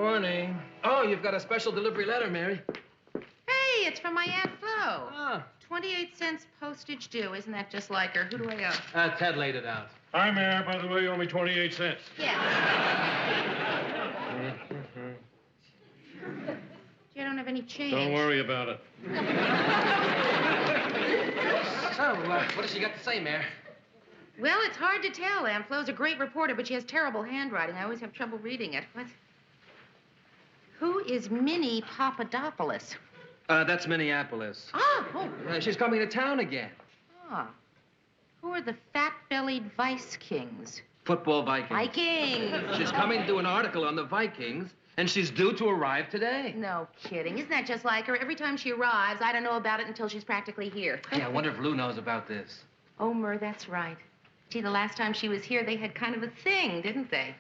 Morning. Oh, you've got a special delivery letter, Mary. Hey, it's from my Aunt Flo. Ah. 28 cents postage due. Isn't that just like her? Who do I owe? Ted laid it out. Hi, Mayor. By the way, you owe me 28 cents. Yeah. You don't have any change. Don't worry about it. So, what does she got to say, Mayor? Well, it's hard to tell. Aunt Flo's a great reporter, but she has terrible handwriting. I always have trouble reading it. What? Who is Minnie Papadopoulos? That's Minneapolis. Oh. She's coming to town again. Ah. Who are the fat-bellied Vice Kings? Football Vikings. Vikings! She's coming to do an article on the Vikings, and she's due to arrive today. No kidding. Isn't that just like her? Every time she arrives, I don't know about it until she's practically here. Hey, I wonder if Lou knows about this. Oh, Mur, that's right. Gee, the last time she was here, they had kind of a thing, didn't they?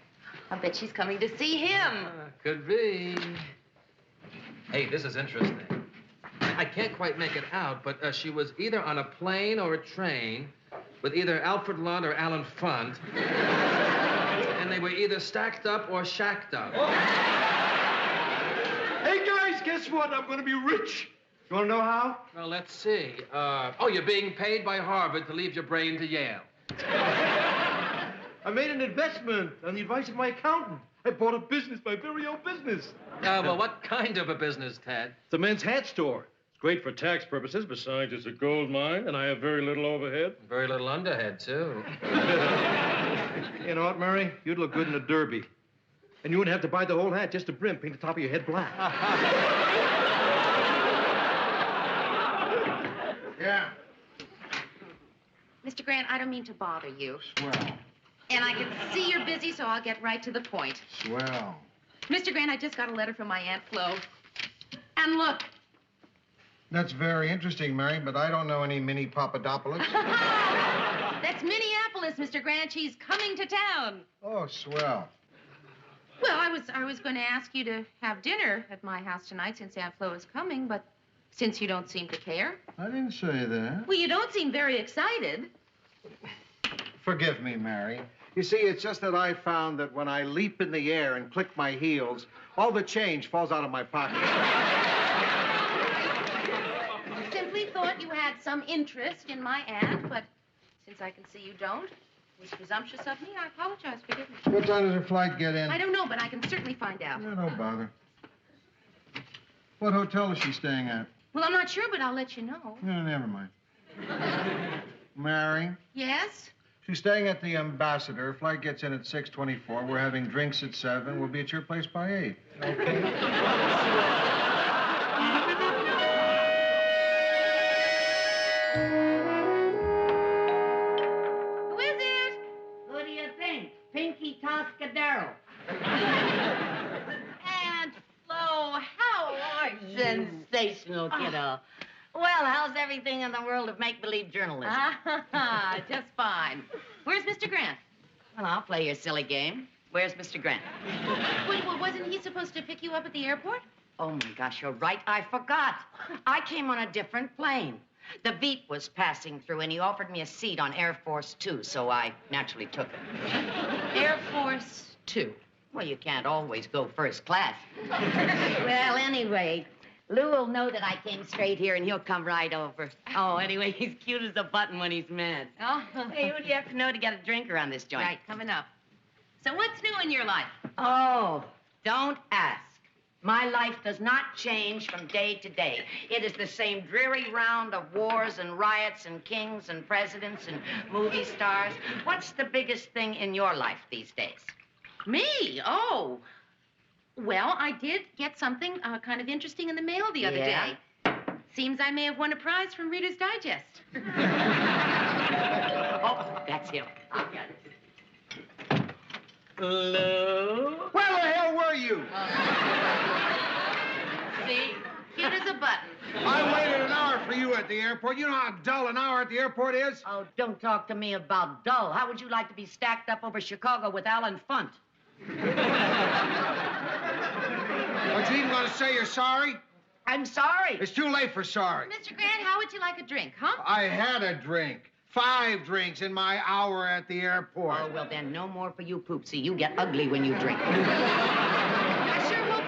I bet she's coming to see him. Could be. Hey, this is interesting. I can't quite make it out, but she was either on a plane or a train with either Alfred Lunt or Alan Funt. And they were either stacked up or shacked up. Hey, guys, guess what? I'm going to be rich. You want to know how? Well, let's see. You're being paid by Harvard to leave your brain to Yale. I made an investment on the advice of my accountant. I bought a business, my very own business. Well, what kind of a business, Ted? It's a men's hat store. It's great for tax purposes. Besides, it's a gold mine, and I have very little overhead. Very little underhead, too. You know what, Murray? You'd look good in a derby. And you wouldn't have to buy the whole hat, just the brim. Paint the top of your head black. Yeah. Mr. Grant, I don't mean to bother you. Swell. And I can see you're busy, so I'll get right to the point. Swell. Mr. Grant, I just got a letter from my Aunt Flo. And look. That's very interesting, Mary, but I don't know any Minnie Papadopoulos. That's Minneapolis, Mr. Grant. She's coming to town. Oh, swell. Well, I was going to ask you to have dinner at my house tonight since Aunt Flo is coming, but since you don't seem to care. I didn't say that. Well, you don't seem very excited. Forgive me, Mary. You see, it's just that I found that when I leap in the air and click my heels, all the change falls out of my pocket. I simply thought you had some interest in my aunt, but since I can see you don't, it was presumptuous of me. I apologize. Forgive me. What time does her flight get in? I don't know, but I can certainly find out. No, don't bother. What hotel is she staying at? Well, I'm not sure, but I'll let you know. No, never mind. Mary? Yes? She's staying at the Ambassador. Her flight gets in at 6:24. We're having drinks at 7. We'll be at your place by 8. Okay? Who is it? Who do you think? Pinky Toscadero. Aunt Flo, how are you? Sensational, kiddo. Well, how's everything in the world of make-believe journalism? Just fine. Where's Mr. Grant? Well, I'll play your silly game. Where's Mr. Grant? Wait, well, wasn't he supposed to pick you up at the airport? Oh, my gosh, you're right. I forgot. I came on a different plane. The Beat was passing through, and he offered me a seat on Air Force 2, so I naturally took it. Air Force 2. Well, you can't always go first class. Well, anyway, Lou will know that I came straight here, and he'll come right over. Oh, anyway, he's cute as a button when he's mad. Oh. Hey, who do you have to know to get a drink around this joint? Right, coming up. So what's new in your life? Oh, don't ask. My life does not change from day to day. It is the same dreary round of wars and riots and kings and presidents and movie stars. What's the biggest thing in your life these days? Me? Oh. Well, I did get something kind of interesting in the mail the other day. Seems I may have won a prize from Reader's Digest. Oh, that's him. I'll get it. Hello? Where the hell were you? See? Cute as a button. I waited an hour for you at the airport. You know how dull an hour at the airport is? Oh, don't talk to me about dull. How would you like to be stacked up over Chicago with Alan Funt? Aren't you even going to say you're sorry? I'm sorry. It's too late for sorry. Mr. Grant, how would you like a drink, huh? I had a drink. 5 drinks in my hour at the airport. Oh, well, then no more for you, Poopsie. You get ugly when you drink. I sure hope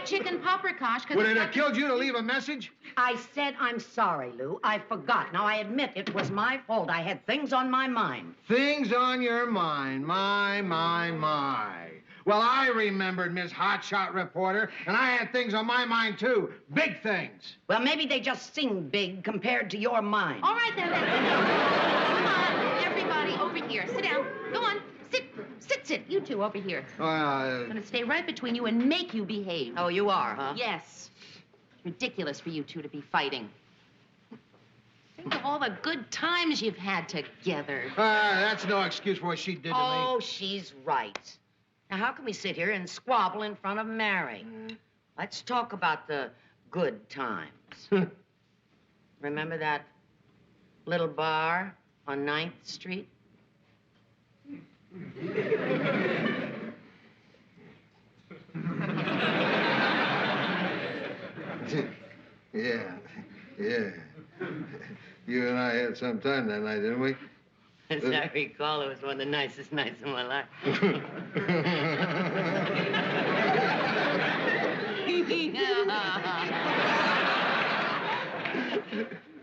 chicken paprikash because Would it have killed you to leave a message? I said I'm sorry, Lou. I forgot. Now, I admit it was my fault. I had things on my mind. Things on your mind. My. Well, I remembered, Miss Hotshot Reporter, and I had things on my mind, too. Big things. Well, maybe they just seem big compared to your mind. All right, then. Come on, everybody over here. Sit down. Go on. Sit. You two over here. I'm going to stay right between you and make you behave. Oh, you are, huh? Yes. It's ridiculous for you two to be fighting. Think of all the good times you've had together. That's no excuse for what she did to me. Oh, she's right. Now, how can we sit here and squabble in front of Mary? Let's talk about the good times. Remember that little bar on 9th Street? Yeah. You and I had some time that night, didn't we? As I recall, it was one of the nicest nights of my life.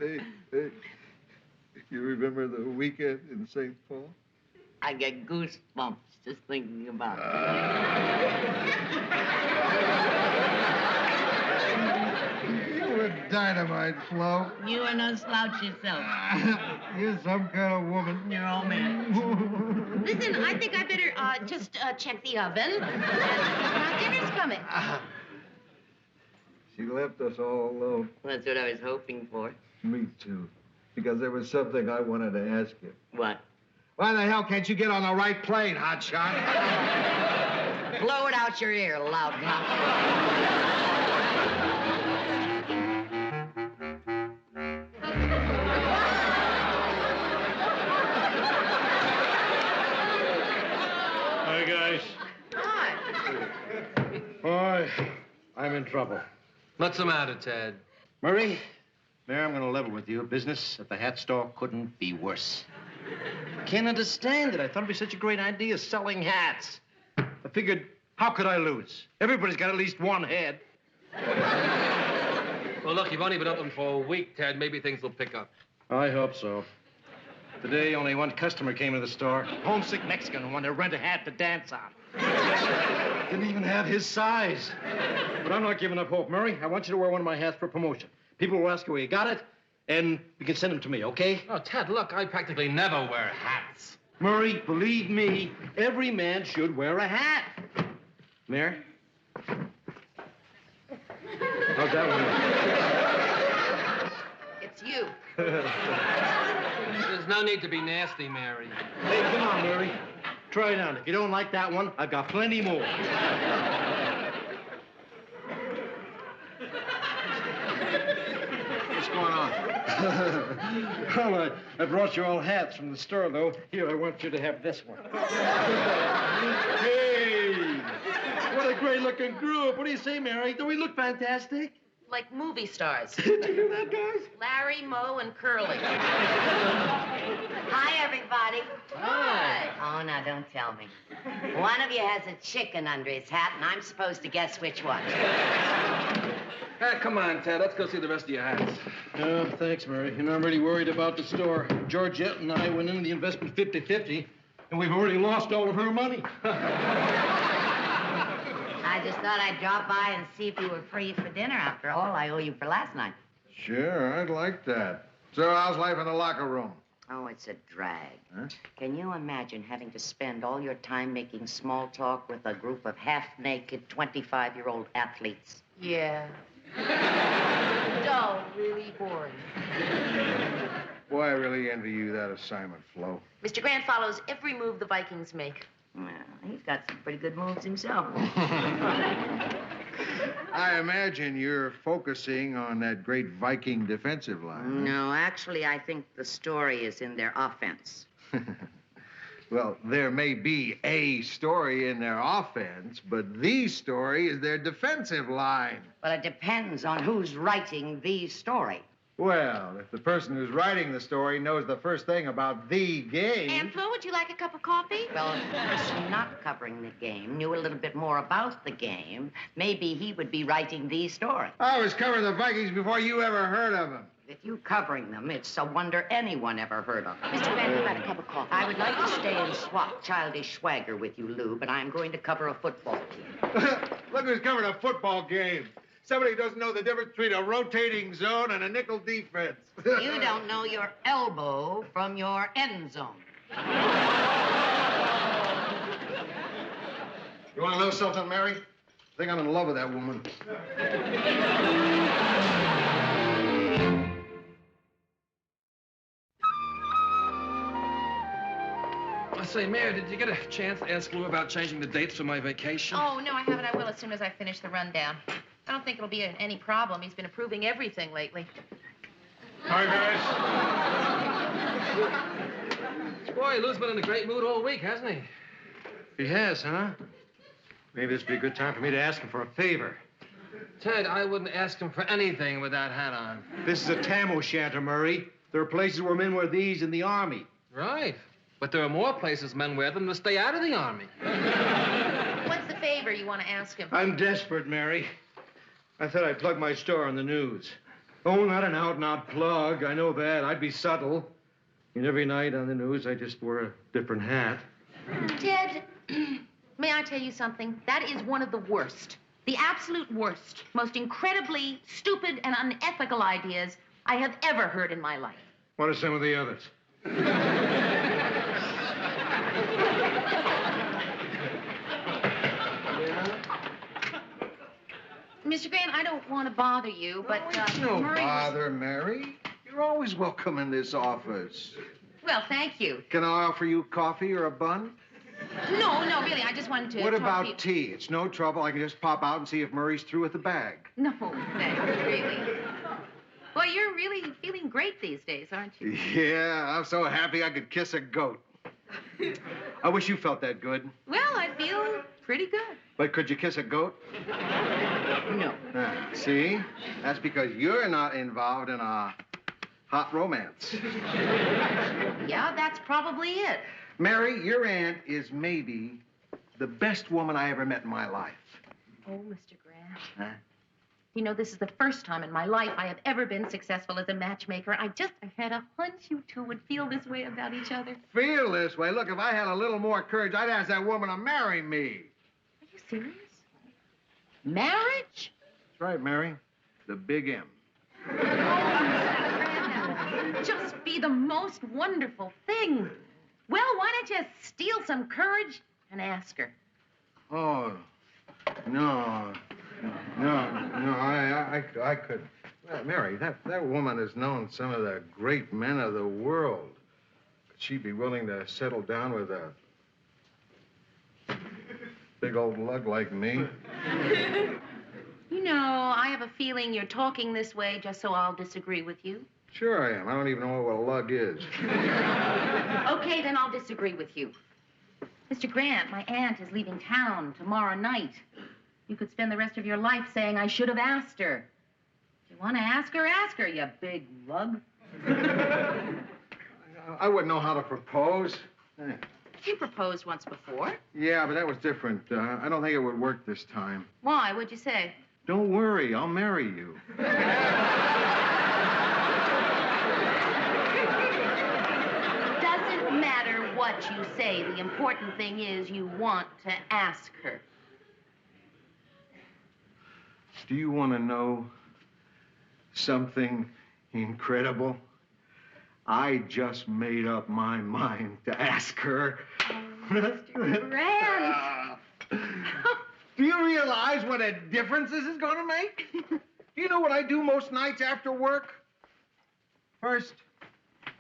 Hey, you remember the weekend in St. Paul? I get goosebumps just thinking about it. You were dynamite, Flo. You are no slouch yourself. You're some kind of woman. You're all man. Listen, I think I better just check the oven. My dinner's coming. She left us all alone. That's what I was hoping for. Me too. Because there was something I wanted to ask you. What? Why the hell can't you get on the right plane, hotshot? Blow it out your ear, loudmouth. Hi, guys. Hi. Boy, I'm in trouble. What's the matter, Ted? Murray, Mayor, I'm going to level with you. Business at the hat store couldn't be worse. Can't understand it. I thought it'd be such a great idea, selling hats. I figured, how could I lose? Everybody's got at least one head. Well, look, you've only been open for a week, Ted. Maybe things will pick up. I hope so. Today, only one customer came to the store. Homesick Mexican who wanted to rent a hat to dance on. Didn't even have his size. But I'm not giving up hope, Murray. I want you to wear one of my hats for promotion. People will ask you where you got it, and you can send them to me, okay? Oh, Ted, look, I practically never wear hats. Murray, believe me, every man should wear a hat. Mayor? How's that one? It's you. There's no need to be nasty, Mary. Hey, come on, Murray. Try it on. If you don't like that one, I've got plenty more. What's going on? Well, I brought you all hats from the store, though. Here, I want you to have this one. Hey! What a great-looking group. What do you say, Mary? Don't we look fantastic? Like movie stars. Did you hear that, guys? Larry, Moe, and Curly. Hi, everybody. Hi. Oh, now, don't tell me. One of you has a chicken under his hat, and I'm supposed to guess which one. Come on, Ted. Let's go see the rest of your hats. Oh, thanks, Mary. You know, I'm really worried about the store. Georgette and I went into the investment 50-50, and we've already lost all of her money. I just thought I'd drop by and see if you were free for dinner. After all, I owe you for last night. Sure, I'd like that. So how's life in the locker room? Oh, it's a drag. Huh? Can you imagine having to spend all your time making small talk with a group of half-naked 25-year-old athletes? Yeah. Dull, really boring. Boy, I really envy you that assignment, Flo. Mr. Grant follows every move the Vikings make. Well, he's got some pretty good moves himself. I imagine you're focusing on that great Viking defensive line. No, actually, I think the story is in their offense. Well, there may be a story in their offense, but the story is their defensive line. Well, it depends on who's writing the story. Well, if the person who's writing the story knows the first thing about the game... Aunt Flo, would you like a cup of coffee? Well, if the person not covering the game knew a little bit more about the game, maybe he would be writing the story. I was covering the Vikings before you ever heard of them. If you covering them, it's a wonder anyone ever heard of them. Mr. Grant, you got a cup of coffee. I would like to stay and swap childish swagger with you, Lou, but I'm going to cover a football team. Look who's covering a football game. Somebody who doesn't know the difference between a rotating zone and a nickel defense. You don't know your elbow from your end zone. You want to know something, Mary? I think I'm in love with that woman. I say, Mary, did you get a chance to ask Lou about changing the dates for my vacation? Oh, no, I haven't. I will as soon as I finish the rundown. I don't think it'll be any problem. He's been approving everything lately. Hi, guys. Boy, Lou's been in a great mood all week, hasn't he? He has, huh? Maybe this would be a good time for me to ask him for a favor. Ted, I wouldn't ask him for anything with that hat on. This is a tam o' shanter, Murray. There are places where men wear these in the Army. Right. But there are more places men wear them to stay out of the Army. What's the favor you want to ask him? I'm desperate, Mary. I thought I'd plug my store on the news. Oh, not an out-and-out plug. I know that. I'd be subtle. And every night on the news, I just wear a different hat. Ted, may I tell you something? That is one of the worst, the absolute worst, most incredibly stupid and unethical ideas I have ever heard in my life. What are some of the others? Mr. Grant, I don't want to bother you, but No Murray was- bother, Mary. You're always welcome in this office. Well, thank you. Can I offer you coffee or a bun? No, really, I just wanted to What talk to about you. tea? It's no trouble. I can just pop out and see if Murray's through with the bag. No, thanks, really. Boy, you're really feeling great these days, aren't you? Yeah, I'm so happy I could kiss a goat. I wish you felt that good. Well, I feel pretty good. But could you kiss a goat? No. Ah, see? That's because you're not involved in a hot romance. Yeah, that's probably it. Mary, your aunt is maybe the best woman I ever met in my life. Oh, Mr. Grant. Huh? You know, this is the first time in my life I have ever been successful as a matchmaker. I had a hunch you two would feel this way about each other. Feel this way? Look, if I had a little more courage, I'd ask that woman to marry me. Are you serious? Marriage? That's right, Mary. The big M. Just be the most wonderful thing. Well, why don't you steal some courage and ask her? Oh, no. I could. Well, Mary, that woman has known some of the great men of the world. Could she be willing to settle down with a big old lug like me? You know, I have a feeling you're talking this way just so I'll disagree with you. Sure I am. I don't even know what a lug is. Okay, then I'll disagree with you. Mr. Grant, my aunt is leaving town tomorrow night. You could spend the rest of your life saying I should have asked her. If you want to ask her, you big lug. I wouldn't know how to propose. You proposed once before. Yeah, but that was different. I don't think it would work this time. Why? What'd you say? Don't worry, I'll marry you. Doesn't matter what you say. The important thing is you want to ask her. Do you want to know something incredible? I just made up my mind to ask her. Mr. Grant. Do you realize what a difference this is going to make? Do you know what I do most nights after work? First,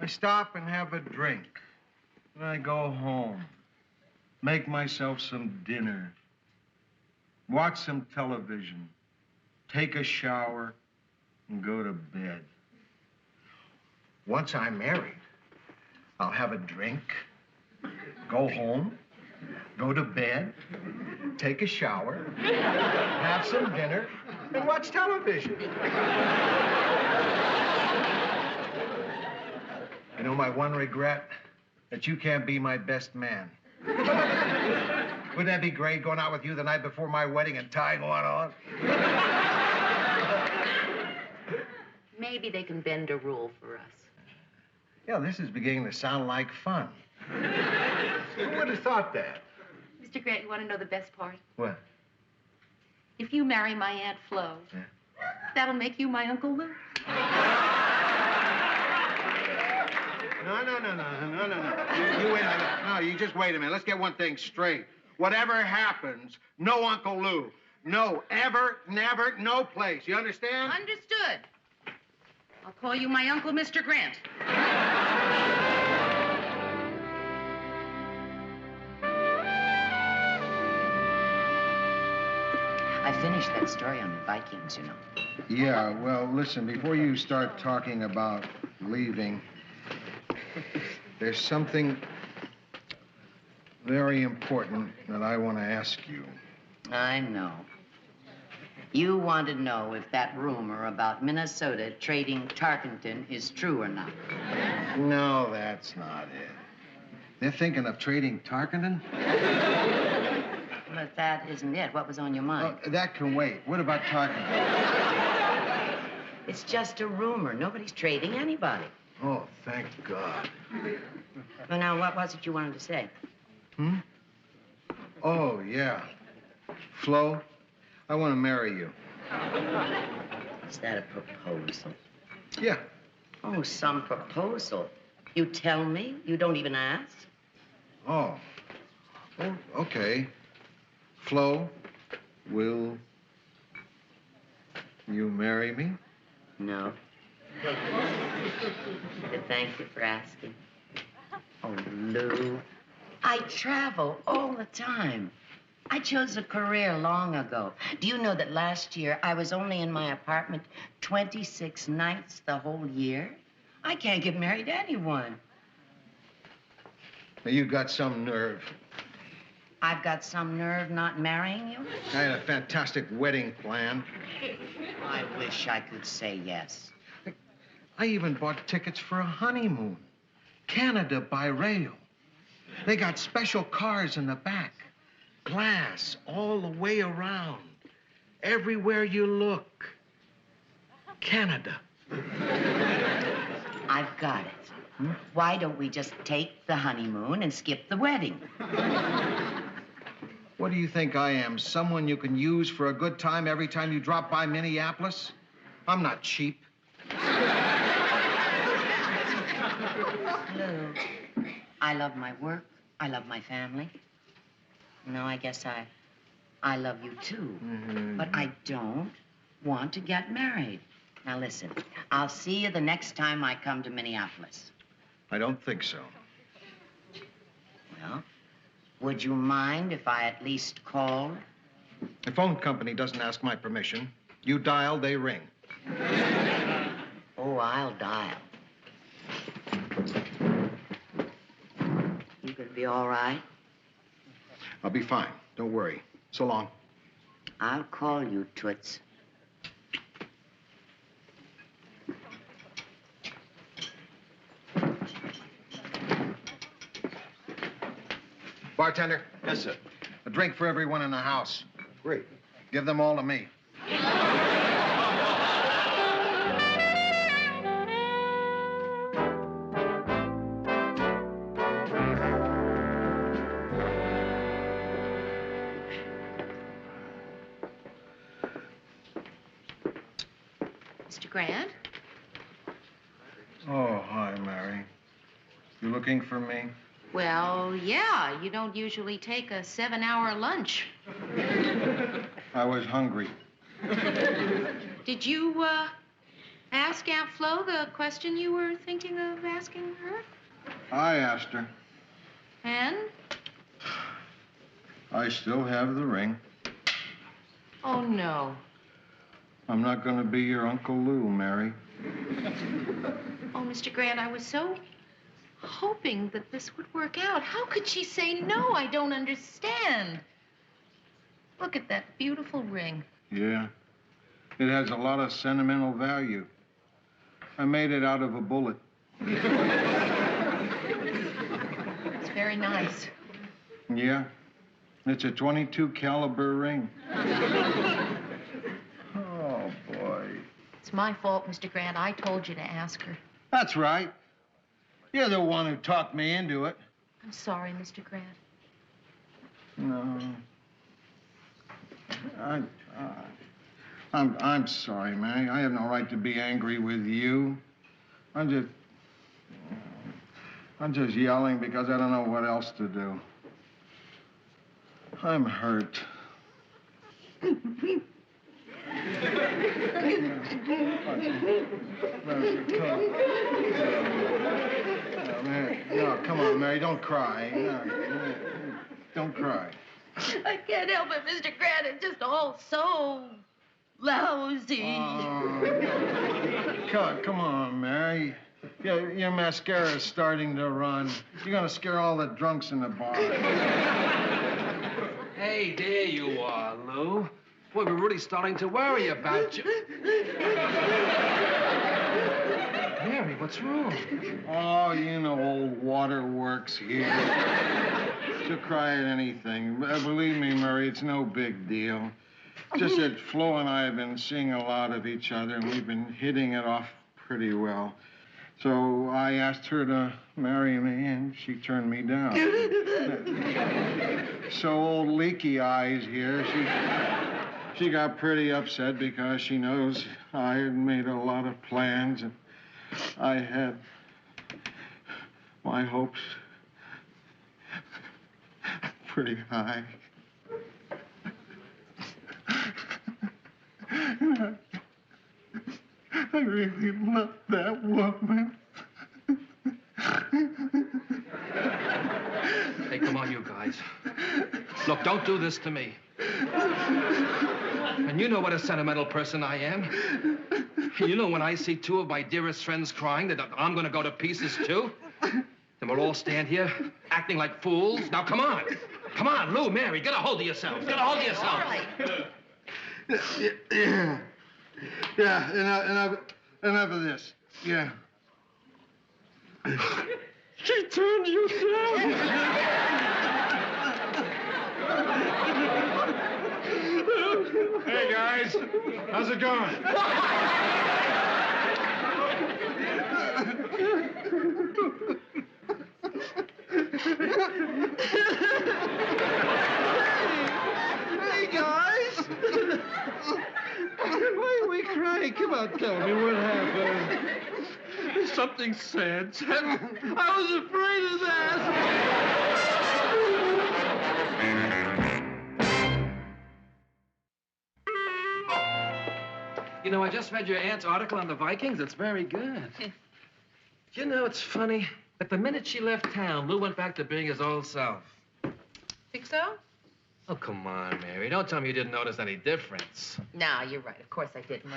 I stop and have a drink. Then I go home, make myself some dinner, watch some television, take a shower, and go to bed. Once I'm married, I'll have a drink, go home, go to bed, take a shower, have some dinner, and watch television. You know my one regret? That you can't be my best man. Wouldn't that be great, going out with you the night before my wedding and tying one on? Maybe they can bend a rule for us. Yeah, this is beginning to sound like fun. Who would have thought that? Mr. Grant, you want to know the best part? What? If you marry my Aunt Flo, that'll make you my Uncle Lou. No. You wait a minute. No, you just wait a minute. Let's get one thing straight. Whatever happens, no Uncle Lou. No, ever, never, no place. You understand? Understood. I'll call you my Uncle, Mr. Grant. I finished that story on the Vikings, you know. Yeah, well, listen, before you start talking about leaving, there's something very important that I want to ask you. I know. You want to know if that rumor about Minnesota trading Tarkenton is true or not. No, that's not it. They're thinking of trading Tarkenton? But that isn't it. What was on your mind? That can wait. What about Tarkenton? It's just a rumor. Nobody's trading anybody. Oh, thank God. Well, now, what was it you wanted to say? Oh, yeah. Flo, I want to marry you. Is that a proposal? Yeah. Oh, some proposal. You tell me? You don't even ask? Oh, okay. Flo, will you marry me? No. But thank you for asking. Oh, Lou, I travel all the time. I chose a career long ago. Do you know that last year I was only in my apartment 26 nights the whole year? I can't get married to anyone. Now, you got some nerve. I've got some nerve not marrying you? I had a fantastic wedding plan. I wish I could say yes. I even bought tickets for a honeymoon. Canada by rail. They got special cars in the back. Glass all the way around. Everywhere you look. Canada. I've got it. Why don't we just take the honeymoon and skip the wedding? What do you think I am? Someone you can use for a good time every time you drop by Minneapolis? I'm not cheap. Lou, I love my work. I love my family. No, I guess I love you too. But I don't want to get married. Now listen, I'll see you the next time I come to Minneapolis. I don't think so. Well, would you mind if I at least called? The phone company doesn't ask my permission. You dial, they ring. Oh, I'll dial. You gonna be all right? I'll be fine. Don't worry. So long. I'll call you, Toots. Bartender, Yes, sir. a drink for everyone in the house. Great. Give them all to me. Mr. Grant? Oh, hi, Mary. You looking for me? Well, yeah. You don't usually take a 7-hour lunch. I was hungry. Did you, ask Aunt Flo the question you were thinking of asking her? I asked her. And? I still have the ring. Oh, no. I'm not going to be your Uncle Lou, Mary. Oh, Mr. Grant, I was so hoping that this would work out. How could she say no? I don't understand. Look at that beautiful ring. Yeah. It has a lot of sentimental value. I made it out of a bullet. It's very nice. Yeah? It's a .22 caliber ring. Oh, boy. It's my fault, Mr. Grant. I told you to ask her. That's right. You're the one who talked me into it. I'm sorry, Mr. Grant. No. I'm sorry, Mary. I have no right to be angry with you. I'm just yelling because I don't know what else to do. I'm hurt. No, come on, Mary, don't cry. No, don't cry. I can't help it, Mr. Grant. It's just all so lousy. Come on, Mary. Your mascara is starting to run. You're gonna scare all the drunks in the bar. Hey, there you are, Lou. Boy, we're really starting to worry about you. Mary, what's wrong? Oh, you know, old waterworks here. She'll cry at anything. Believe me, Murray, it's no big deal. Just that Flo and I have been seeing a lot of each other, and we've been hitting it off pretty well. So I asked her to marry me, and she turned me down. So old Leaky Eyes here, she got pretty upset because she knows I had made a lot of plans, and I had my hopes pretty high. I really love that woman. Hey, come on, you guys. Look, don't do this to me. And you know what a sentimental person I am. You know when I see two of my dearest friends crying that I'm going to go to pieces too? Then we'll all stand here acting like fools. Now, come on. Come on, Lou, Mary, get a hold of yourselves. Get a hold of yourselves. All right. Yeah, enough of this. Yeah. She turned you down. Hey, guys. How's it going? Hey, guys. Why are we crying? Come on, tell me what happened. Something sad. I was afraid of that. You know, I just read your aunt's article on the Vikings. It's very good. You know, it's funny. But the minute she left town, Lou went back to being his old self. Think so? Oh, come on, Mary. Don't tell me you didn't notice any difference. No, you're right. Of course I didn't.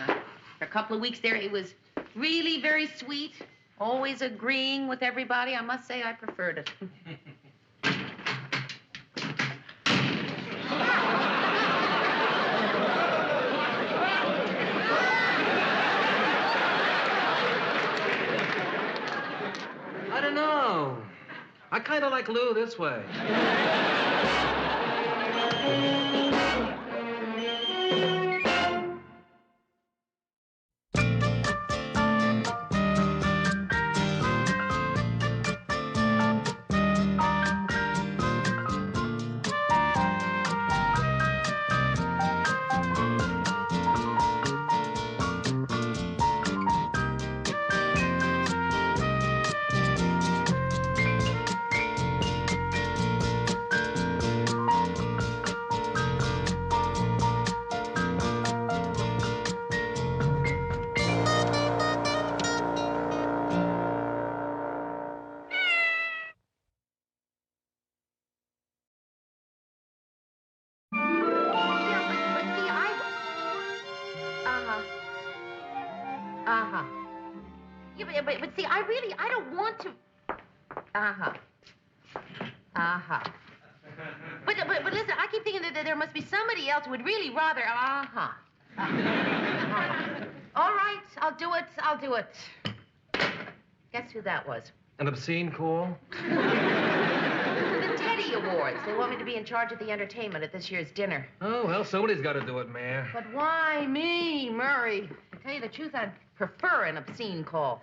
For a couple of weeks there, he was really very sweet, always agreeing with everybody. I must say I preferred it. I don't know. I kind of like Lou this way. Yeah, but see, I don't want to. But listen, I keep thinking that there must be somebody else who would really rather. All right, I'll do it. Guess who that was? An obscene call? The Teddy Awards. They want me to be in charge of the entertainment at this year's dinner. Oh, well, somebody's got to do it, Mayor. But why me, Murray? To tell you the truth, I'd prefer an obscene call.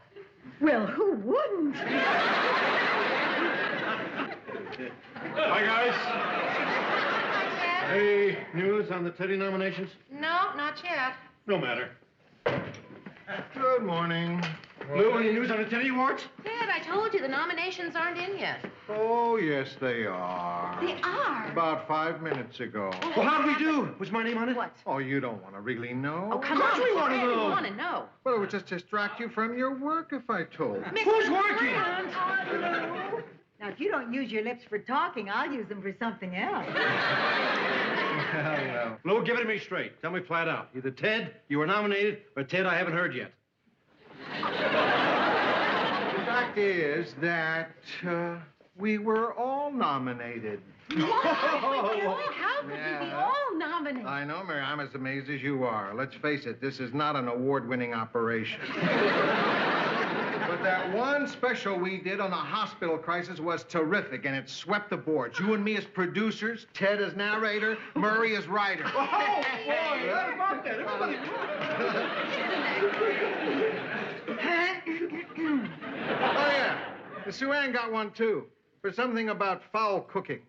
Well, who wouldn't? Hi, guys. Hi, Any news on the Teddy nominations? No, not yet. No matter. Good morning. Lou, any news on the Teddy Awards? Ted, I told you the nominations aren't in yet. Oh, yes, they are. They are. About 5 minutes ago. Well, how did we do? Was my name on it? What? Oh, you don't want to really know? Oh, come Of course on. we wanna Ted, know. We want to know. Well, it would just distract you from your work if I told. Who's working? Now, if you don't use your lips for talking, I'll use them for something else. Well. Lou, give it to me straight. Tell me flat out. Either Ted, you were nominated, or Ted, I haven't heard yet. The fact is that we were all nominated. How could we be Yeah. all nominated? I know, Mary. I'm as amazed as you are. Let's face it, this is not an award-winning operation. But that one special we did on the hospital crisis was terrific, and it swept the boards. You and me as producers, Ted as narrator, Murray as writer. Oh, boy, what about that? Everybody... Oh, yeah. The Sue Ann got one, too, for something about foul cooking.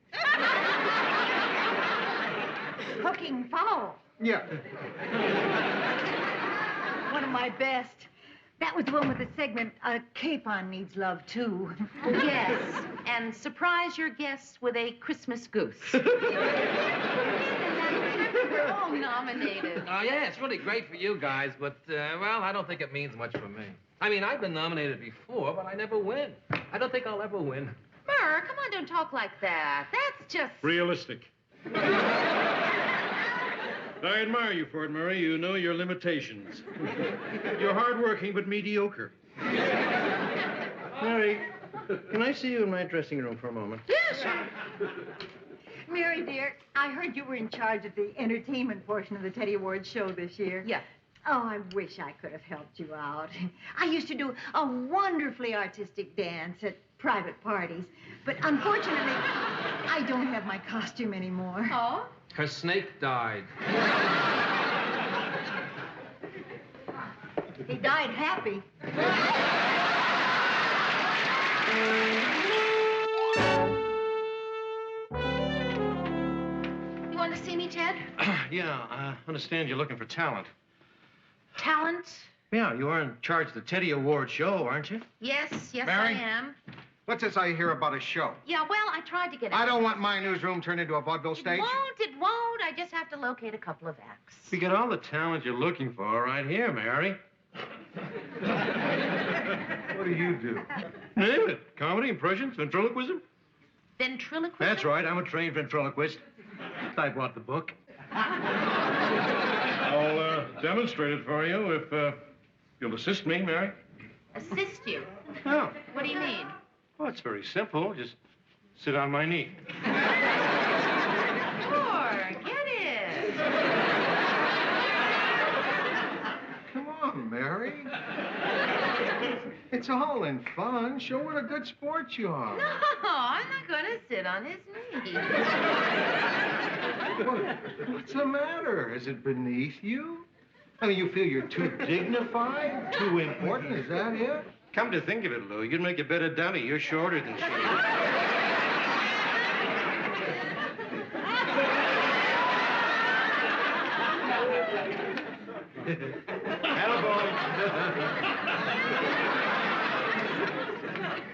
Cooking fowl. Yeah. One of my best. That was the one with the segment, A Capon Needs Love, too. Yes, and surprise your guests with a Christmas goose. We're all nominated. Oh, yeah, it's really great for you guys, but, well, I don't think it means much for me. I mean, I've been nominated before, but I never win. I don't think I'll ever win. Murr, come on, don't talk like that. That's just... Realistic. I admire you for it, Murray. You know your limitations. You're hardworking, but mediocre. Mary, can I see you in my dressing room for a moment? Yes. Mary, dear, I heard you were in charge of the entertainment portion of the Teddy Awards show this year. Yeah. Oh, I wish I could have helped you out. I used to do a wonderfully artistic dance at private parties, but unfortunately, I don't have my costume anymore. Oh? Her snake died. He died happy. You want to see me, Ted? Yeah, I understand you're looking for talent. Talent? Yeah, you are in charge of the Teddy Award show, aren't you? Yes, yes, Mary? I am. What's this I hear about a show? Yeah, well, I tried to get it. I don't want my newsroom turned into a vaudeville It stage. won't. I just have to locate a couple of acts. You get all the talent you're looking for right here, Mary. What do you do? Name it. Comedy, impressions, ventriloquism. Ventriloquism? That's right. I'm a trained ventriloquist. I brought the book. I'll demonstrate it for you if you'll assist me, Mary. Assist you? Oh. What do you mean? Well, it's very simple. Just sit on my knee. Forget it. Come on, Mary. It's all in fun. Show what a good sport you are. No, I'm not going to sit on his knee. What's the matter? Is it beneath you? I mean, you feel you're too dignified, too important? Is that it? Come to think of it, Lou, you'd make a better dummy. You're shorter than she is.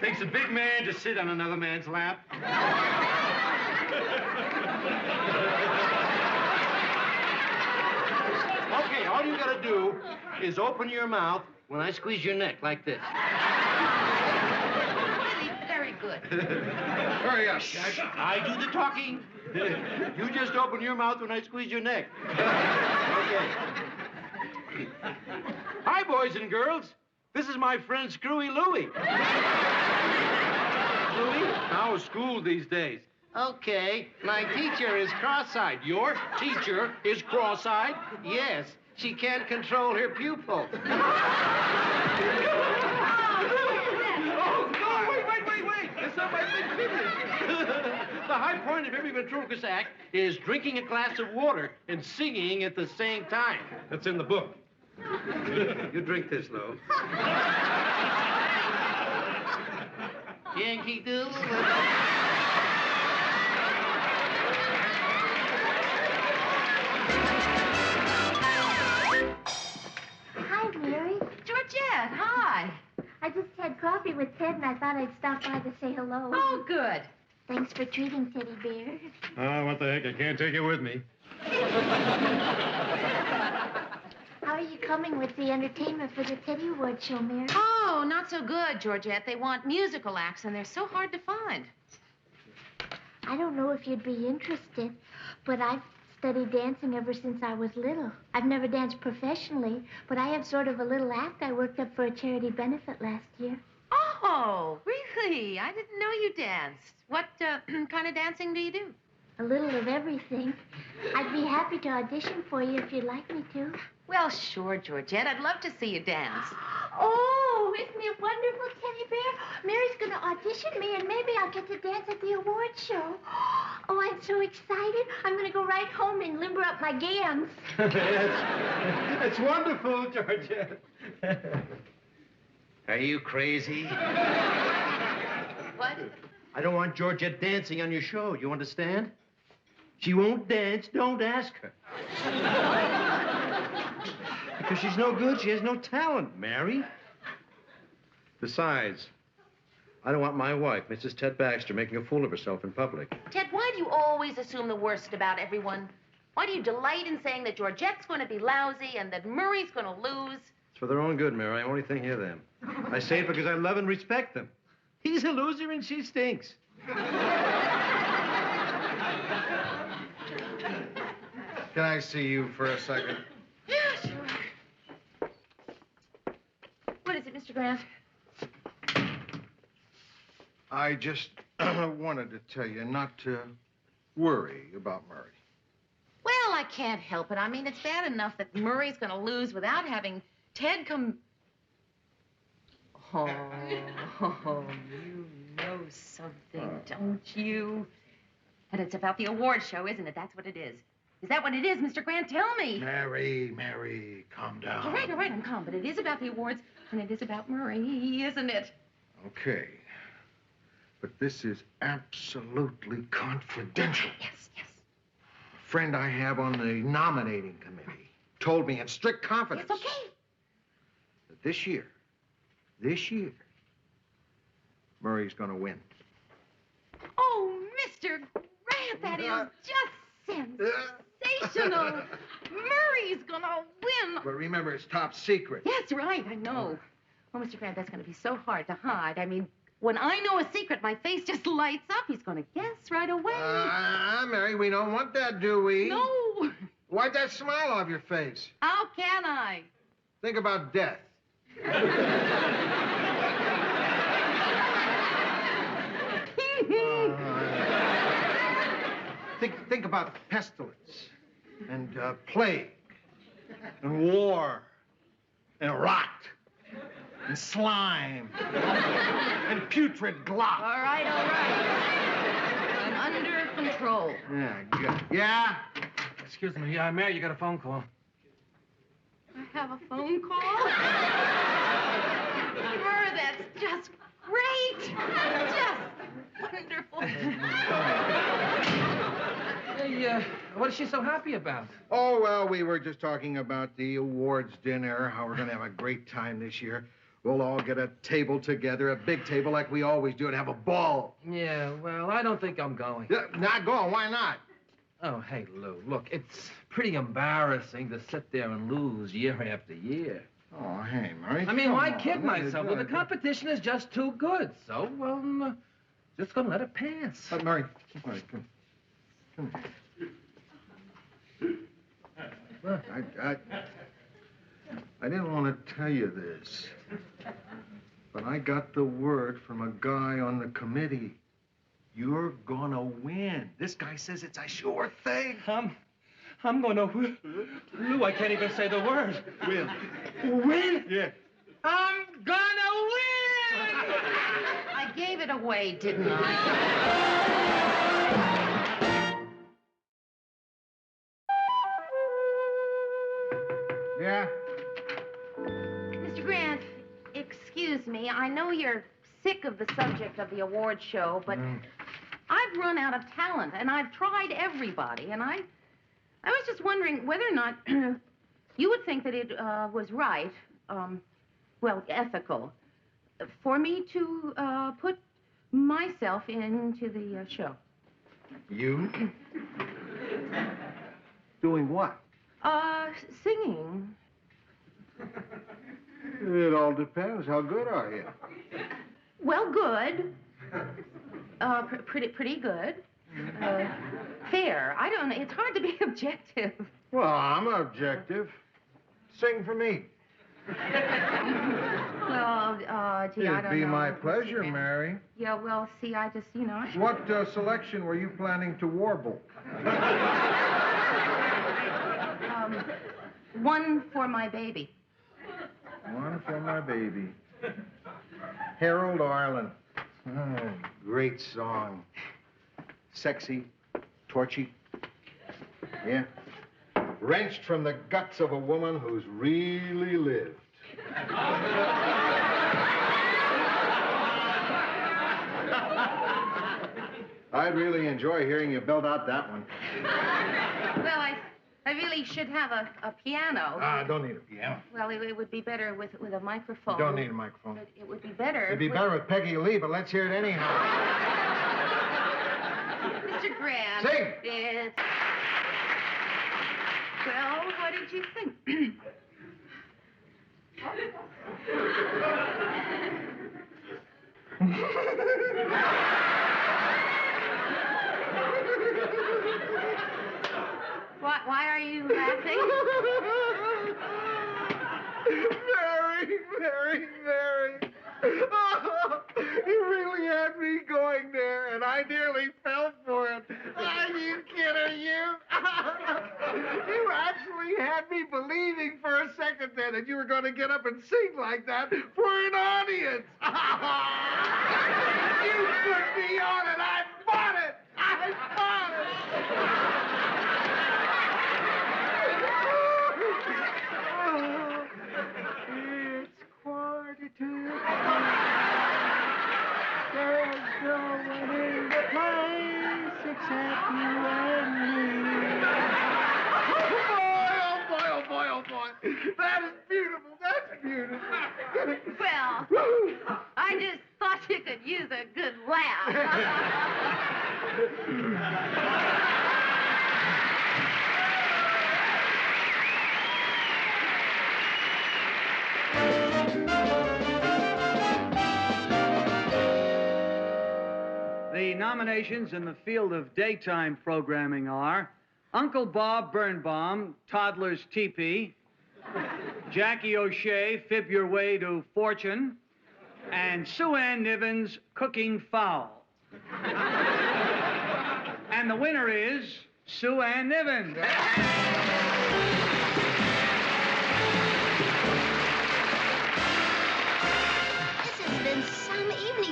Takes a big man to sit on another man's lap. Okay, all you gotta do is open your mouth when I squeeze your neck like this. Really, very good. Hurry up. I do the talking. You just open your mouth when I squeeze your neck. Okay. Hi, boys and girls. This is my friend Screwy Louie. Louie, how's school these days? Okay, my teacher is cross-eyed. Your teacher is cross-eyed? Yes, she can't control her pupils. my big finish. The high point of every ventriloquist act is drinking a glass of water and singing at the same time. That's in the book. You drink this, Lou. Yankee Doodle. Hi, Mary. Georgette, hi. I just had coffee with Ted, and I thought I'd stop by to say hello. Oh, good. Thanks for treating Teddy Bear. Oh, what the heck? I can't take it with me. How are you coming with the entertainment for the Teddy Award show, Mary? Oh, not so good, Georgette. They want musical acts, and they're so hard to find. I don't know if you'd be interested, but I've studied dancing ever since I was little. I've never danced professionally, but I have sort of a little act I worked up for a charity benefit last year. Oh, really? I didn't know you danced. What kind of dancing do you do? A little of everything. I'd be happy to audition for you if you'd like me to. Well, sure, Georgette. I'd love to see you dance. Oh, isn't it wonderful, Teddy Bear? Mary's going to audition me, and maybe I'll get to dance at the award show. Oh, I'm so excited. I'm going to go right home and limber up my gams. It's wonderful, Georgette. Are you crazy? What? I don't want Georgette dancing on your show. You understand? She won't dance. Don't ask her. Because she's no good. She has no talent, Mary. Besides, I don't want my wife, Mrs. Ted Baxter, making a fool of herself in public. Ted, why do you always assume the worst about everyone? Why do you delight in saying that Georgette's going to be lousy and that Murray's going to lose? It's for their own good, Mary. I'm only thinking of them. I say it because I love and respect them. He's a loser and she stinks. Can I see you for a second? Yeah, sure. What is it, Mr. Grant? I just wanted to tell you not to worry about Murray. Well, I can't help it. I mean, it's bad enough that Murray's going to lose without having Ted come... Oh, you know something, don't you? And it's about the award show, isn't it? That's what it is. Is that what it is, Mr. Grant? Tell me. Mary, calm down. All right, I'm calm. But it is about the awards, and it is about Murray, isn't it? Okay. But this is absolutely confidential. Yes. A friend I have on the nominating committee told me in strict confidence. It's okay. That this year, Murray's gonna win. Oh, Mr. Grant, that is just sensational. Murray's gonna win. But remember, it's top secret. That's right, I know. Oh, Mr. Grant, that's gonna be so hard to hide. I mean, when I know a secret, my face just lights up. He's gonna guess right away. Mary, we don't want that, do we? No. Wipe that smile off your face. How can I? Think about death. Think about pestilence and plague and war and rot and slime and putrid glop. All right. I'm under control. Yeah, good. Yeah? Excuse me, Mary, you got a phone call. I have a phone call? Murr, that's just great. Just wonderful. Hey, what is she so happy about? Oh, well, we were just talking about the awards dinner, how we're going to have a great time this year. We'll all get a table together, a big table like we always do, and have a ball. Yeah, well, I don't think I'm going. Yeah, not going. Why not? Oh, hey, Lou, look, it's pretty embarrassing to sit there and lose year after year. Oh, hey, Murray. I mean, come why on. kid myself? Well, the competition is just too good, so, just gonna let it pass. But, Murray, come here. Look, I didn't want to tell you this, but I got the word from a guy on the committee. You're gonna win. This guy says it's a sure thing. I'm gonna win. Lou, I can't even say the word. Win. Win? Yeah. I'm gonna win! I gave it away, didn't I? Yeah? Mr. Grant, excuse me. I know you're sick of the subject of the award show, but I've run out of talent, and I've tried everybody, and I was just wondering whether or not you would think that it was right, well, ethical, for me to put myself into the show. You? Doing what? Singing. It all depends. How good are you? Well, good. Pretty good. Fair. I don't know. It's hard to be objective. Well, I'm objective. Sing for me. Well, gee, I It'd don't be know. my pleasure, Mary. Yeah, well, see, I just, What selection were you planning to warble? One for my baby. One for my baby. Harold Arlen. Oh, great song. Sexy, torchy. Yeah. Wrenched from the guts of a woman who's really lived. I'd really enjoy hearing you build out that one. Well, I really should have a piano. Don't need a piano. Well, it would be better with a microphone. Don't need a microphone. But it would be better. It'd be better with Peggy Lee, but let's hear it anyhow. Mr. Grant. Sing. It's... Well, what did you think? Why are you laughing? Very. Oh, you really had me going there, and I nearly fell for it. Are you kidding, you? You actually had me believing for a second there that you were going to get up and sing like that for an audience. You put me on it. I bought it. It's 2:45. There's no one in the place except you and me. Oh, boy. That is beautiful. That's beautiful. Well, I just thought you could use a good laugh. The nominations in the field of daytime programming are Uncle Bob Birnbaum, Toddler's Teepee, Jackie O'Shea, Fib Your Way to Fortune, and Sue Ann Niven's Cooking Fowl. And the winner is Sue Ann Niven.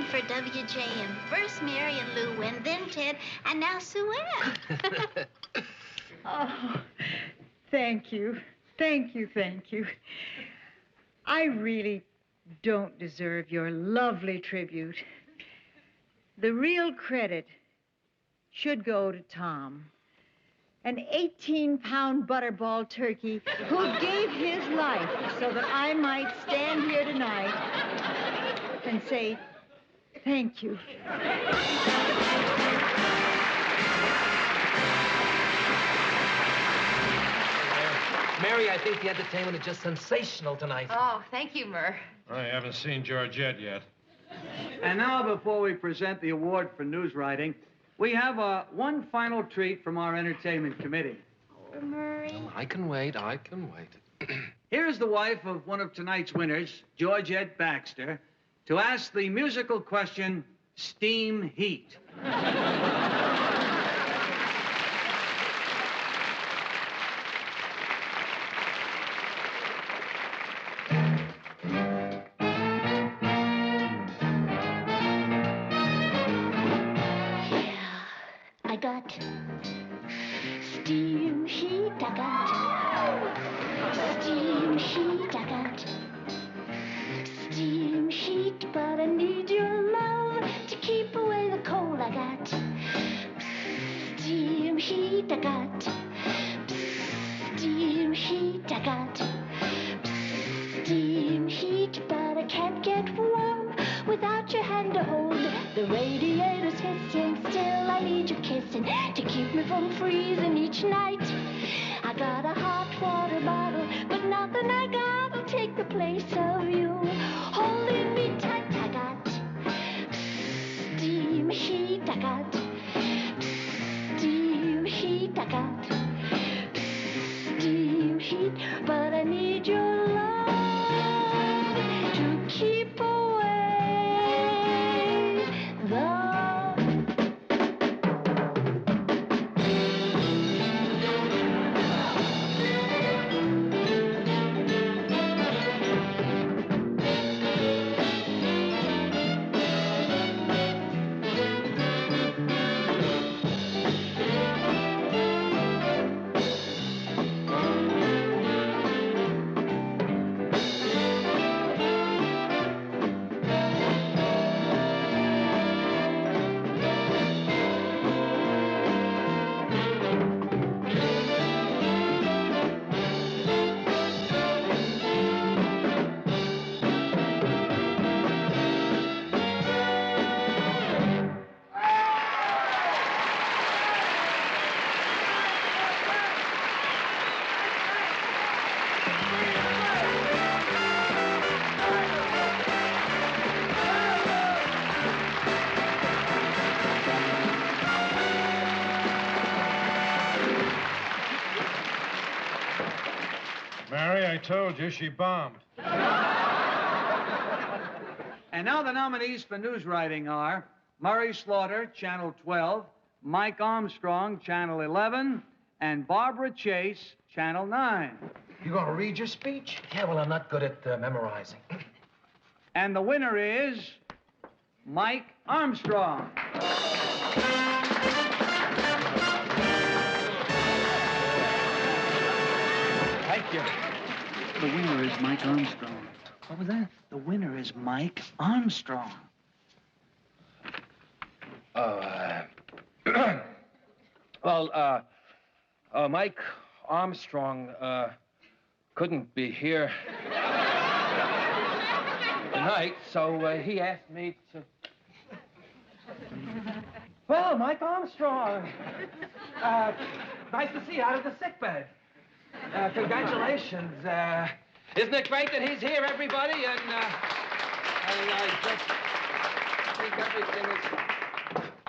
For WJM. First Mary and Lou win, then Ted, and now Sue Ann. Oh, thank you. I really don't deserve your lovely tribute. The real credit should go to Tom, an 18-pound butterball turkey who gave his life so that I might stand here tonight and say, thank you. Mary, I think the entertainment is just sensational tonight. Oh, thank you, Murr. I haven't seen Georgette yet. And now, before we present the award for news writing, we have one final treat from our entertainment committee. Oh, Murray. Oh, I can wait. Here's the wife of one of tonight's winners, Georgette Baxter, to ask the musical question, Steam Heat. got. Steam heat I got. Steam heat I got. Steam heat, but I need your love to keep away the cold I got. Steam heat I got. Steam heat I got. Steam heat, but I can't get warm without your hand to hold. The radiator's hissing, still I need your kissing to keep me from freezing each night. I got a hot water bottle, but nothing I got'll take the place of you. Holding me tight, I got. Steam heat, I got. Steam heat, I got. Steam heat, but I need your love to keep away the Mary, I told you she bombed. And now the nominees for news writing are Murray Slaughter, Channel 12, Mike Armstrong, Channel 11, and Barbara Chase, Channel 9. You gonna read your speech? Yeah, well, I'm not good at memorizing. And the winner is Mike Armstrong. Thank you. The winner is Mike Armstrong. What was that? The winner is Mike Armstrong. Well, Mike Armstrong, couldn't be here tonight, so he asked me to... Well, Mike Armstrong, nice to see you out of the sickbed. Congratulations. Isn't it great that he's here, everybody? And I just think everything is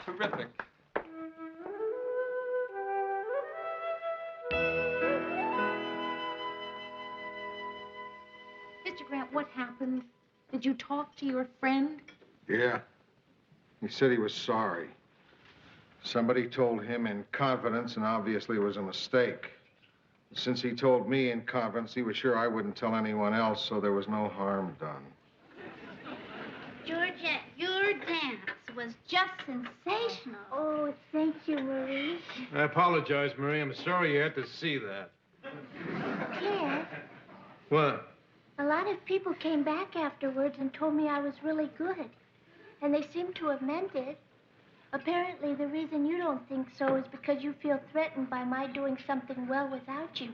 terrific. Mr. Grant, what happened? Did you talk to your friend? Yeah. He said he was sorry. Somebody told him in confidence, and obviously it was a mistake. Since he told me in confidence, he was sure I wouldn't tell anyone else, so there was no harm done. Georgette, your dance was just sensational. Oh, thank you, Marie. I apologize, Marie. I'm sorry you had to see that. Ted, What? a lot of people came back afterwards and told me I was really good. And they seem to have meant it. Apparently, the reason you don't think so is because you feel threatened by my doing something well without you.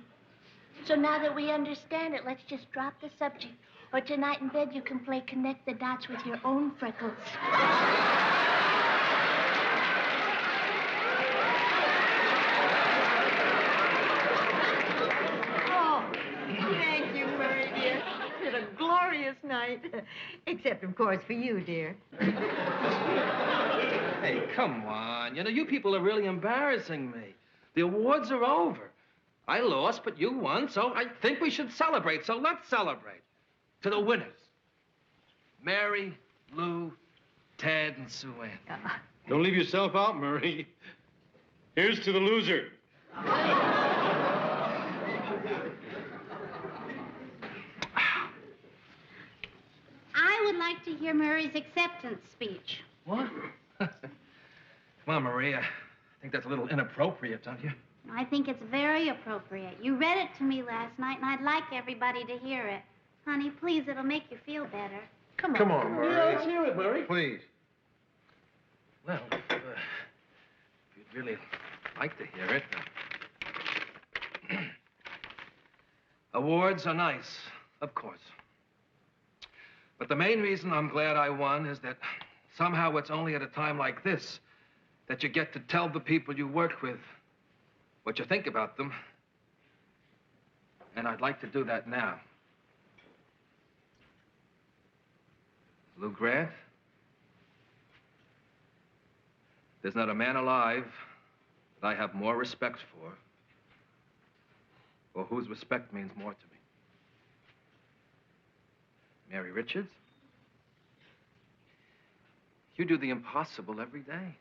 So now that we understand it, let's just drop the subject. Or tonight in bed, you can play connect the dots with your own freckles. Oh, thank you, Murray, dear. It's a glorious night. Except, of course, for you, dear. Hey, come on. You know, you people are really embarrassing me. The awards are over. I lost, but you won, so I think we should celebrate. So let's celebrate. To the winners. Mary, Lou, Ted, and Sue Ann. Don't leave yourself out, Murray. Here's to the loser. I would like to hear Murray's acceptance speech. What? Come on, Maria. think that's a little inappropriate, don't you? I think it's very appropriate. You read it to me last night, and I'd like everybody to hear it. Honey, please, it'll make you feel better. Come on, Murray. Yeah, let's hear it, Murray. Please. Well, if you'd really like to hear it. Awards are nice, of course. But the main reason I'm glad I won is that somehow it's only at a time like this that you get to tell the people you work with what you think about them. And I'd like to do that now. Lou Grant, there's not a man alive that I have more respect for, or whose respect means more to me. Mary Richards, you do the impossible every day.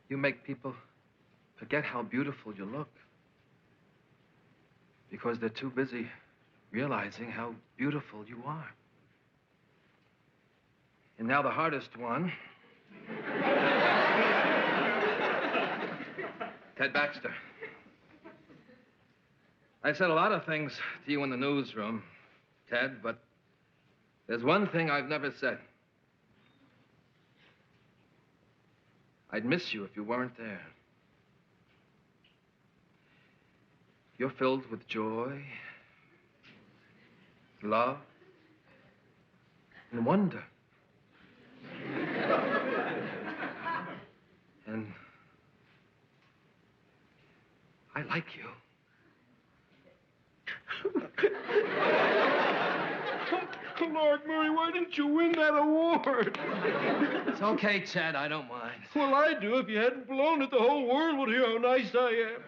You make people forget how beautiful you look because they're too busy realizing how beautiful you are. And now the hardest one. Ted Baxter. I've said a lot of things to you in the newsroom, Ted, but there's one thing I've never said. I'd miss you if you weren't there. You're filled with joy, love, and wonder. And I like you. Lord, Murray, why didn't you win that award? It's okay, Ted. I don't mind. Well, I do. If you hadn't blown it, the whole world would hear how nice I am.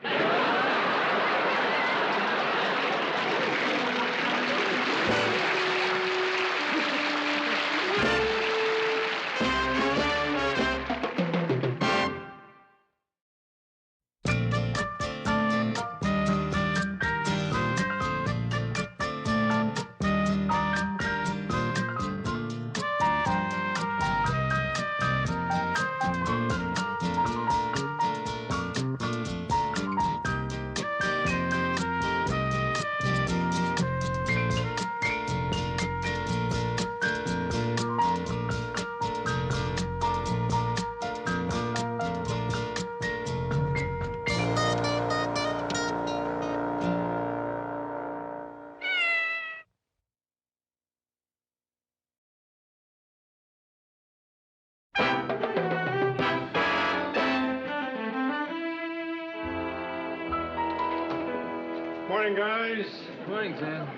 Morning, guys. Morning, Ted.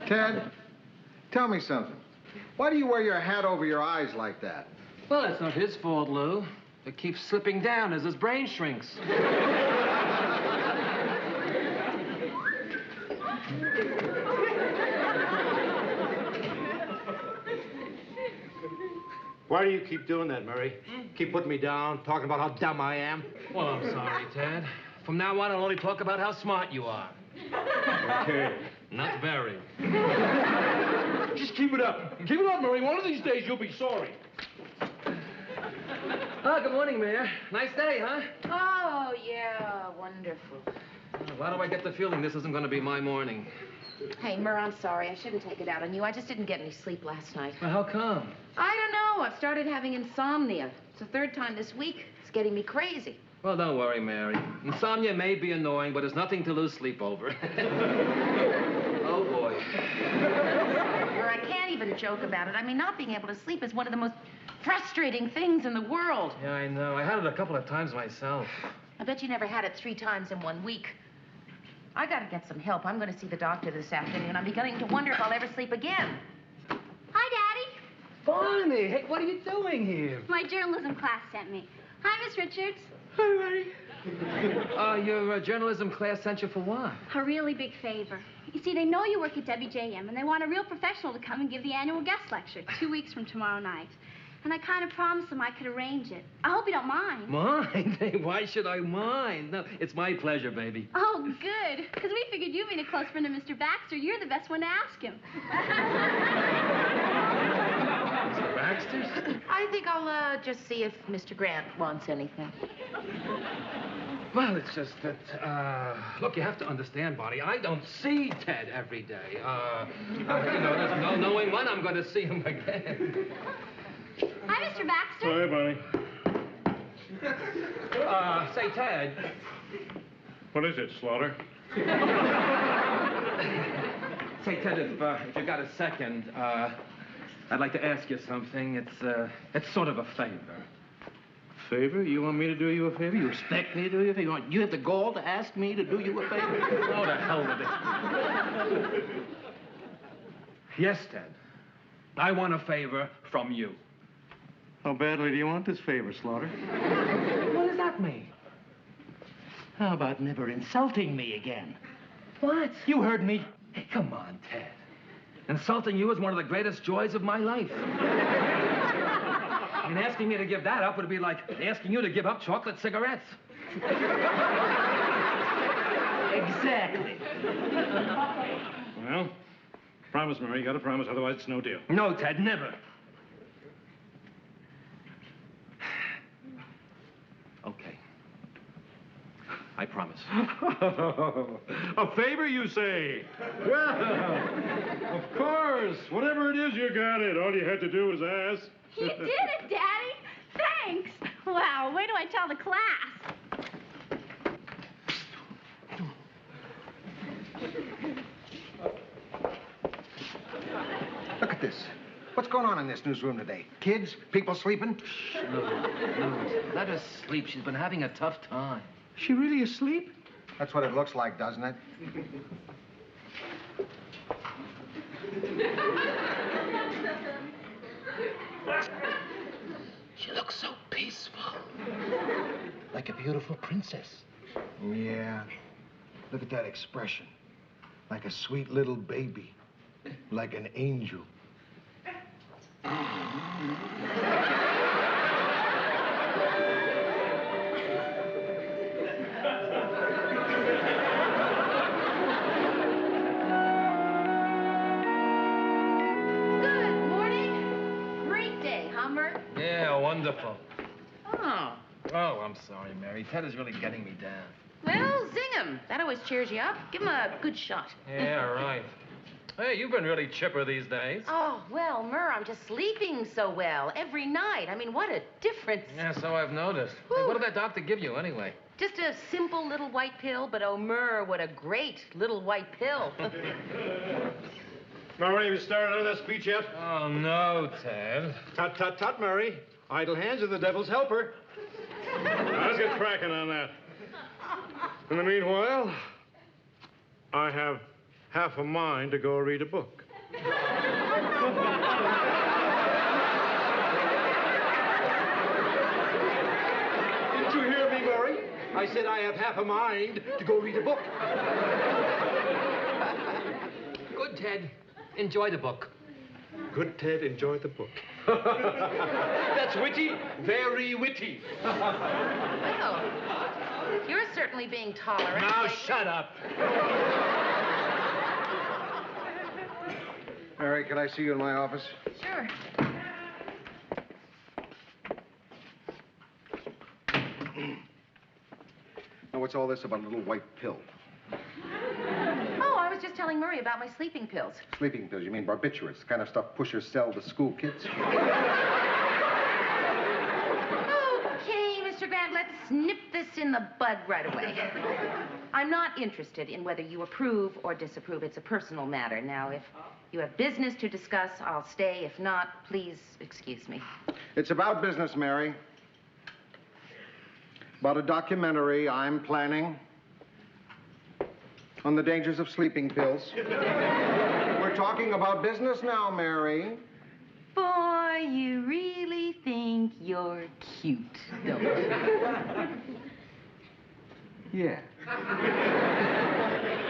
Ted, tell me something. Why do you wear your hat over your eyes like that? Well, that's not his fault, Lou. It keeps slipping down as his brain shrinks. Why do you keep doing that, Murray? Keep putting me down, talking about how dumb I am? Well, I'm sorry, Ted. From now on, I'll only talk about how smart you are. Okay. Not very. Just keep it up. Keep it up, Murray. One of these days, you'll be sorry. Oh, good morning, Mayor. Nice day, huh? Oh, yeah, wonderful. Why do I get the feeling this isn't going to be my morning? Hey, Mur, I'm sorry. I shouldn't take it out on you. I just didn't get any sleep last night. Well, how come? I don't know. I've started having insomnia. It's the third time this week. It's getting me crazy. Well, don't worry, Mary. Insomnia may be annoying, but it's nothing to lose sleep over. Oh, boy. Mur, I can't even joke about it. I mean, not being able to sleep is one of the most frustrating things in the world. Yeah, I know. I had it a couple of times myself. I bet you never had it 3 times in 1 week. I gotta get some help. I'm gonna see the doctor this afternoon. I'm beginning to wonder if I'll ever sleep again. Hi, Daddy. Barney, hey, what are you doing here? My journalism class sent me. Hi, Miss Richards. Your journalism class sent you for what? A really big favor. You see, they know you work at WJM, and they want a real professional to come and give the annual guest lecture 2 weeks from tomorrow night. And I kind of promised them I could arrange it. I hope you don't mind. Mind? Hey, why should I mind? No, it's my pleasure, baby. Oh, good. Because we figured you being a close friend of Mr. Baxter, you're the best one to ask him. Mr. Baxter's? I think I'll just see if Mr. Grant wants anything. Well, it's just that, look, you have to understand, Bonnie, I don't see Ted every day. There's no knowing when I'm going to see him again. Hi, Mr. Baxter. Hi, Bonnie. Say, Ted. What is it, Slaughter? Say, Ted, if you've got a second, I'd like to ask you something. It's sort of a favor. Favor? You want me to do you a favor? You expect me to do you a favor? You have the gall to ask me to do you a favor? Oh, to hell with it. Yes, Ted. I want a favor from you. How badly do you want this favor, Slaughter? What does that mean? How about never insulting me again? What? You heard me. Hey, come on, Ted. Insulting you is one of the greatest joys of my life. And asking me to give that up would be like asking you to give up chocolate cigarettes. Exactly. Well, promise, Mary. You gotta promise, otherwise it's no deal. No, Ted, never. Okay. I promise. A favor, you say? Well, of course. Whatever it is, you got it. All you had to do was ask. You did it, Daddy. Thanks. Wow, wait till I tell the class. Look at this. What's going on in this newsroom today? Kids? People sleeping? No. Let her sleep. She's been having a tough time. She really asleep? That's what it looks like, doesn't it? She looks so peaceful. Like a beautiful princess. Yeah. Look at that expression. Like a sweet little baby. Like an angel. Good morning. Great day, Hummer. Yeah, wonderful. Oh. Oh, I'm sorry, Mary. Ted is really getting me down. Well, zing him. That always cheers you up. Give him a good shot. Yeah, right. Hey, you've been really chipper these days. Oh, well, Murr, I'm just sleeping so well every night. I mean, what a difference. Yeah, so I've noticed. Hey, what did that doctor give you, anyway? Just a simple little white pill, but oh, Murr, what a great little white pill. Murray, have you started on that speech yet? Oh, no, Ted. Tut, tut, tut, Murray. Idle hands are the devil's helper. Now, let's get cracking on that. In the meanwhile, I have half a mind to go read a book. Did you hear me, Murray? I said I have half a mind to go read a book. Good, Ted. Enjoy the book. Good, Ted, enjoy the book. That's witty, very witty. Well, you're certainly being tolerant. Now, shut up. Mary, can I see you in my office? Sure. Now, what's all this about a little white pill? Oh, I was just telling Murray about my sleeping pills. Sleeping pills, you mean barbiturates, the kind of stuff pushers sell to school kids? Okay, Mr. Grant, let's nip this in the bud right away. I'm not interested in whether you approve or disapprove. It's a personal matter. Now, if you have business to discuss, I'll stay. If not, please excuse me. It's about business, Mary. About a documentary I'm planning on the dangers of sleeping pills. We're talking about business now, Mary. Boy, you really think you're cute, don't you? Yeah.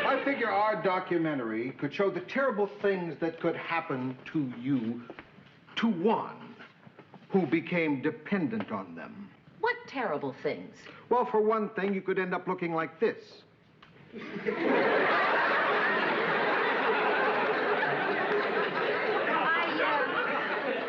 I figure our documentary could show the terrible things that could happen to you, to one who became dependent on them. What terrible things? Well, for one thing, you could end up looking like this. I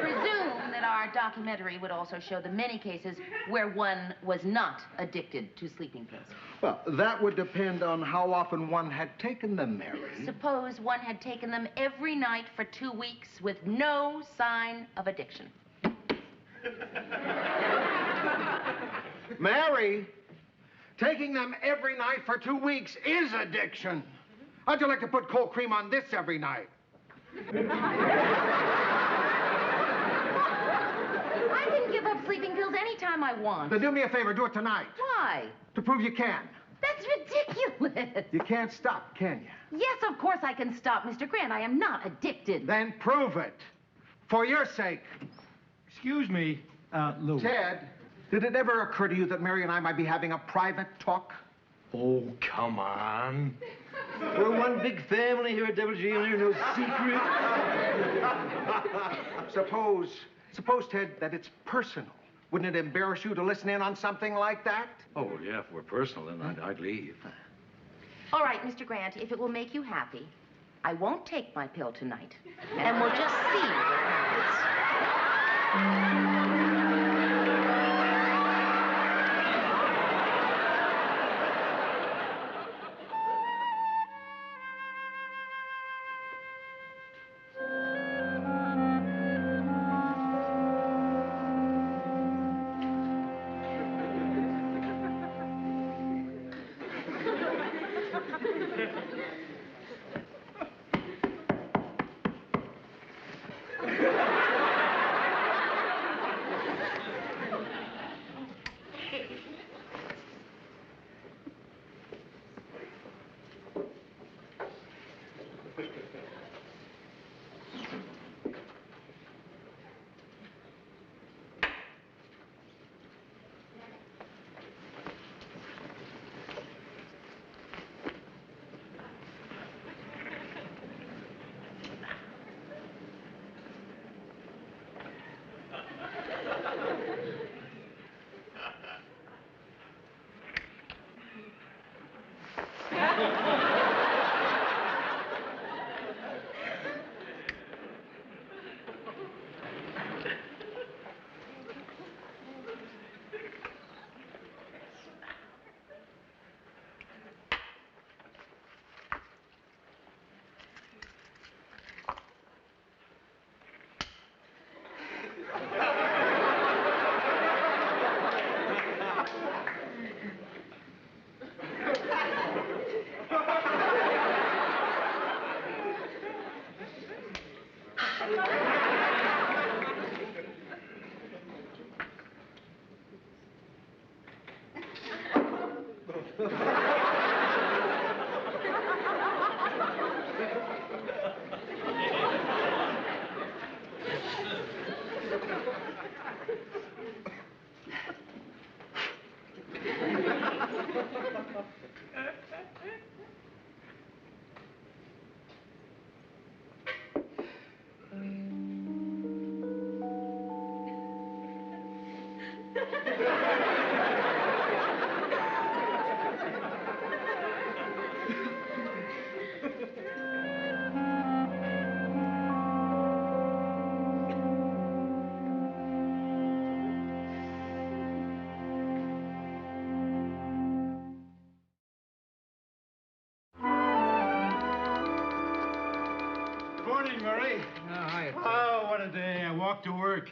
presume that documentary would also show the many cases where one was not addicted to sleeping pills. Well, that would depend on how often one had taken them, Mary. Suppose one had taken them every night for 2 weeks with no sign of addiction. Mary, taking them every night for 2 weeks is addiction. How'd you like to put cold cream on this every night? I can give up sleeping pills anytime I want. Then do me a favor, do it tonight. Why? To prove you can. That's ridiculous. You can't stop, can you? Yes, of course I can stop, Mr. Grant. I am not addicted. Then prove it. For your sake. Excuse me, Lou. Ted, did it ever occur to you that Mary and I might be having a private talk? Oh, come on. We're one big family here at WG, and there's no secret. Suppose, Ted, that it's personal. Wouldn't it embarrass you to listen in on something like that? Oh, well, yeah, if we're personal, then I'd leave. All right, Mr. Grant, if it will make you happy, I won't take my pill tonight. And we'll just see what happens. To work.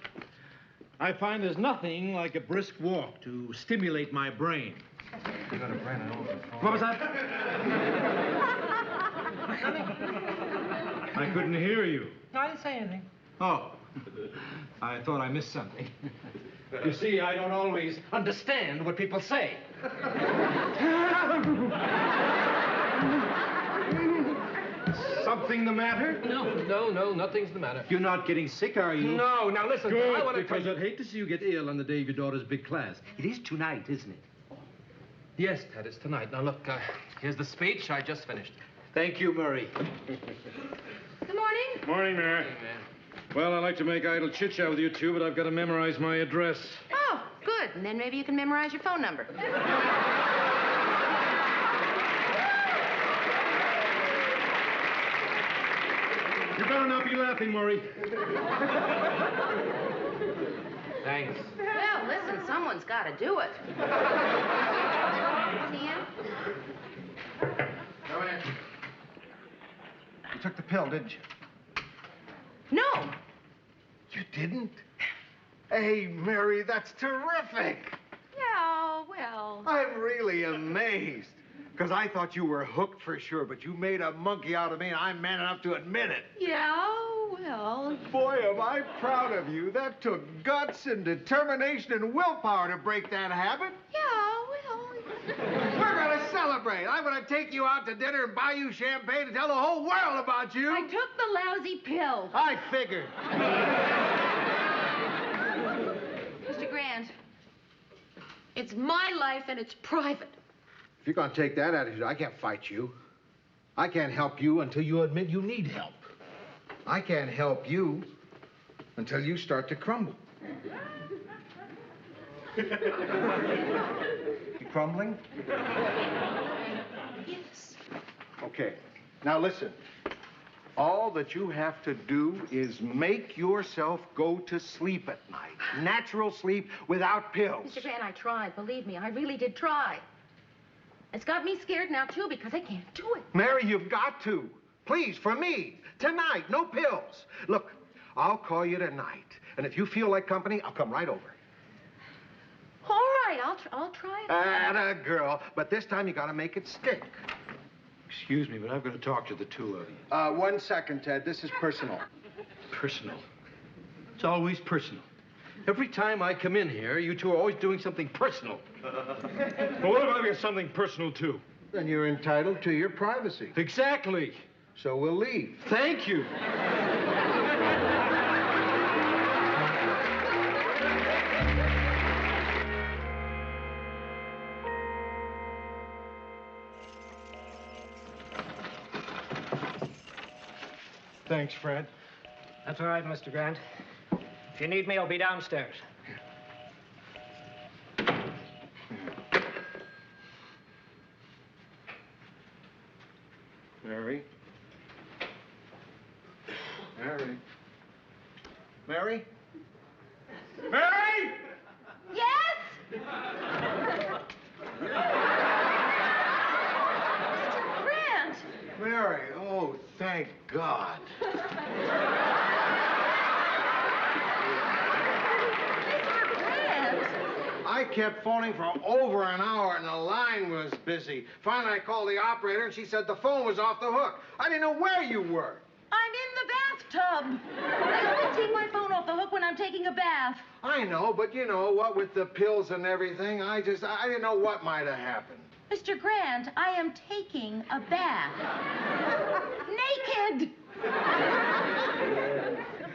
I find there's nothing like a brisk walk to stimulate my brain. You got a brain, I know What was that? I couldn't hear you. No, I didn't say anything. Oh, I thought I missed something. You see, I don't always understand what people say. Something the matter? No, nothing's the matter. You're not getting sick, are you? No, now listen. Good, I want to because I'd hate to see you get ill on the day of your daughter's big class. It is tonight, isn't it? Yes, Ted, it's tonight. Now, look, here's the speech. I just finished. Thank you, Murray. Good morning. Morning, Mary. Hey, man. Well, I'd like to make idle chit-chat with you two, but I've got to memorize my address. Oh, good. And then maybe you can memorize your phone number. You better not be laughing, Murray. Thanks. Well, listen, someone's got to do it. Sam? Go in. You took the pill, didn't you? No. You didn't? Hey, Mary, that's terrific. Yeah, well. I'm really amazed. Because I thought you were hooked for sure, but you made a monkey out of me, and I'm man enough to admit it. Yeah, well. Boy, am I proud of you. That took guts and determination and willpower to break that habit. Yeah, well. We're going to celebrate. I'm going to take you out to dinner and buy you champagne and tell the whole world about you. I took the lousy pill. I figured. Mr. Grant, it's my life and it's private. If you're going to take that attitude, I can't fight you. I can't help you until you admit you need help. I can't help you until you start to crumble. You crumbling? Yes. Okay. Now listen. All that you have to do is make yourself go to sleep at night. Natural sleep without pills. Mr. Grant, I tried. Believe me, I really did try. It's got me scared now, too, because I can't do it. Mary, you've got to. Please, for me. Tonight, no pills. Look, I'll call you tonight. And if you feel like company, I'll come right over. All right, I'll try it. Atta girl. But this time you gotta make it stick. Excuse me, but I've got to talk to the two of you. 1 second, Ted. This is personal. Personal. It's always personal. Every time I come in here, you two are always doing something personal. But what if I get something personal, too? Then you're entitled to your privacy. Exactly. So we'll leave. Thank you. Thanks, Fred. That's all right, Mr. Grant. If you need me, I'll be downstairs. Mary? Mary? Mary? Mary! Yes? Mr. Grant! Mary, oh, thank God. I kept phoning for over an hour and the line was busy. Finally, I called the operator and she said the phone was off the hook. I didn't know where you were. I'm in the bathtub. I only take my phone off the hook when I'm taking a bath. I know, but you know, what with the pills and everything, I didn't know what might have happened. Mr. Grant, I am taking a bath. Naked.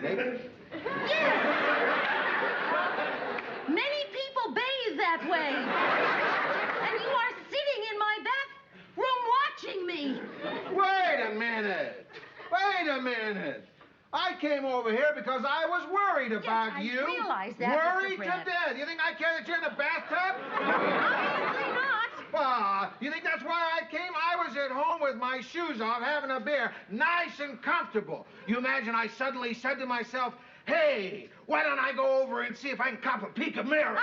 Naked? Yes. Many people bathe that way. And you are sitting in my bathroom watching me. Wait a minute. Wait a minute. I came over here because I was worried about you. I realize that, Worried Mr. to Grant. death. You think I care that you're in a bathtub? Obviously not. You think that's why I came? I was at home with my shoes off, having a beer, nice and comfortable. You imagine I suddenly said to myself, hey, why don't I go over and see if I can cop a peek of Mary?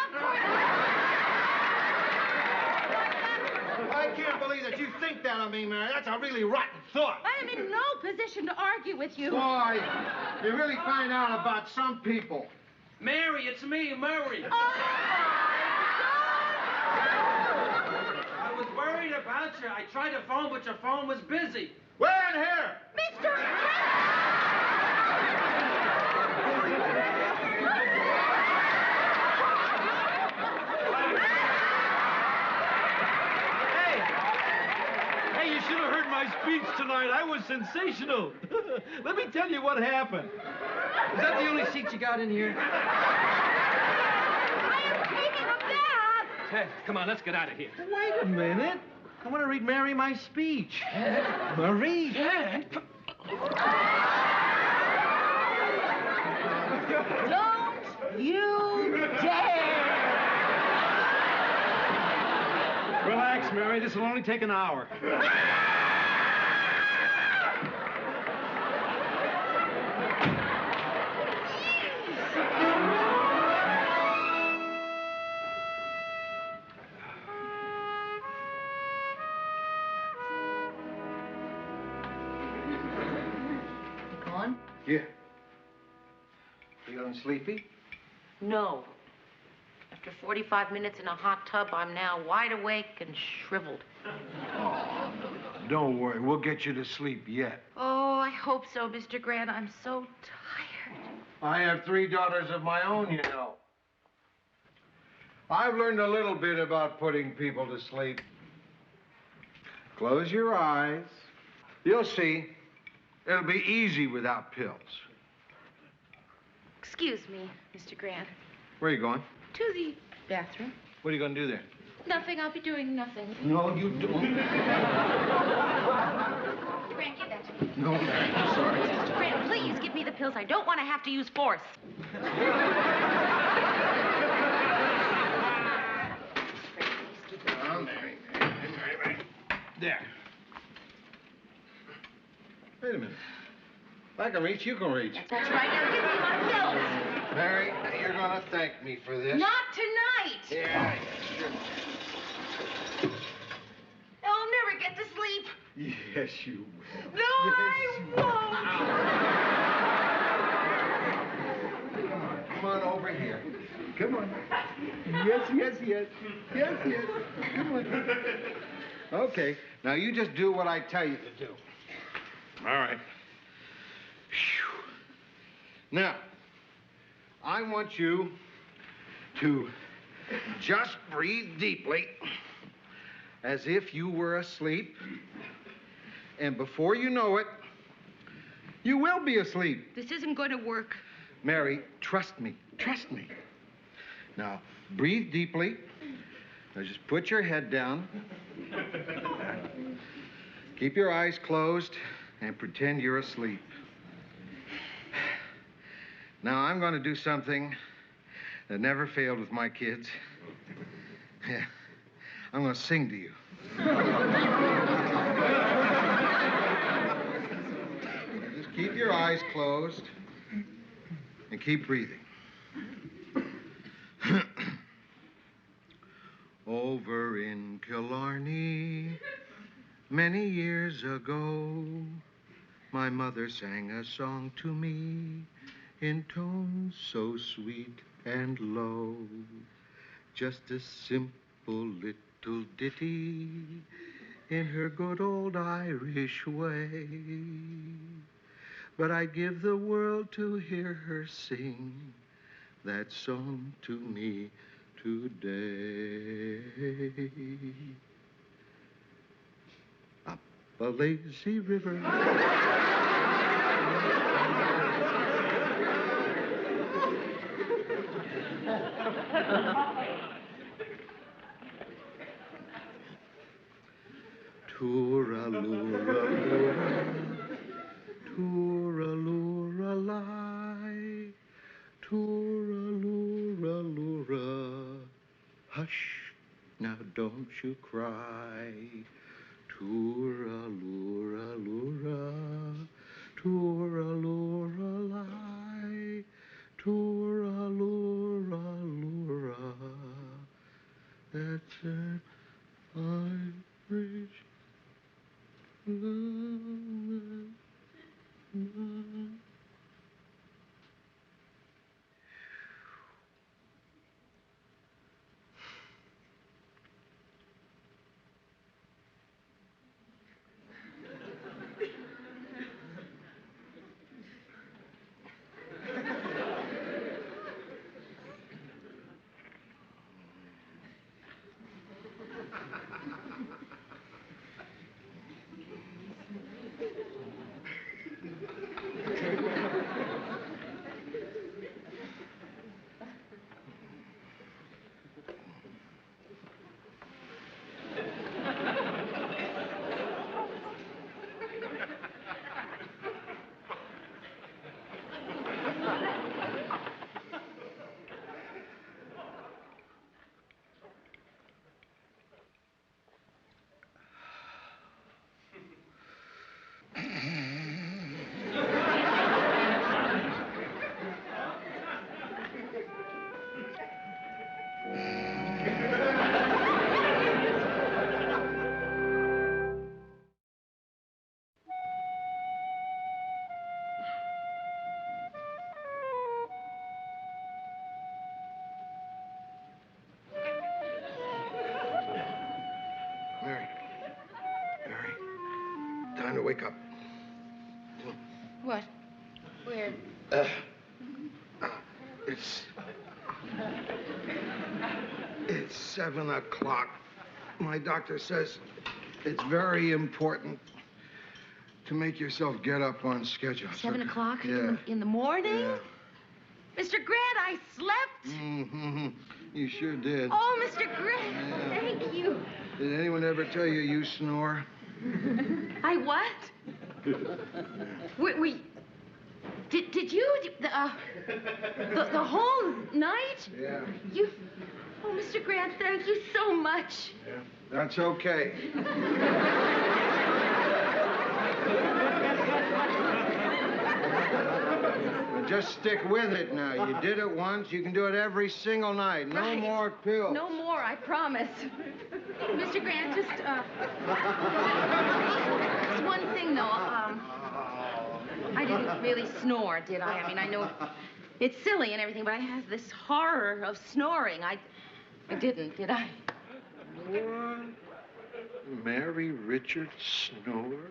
I can't believe that you think that of me, Mary. That's a really rotten thought. I am in no position to argue with you. Boy, you really find out about some people. Mary, it's me, Murray. Oh, I was worried about you. I tried to phone, but your phone was busy. We're in here. Mr. Hey, you should have heard my speech tonight. I was sensational. Let me tell you what happened. Is that the only seat you got in here? I am taking a bath. Ted, come on, let's get out of here. Wait a minute. I want to read Mary my speech. Marie. Ted? Don't you dare! Relax, Mary. This will only take an hour. Yeah. Feeling sleepy? No. After 45 minutes in a hot tub, I'm now wide awake and shriveled. Oh, don't worry. We'll get you to sleep yet. Oh, I hope so, Mr. Grant. I'm so tired. I have 3 daughters of my own, you know. I've learned a little bit about putting people to sleep. Close your eyes. You'll see. It'll be easy without pills. Excuse me, Mr. Grant. Where are you going? To the bathroom. What are you going to do there? Nothing. I'll be doing nothing. No, you don't. Grant, give that to me. No, I'm sorry. Mr. Grant, please give me the pills. I don't want to have to use force. There. Wait a minute. If I can reach, you can reach. That's right. Now give me my pills. Mary, you're going to thank me for this. Not tonight. Yeah, sure. I'll never get to sleep. Yes, you will. No, I won't. Come on over here. Come on. Yes, yes, yes. Yes, yes. Come on. Okay. Now you just do what I tell you to do. All right. Phew. Now, I want you to just breathe deeply as if you were asleep. And before you know it, you will be asleep. This isn't going to work. Mary, trust me. Trust me. Now, breathe deeply. Now, just put your head down. Keep your eyes closed and pretend you're asleep. Now, I'm going to do something that never failed with my kids. Yeah. I'm going to sing to you. Just keep your eyes closed and keep breathing. Over in Killarney, many years ago, my mother sang a song to me in tones so sweet and low. Just a simple little ditty in her good old Irish way. But I'd give the world to hear her sing that song to me today. Up a lazy river. Toora-lura-lura, toora-lura-lie, toora-lura-lura. Hush, now don't you cry. Toora-lura-lura, toora-lura-lie, toora-lura-lura. That's an Irish lullaby. to wake up. What? Where? It's 7 o'clock. My doctor says it's very important to make yourself get up on schedule. 7 o'clock Yeah. in the morning? Yeah. Mr. Grant, I slept. Mm-hmm. You sure did. Oh, Mr. Grant, Yeah. thank you. Did anyone ever tell you you snore? I what? Did you, the whole night? Yeah. You, oh, Mr. Grant, thank you so much. Yeah. That's okay. Now, just stick with it now. You did it once. You can do it every single night. No Right. more pills. No more, I promise. Mr. Grant, just one thing, though. I didn't really snore, did I? I mean, I know it's silly and everything, but I have this horror of snoring. I didn't, did I? What? Mary Richard Snore?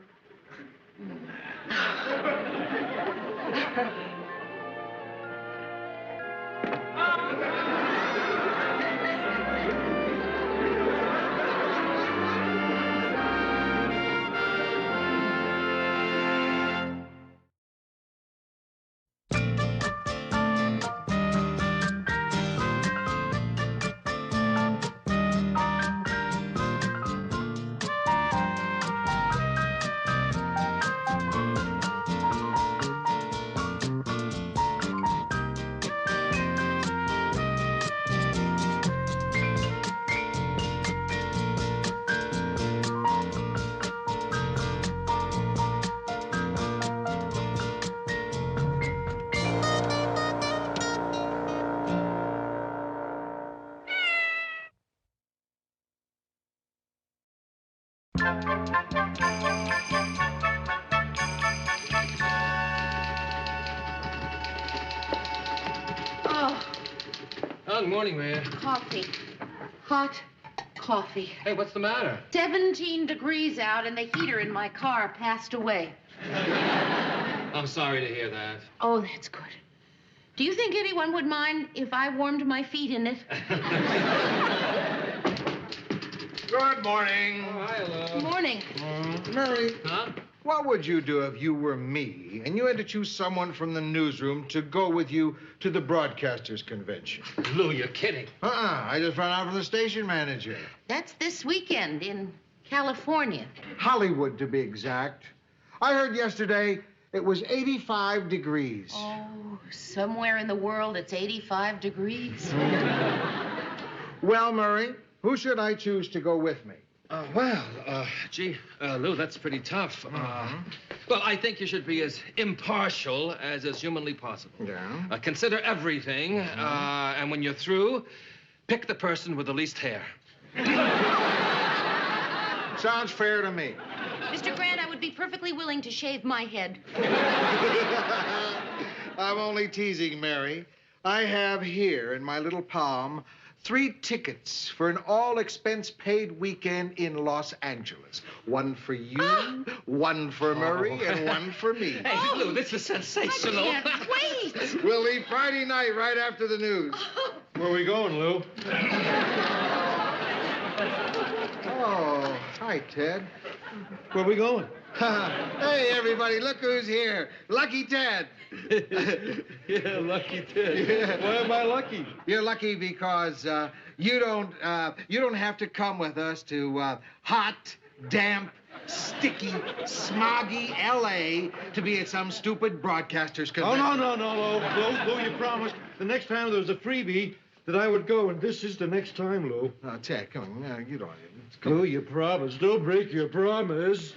Good morning, man. Coffee. Hot coffee. Hey, what's the matter? 17 degrees out, and the heater in my car passed away. I'm sorry to hear that. Oh, that's good. Do you think anyone would mind if I warmed my feet in it? Good morning. Oh, hi, hello. Morning. Mary, Huh? what would you do if you were me and you had to choose someone from the newsroom to go with you to the broadcasters convention? Lou, you're kidding. I just found out from the station manager. That's this weekend in California. Hollywood, to be exact. I heard yesterday it was 85 degrees. Oh, somewhere in the world it's 85 degrees. Well, Murray, who should I choose to go with me? Gee, Lou, that's pretty tough. Well, I think you should be as impartial as is humanly possible. Yeah? Consider everything, and when you're through, pick the person with the least hair. Sounds fair to me. Mr. Grant, I would be perfectly willing to shave my head. I'm only teasing, Mary. I have here in my little palm 3 tickets for an all-expense-paid weekend in Los Angeles. One for you, one for Murray, and one for me. Hey, Lou, this is sensational. I can't wait. We'll leave Friday night right after the news. Where are we going, Lou? Oh, hi, Ted. Where are we going? Hey, everybody, look who's here. Lucky Ted. Yeah, lucky Ted. Yeah. Why am I lucky? You're lucky because you don't have to come with us to hot, damp, sticky, smoggy L.A. to be at some stupid broadcaster's Oh, convention. no, Lou, you promised the next time there was a freebie that I would go, and this is the next time, Lou. Oh, Ted, come on. You don't. Lou, you promised. Don't break your promise.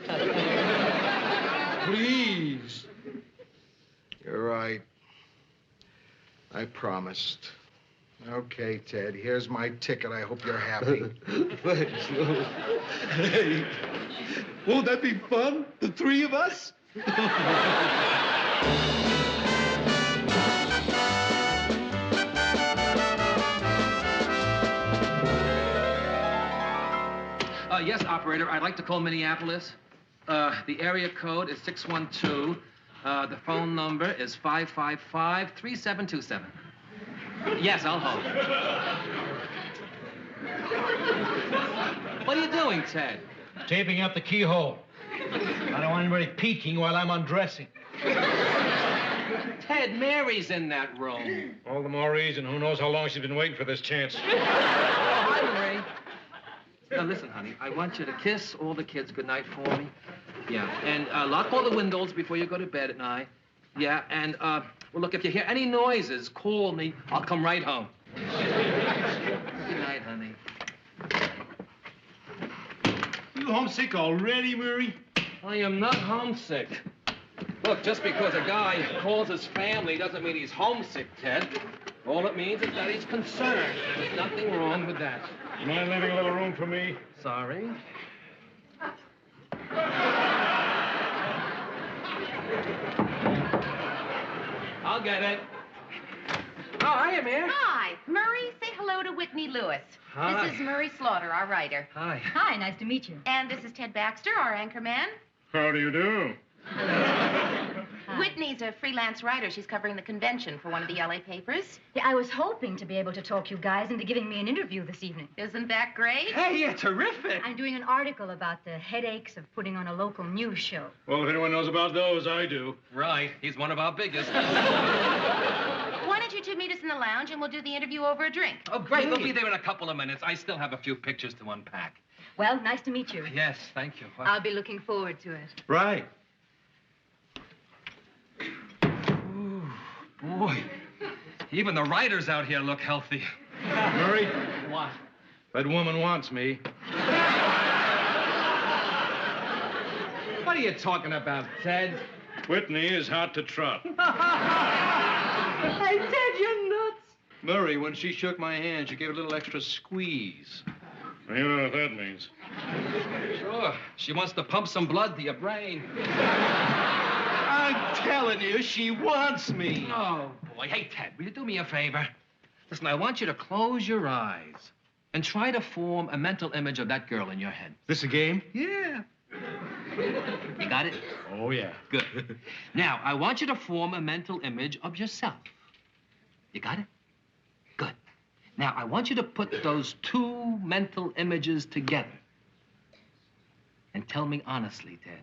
Please. You're right. I promised. Okay, Ted, here's my ticket. I hope you're happy. Thanks, Lou. Hey, won't that be fun? The 3 of us? Yes, operator, I'd like to call Minneapolis. The area code is 612. The phone number is 555-3727. Yes, I'll hold. What are you doing, Ted? Taping up the keyhole. I don't want anybody peeking while I'm undressing. Ted, Mary's in that room. All the more reason. Who knows how long she's been waiting for this chance. Hi, Mary. Now, listen, honey, I want you to kiss all the kids goodnight for me. Yeah, and lock all the windows before you go to bed at night. Yeah, and, well, look, if you hear any noises, call me. I'll come right home. Good night, honey. You homesick already, Murray? I am not homesick. Look, just because a guy calls his family doesn't mean he's homesick, Ted. All it means is that he's concerned. There's nothing wrong with that. You mind leaving a little room for me? Sorry. I'll get it. Oh, hiya, Mary. Hi, Murray. Say hello to Whitney Lewis. Hi. This is Murray Slaughter, our writer. Hi. Hi, nice to meet you. And this is Ted Baxter, our anchorman. How do you do? Whitney's a freelance writer. She's covering the convention for one of the LA papers. Yeah, I was hoping to be able to talk you guys into giving me an interview this evening. Isn't that great? Hey, yeah, terrific. I'm doing an article about the headaches of putting on a local news show. Well, if anyone knows about those, I do. Right. He's one of our biggest. Why don't you two meet us in the lounge and we'll do the interview over a drink? Oh, great. We'll be there in a couple of minutes. I still have a few pictures to unpack. Well, nice to meet you. Yes, thank you. I'll be looking forward to it. Right. Ooh, boy. Even the writers out here look healthy. Murray, What? that woman wants me. What are you talking about, Ted? Whitney is hot to trot. Hey, Ted, you're nuts. Murray, when she shook my hand, she gave a little extra squeeze. You know what that means. Sure. She wants to pump some blood to your brain. I'm telling you, she wants me. Oh, boy. Hey, Ted, will you do me a favor? Listen, I want you to close your eyes and try to form a mental image of that girl in your head. This a game? Yeah. You got it? Oh, yeah. Good. Now, I want you to form a mental image of yourself. You got it? Good. Now, I want you to put those two mental images together. And tell me honestly, Ted,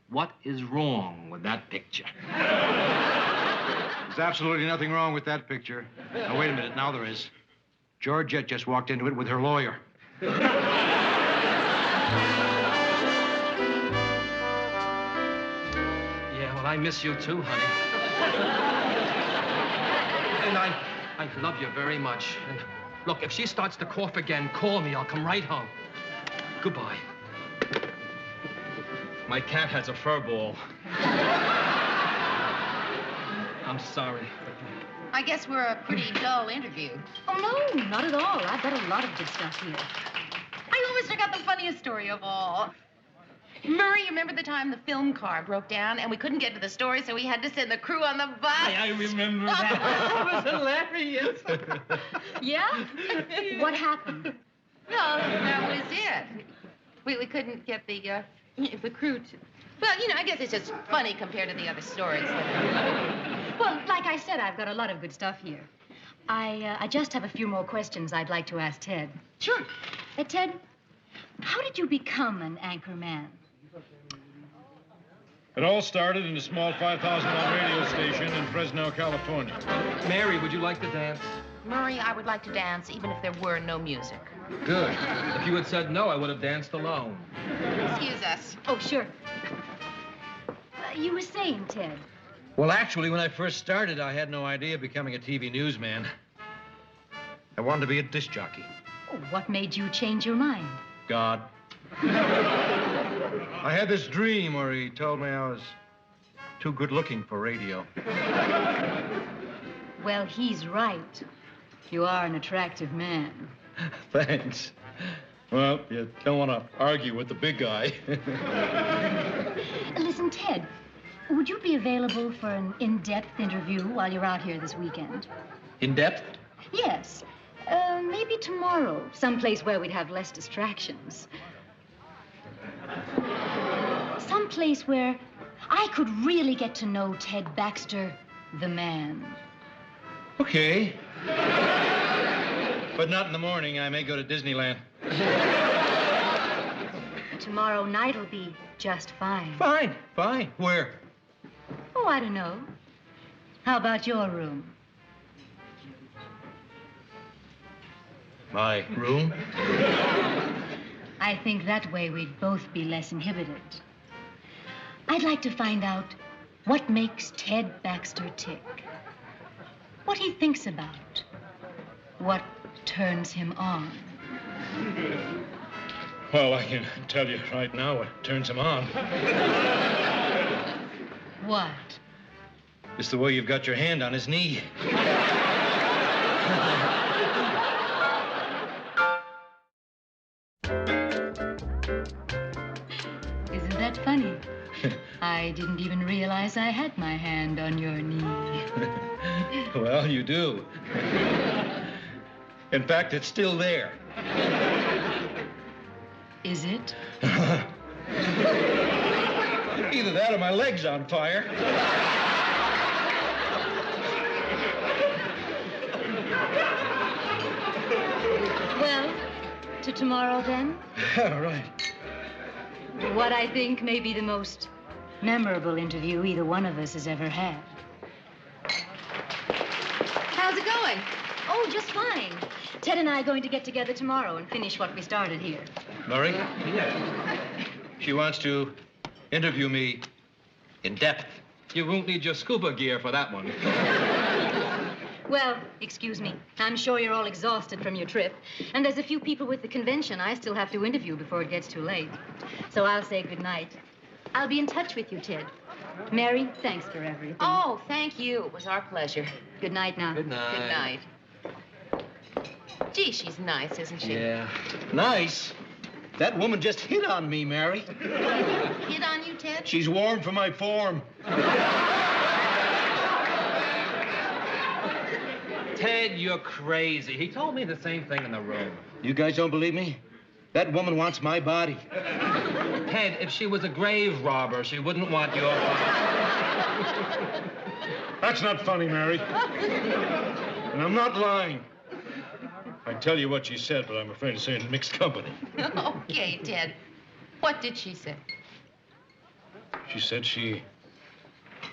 what is wrong with that picture? There's absolutely nothing wrong with that picture. Now, wait a minute. Now there is. Georgette just walked into it with her lawyer. Yeah, well, I miss you too, honey. And I love you very much. And look, if she starts to cough again, call me. I'll come right home. Goodbye. My cat has a fur ball. I'm sorry. I guess we're a pretty dull interview. Oh, no, not at all. I've got a lot of good stuff here. I always forgot the funniest story of all. Murray, you remember the time the film car broke down and we couldn't get to the store, so we had to send the crew on the bus? I remember that. That was hilarious. Yeah? What happened? Well, that was it. We couldn't get the crew to... Well, you know, I guess it's just funny compared to the other stories. Well, like I said, I've got a lot of good stuff here. I just have a few more questions I'd like to ask Ted. Sure. Ted, how did you become an anchor man? It all started in a small 5,000-watt radio station in Fresno, California. Mary, would you like to dance? Murray, I would like to dance even if there were no music. Good. If you had said no, I would have danced alone. Excuse us. Oh, sure. You were saying, Ted. Well, actually, when I first started, I had no idea of becoming a TV newsman. I wanted to be a disc jockey. Oh, what made you change your mind? God. I had this dream where he told me I was too good-looking for radio. Well, he's right. You are an attractive man. Thanks. Well, you don't want to argue with the big guy. Listen, Ted, would you be available for an in-depth interview while you're out here this weekend? In depth? Yes. Maybe tomorrow, someplace where we'd have less distractions. place where I could really get to know Ted Baxter, the man. Okay. But not in the morning. I may go to Disneyland. Tomorrow night will be just fine. Fine. Where? Oh, I don't know. How about your room? My room? I think that way we'd both be less inhibited. I'd like to find out what makes Ted Baxter tick. What he thinks about. What turns him on. Well, I can tell you right now what turns him on. What? It's the way you've got your hand on his knee. Isn't that funny? I didn't even realize I had my hand on your knee. Well, you do. In fact, it's still there. Is it? Either that or my leg's on fire. Well, to tomorrow then? Right. What I think may be the most memorable interview either one of us has ever had. How's it going? Oh, just fine. Ted and I are going to get together tomorrow and finish what we started here. Murray? She wants to interview me in depth. You won't need your scuba gear for that one. Well, excuse me. I'm sure you're all exhausted from your trip. And there's a few people with the convention I still have to interview before it gets too late. So I'll say good night. I'll be in touch with you, Ted. Mary, thanks for everything. Oh, thank you. It was our pleasure. Good night now. Good night. Good night. Gee, she's nice, isn't she? Yeah. Nice. That woman just hit on me, Mary. Hit on you, Ted? She's warm for my form. Ted, you're crazy. He told me the same thing in the room. You guys don't believe me? That woman wants my body. Ted, if she was a grave robber, she wouldn't want your body. That's not funny, Mary. And I'm not lying. I can tell you what she said, but I'm afraid to say it in mixed company. Okay, Ted. What did she say? She said she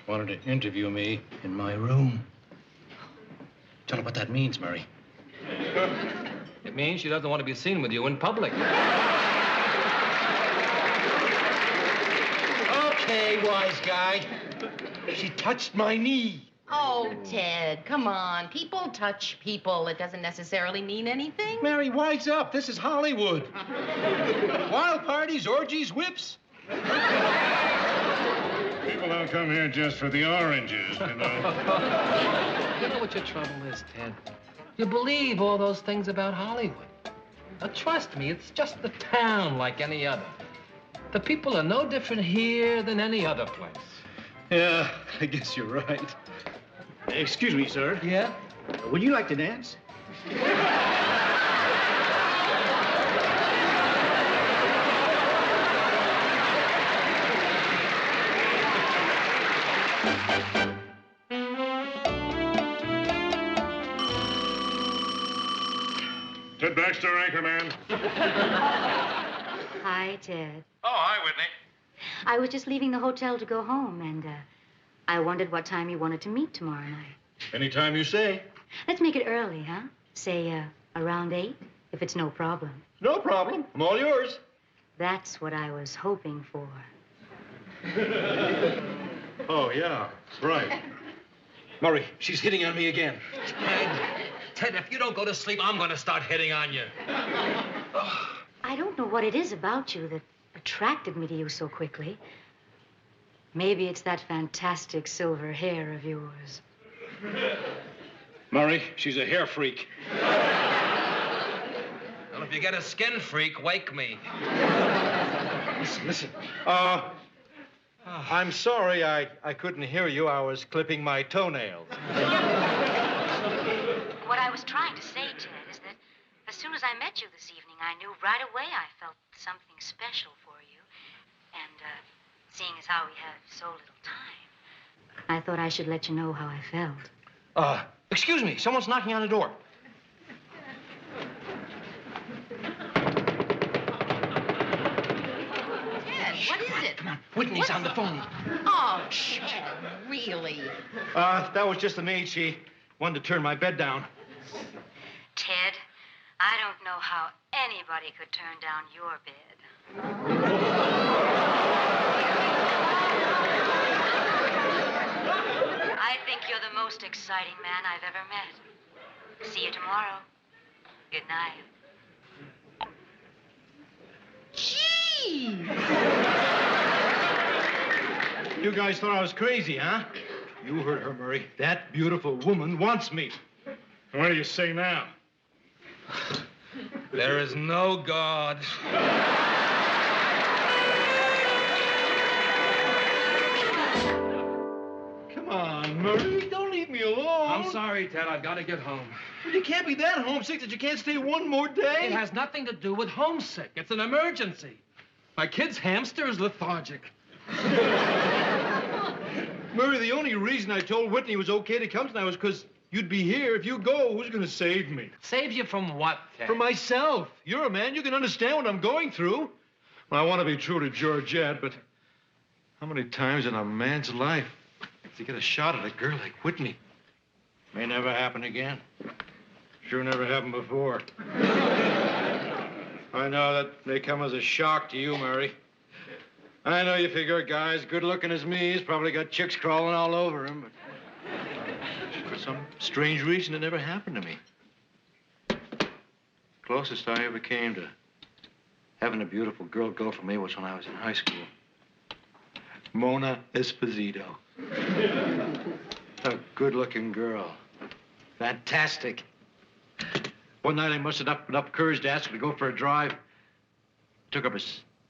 wanted to interview me in my room. Tell her what that means, Murray. It means she doesn't want to be seen with you in public. Okay, wise guy. She touched my knee. Oh, Ted, come on. People touch people. It doesn't necessarily mean anything. Mary, wise up. This is Hollywood. Wild parties, orgies, whips. People don't come here just for the oranges, you know. You know what your trouble is, Ted? You believe all those things about Hollywood. Now, trust me, it's just the town like any other. The people are no different here than any other place. Yeah, I guess you're right. Excuse me, sir. Yeah? Would you like to dance? Ted Baxter, Anchorman. Hi, Ted. Oh, hi, Whitney. I was just leaving the hotel to go home, and I wondered what time you wanted to meet tomorrow night. Anytime you say. Let's make it early, huh? Say, around 8, if it's no problem. No problem. I'm all yours. That's what I was hoping for. Oh, yeah, right. Murray, she's hitting on me again. Ted, if you don't go to sleep, I'm going to start hitting on you. I don't know what it is about you that attracted me to you so quickly. Maybe it's that fantastic silver hair of yours. Murray, she's a hair freak. Well, if you get a skin freak, wake me. Listen. I'm sorry I couldn't hear you. I was clipping my toenails. What I was trying to say, Ted, is that as soon as I met you this evening, I knew right away I felt something special for you. And seeing as how we have so little time. I thought I should let you know how I felt. Excuse me. Someone's knocking on the door. Ted, what is it? Come on. Whitney's on the phone. Oh, Ted, really? That was just the maid. She wanted to turn my bed down. Ted, I don't know how anybody could turn down your bed. I think you're the most exciting man I've ever met. See you tomorrow. Good night. Gee! You guys thought I was crazy, huh? You heard her, Murray. That beautiful woman wants me. What do you say now? There is no God. Come on, Murray. Don't leave me alone. I'm sorry, Ted. I've got to get home. You can't be that homesick that you can't stay one more day. It has nothing to do with homesick. It's an emergency. My kid's hamster is lethargic. Murray, the only reason I told Whitney it was okay to come tonight was because you'd be here. If you go, who's going to save me? Save you from what, Ted? From myself. You're a man. You can understand what I'm going through. Well, I want to be true to Georgette, but how many times in a man's life does he get a shot at a girl like Whitney? May never happen again. Sure never happened before. I know that may come as a shock to you, Murray. I know you figure a guy as good-looking as me has probably got chicks crawling all over him, but for some strange reason, it never happened to me. Closest I ever came to having a beautiful girl go for me was when I was in high school. Mona Esposito. A good-looking girl. Fantastic. One night I mustered up enough courage to ask her to go for a drive. Took up a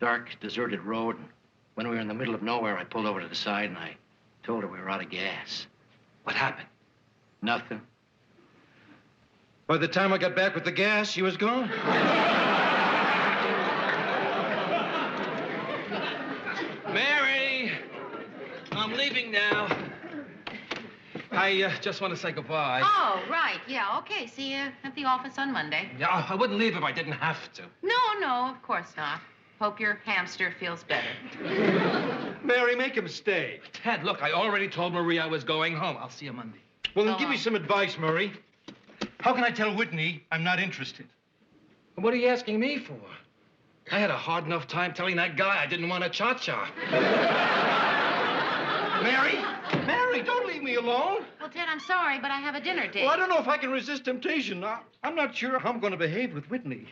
dark, deserted road, and when we were in the middle of nowhere, I pulled over to the side and I told her we were out of gas. What happened? Nothing. By the time I got back with the gas, she was gone. Mary! I'm leaving now. I just want to say goodbye. Oh, right. Yeah, okay. See you at the office on Monday. Yeah, I wouldn't leave if I didn't have to. No, of course not. Hope your hamster feels better. Mary, make him stay. Ted, look, I already told Marie I was going home. I'll see you Monday. Well, then So give me long. some advice, Murray. How can I tell Whitney I'm not interested? What are you asking me for? I had a hard enough time telling that guy I didn't want a cha-cha. Mary, don't leave me alone. Well, Ted, I'm sorry, but I have a dinner date. Well, I don't know if I can resist temptation. I'm not sure how I'm going to behave with Whitney.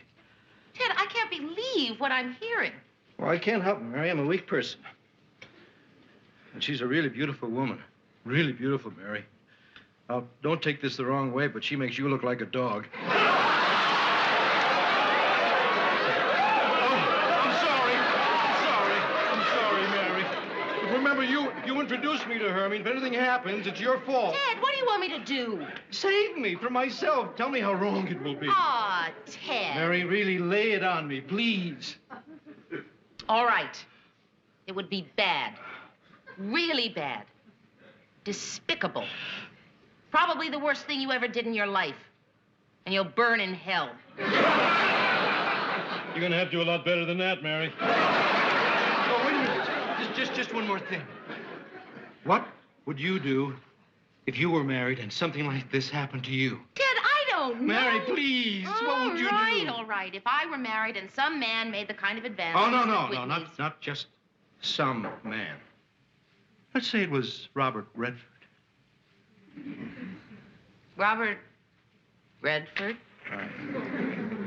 Ted, I can't believe what I'm hearing. Well, I can't help it, Mary. I'm a weak person. And she's a really beautiful woman. Really beautiful, Mary. Now, don't take this the wrong way, but she makes you look like a dog. I'm sorry, Mary. But remember, you introduced me to her. I mean, if anything happens, it's your fault. Ted, what do you want me to do? Save me from myself. Tell me how wrong it will be. Aw, Ted. Mary, really lay it on me, please. All right. It would be bad. Really bad. Despicable. Probably the worst thing you ever did in your life. And you'll burn in hell. You're going to have to do a lot better than that, Mary. Oh, wait a minute. Just one more thing. What would you do if you were married and something like this happened to you? Ted, I don't know. Mary, please. What would you do? All right. If I were married and some man made the kind of advance... Oh, no, not just some man. Let's say it was Robert Redford. Robert Redford? Right.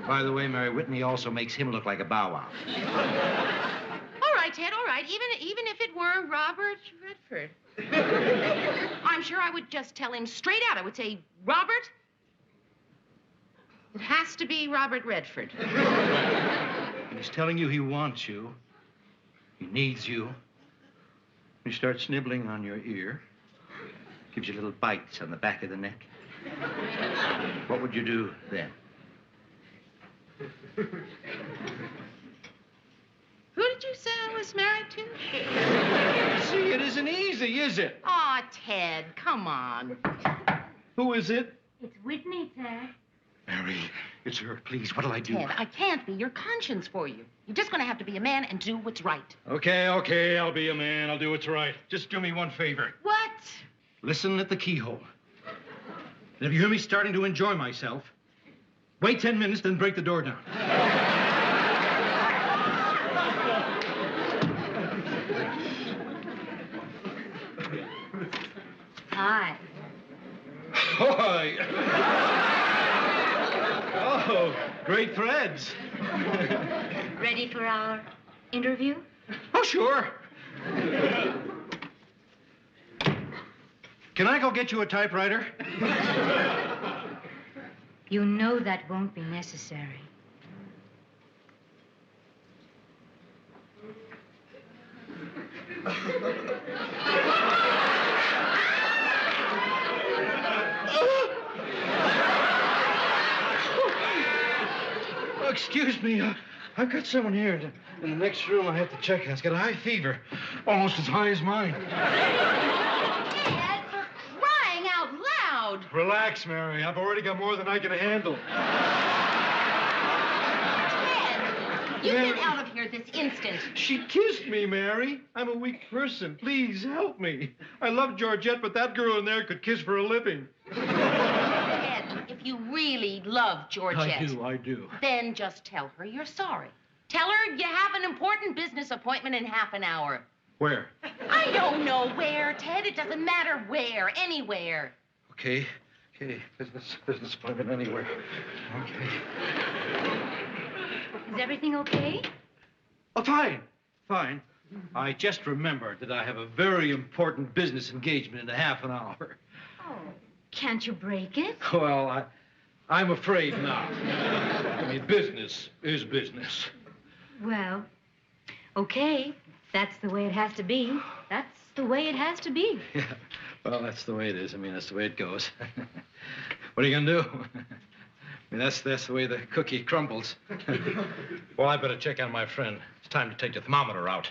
By the way, Mary, Whitney also makes him look like a bow wow. All right, Ted, all right. Even if it were Robert Redford. I'm sure I would just tell him straight out. I would say, Robert, it has to be Robert Redford. And he's telling you he wants you. He needs you. He starts nibbling on your ear. Gives you little bites on the back of the neck. What would you do then? Who did you say I was married to? See, it isn't easy, is it? Aw, Ted, come on. Who is it? It's Whitney, Ted. Mary, it's her. Please, what'll I do? Ted, I can't be your conscience for you. You're just going to have to be a man and do what's right. Okay, I'll be a man. I'll do what's right. Just do me one favor. What? Listen at the keyhole. And if you hear me starting to enjoy myself, wait 10 minutes, then break the door down. Hi. Hi. Oh, great threads. Ready for our interview? Oh, sure. Can I go get you a typewriter? You know that won't be necessary. Oh, excuse me. I've got someone here in the next room I have to check on. It's got a high fever, almost as high as mine. Ted, for crying out loud. Relax, Mary. I've already got more than I can handle. Ted, you get out of here this instant. She kissed me, Mary. I'm a weak person. Please help me. I love Georgette, but that girl in there could kiss for a living. Ted, if you really love Georgette... I do. Then just tell her you're sorry. Tell her you have an important business appointment in half an hour. Where? I don't know where, Ted. It doesn't matter where. Anywhere. Okay. Business appointment anywhere. Okay. Is everything okay? Oh, fine. I just remembered that I have a very important business engagement in a half an hour. Oh, can't you break it? Well, I'm afraid not. I mean, business is business. Well, okay. That's the way it has to be. That's the way it has to be. Yeah. Well, that's the way it is. I mean, that's the way it goes. What are you gonna do? I mean, that's the way the cookie crumbles. Well, I better check on my friend. It's time to take the thermometer out.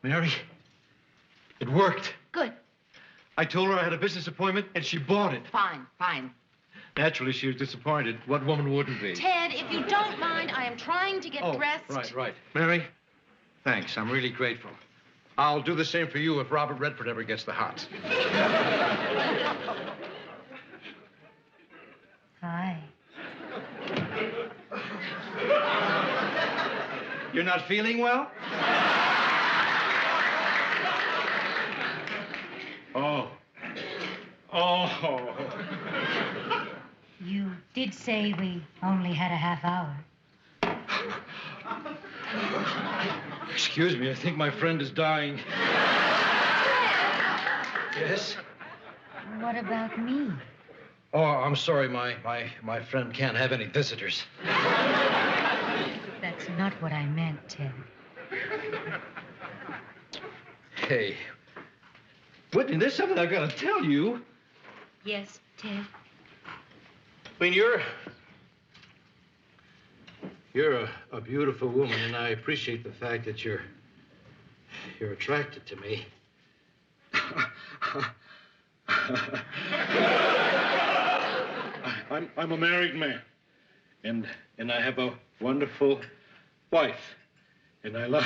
Mary, it worked. Good. I told her I had a business appointment, and she bought it. Fine. Naturally, she was disappointed. What woman wouldn't be? Ted, if you don't mind, I am trying to get dressed. Right. Mary, thanks. I'm really grateful. I'll do the same for you if Robert Redford ever gets the hots. Hi. You're not feeling well? Oh. You did say we only had a half hour. Excuse me, I think my friend is dying. Yes? What about me? Oh, I'm sorry. My friend can't have any visitors. That's not what I meant, Ted. Hey, Whitney, there's something I've got to tell you. Yes, Ted? I mean, you're a beautiful woman, and I appreciate the fact that you're attracted to me. I'm a married man, and I have a wonderful wife, and I love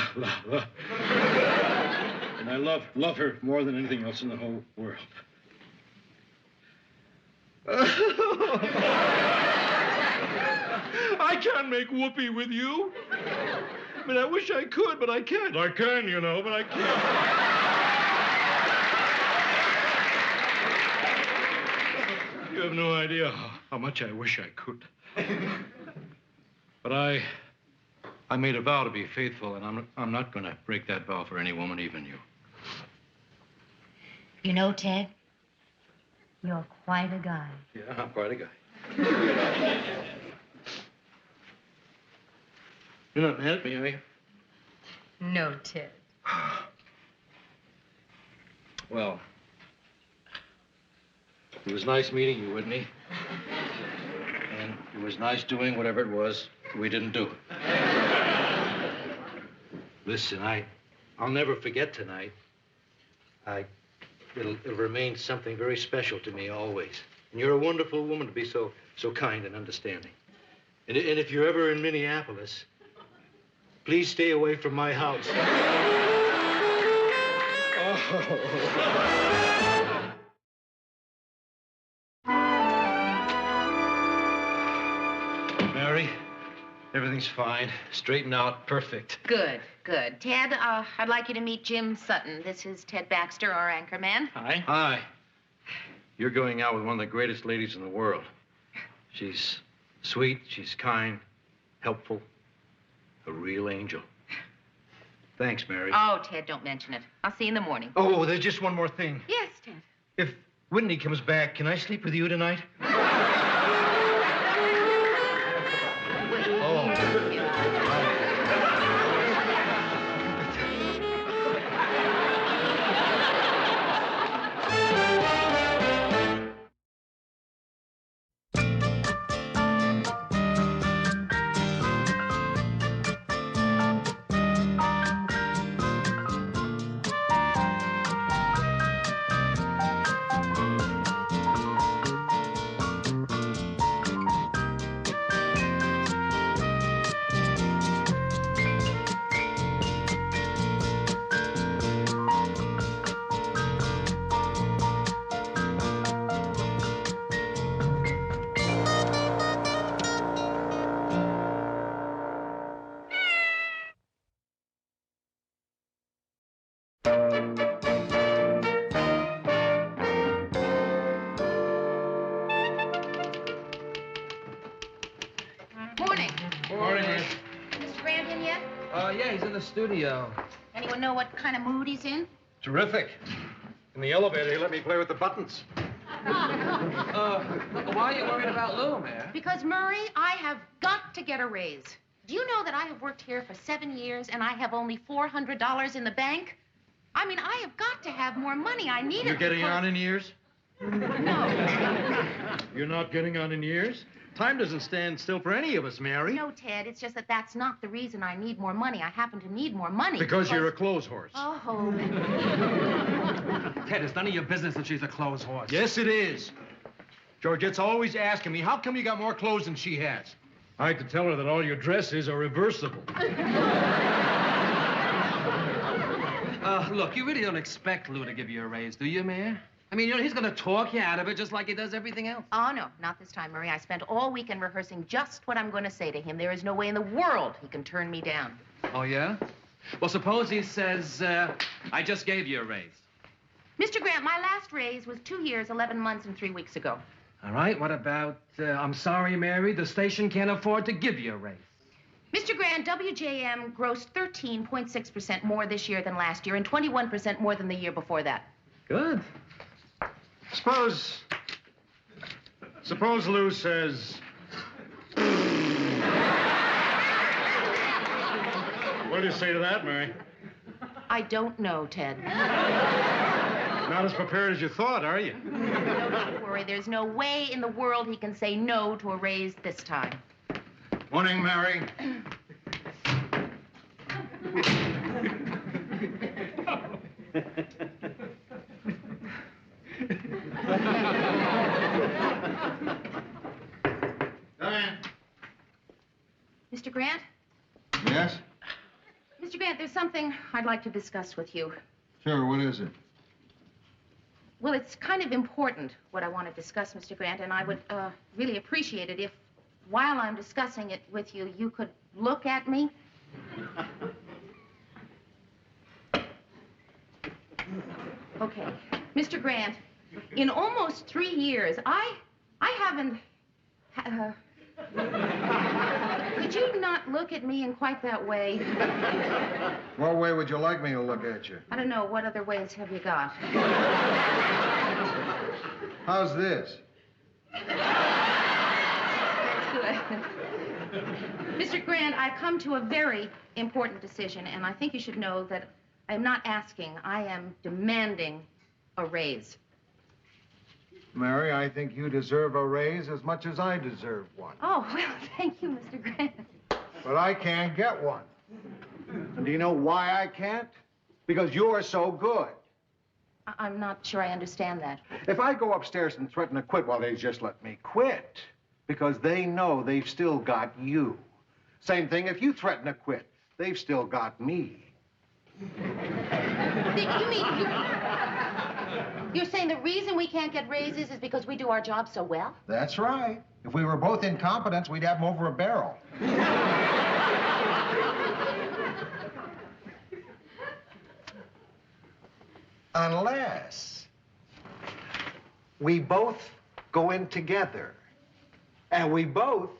her more than anything else in the whole world. I can't make whoopee with you. I mean, I wish I could, but I can't. I can, you know, but I can't. You have no idea how much I wish I could. But I made a vow to be faithful, and I'm not going to break that vow for any woman, even you. You know, Ted, you're quite a guy. Yeah, I'm quite a guy. You're not mad at me, are you? No, Ted. Well, it was nice meeting you, Whitney. And it was nice doing whatever it was we didn't do. Listen, I'll never forget tonight. It'll remain something very special to me always. And you're a wonderful woman to be so kind and understanding. And if you're ever in Minneapolis, please stay away from my house. Mary, everything's fine. Straightened out, perfect. Good, good. Ted, I'd like you to meet Jim Sutton. This is Ted Baxter, our anchorman. Hi. Hi. You're going out with one of the greatest ladies in the world. She's sweet, she's kind, helpful, a real angel. Thanks, Mary. Oh, Ted, don't mention it. I'll see you in the morning. Oh, there's just one more thing. Yes, Ted. If Whitney comes back, can I sleep with you tonight? Morning. Morning. Mr. Grant in yet? Yeah, he's in the studio. Anyone know what kind of mood he's in? Terrific. In the elevator, he let me play with the buttons. Why are you worried about Lou, Mayor? Because, Murray, I have got to get a raise. Do you know that I have worked here for 7 years and I have only $400 in the bank? I mean, I have got to have more money. I need it. You're getting because... on in years? No. You're not getting on in years? Time doesn't stand still for any of us, Mary. No, Ted, it's just that that's not the reason I need more money. I happen to need more money. Because you're a clothes horse. Oh. Ted, it's none of your business that she's a clothes horse. Yes, it is. Georgette's always asking me, how come you got more clothes than she has? I had to tell her that all your dresses are reversible. Look, you really don't expect Lou to give you a raise, do you, Mayor? I mean, he's going to talk you out of it just like he does everything else. Oh, no, not this time, Murray. I spent all weekend rehearsing just what I'm going to say to him. There is no way in the world he can turn me down. Oh, yeah? Well, suppose he says, I just gave you a raise. Mr. Grant, my last raise was 2 years, 11 months, and 3 weeks ago. All right, what about, I'm sorry, Mary, the station can't afford to give you a raise. Mr. Grant, WJM grossed 13.6% more this year than last year and 21% more than the year before that. Good. Suppose Lou says... What do you say to that, Mary? I don't know, Ted. Not as prepared as you thought, are you? No, don't worry. There's no way in the world he can say no to a raise this time. Morning, Mary. Come in. Mr. Grant? Yes? Mr. Grant, there's something I'd like to discuss with you. Sure, what is it? Well, it's kind of important, what I want to discuss, Mr. Grant, and I would really appreciate it if, while I'm discussing it with you, you could look at me. Okay. Mr. Grant, in almost 3 years, I haven't... Could you not look at me in quite that way? What way would you like me to look at you? I don't know. What other ways have you got? How's this? Mr. Grant, I've come to a very important decision, and I think you should know that I'm not asking. I am demanding a raise. Mary, I think you deserve a raise as much as I deserve one. Oh, well, thank you, Mr. Grant. but I can't get one. And do you know why I can't? Because you're so good. I'm not sure I understand that. If I go upstairs and threaten to quit, well, they just let me quit. Because they know they've still got you. Same thing if you threaten to quit. They've still got me. You mean you're saying the reason we can't get raises is because we do our job so well? That's right. If we were both incompetents, we'd have them over a barrel. Unless we both go in together and we both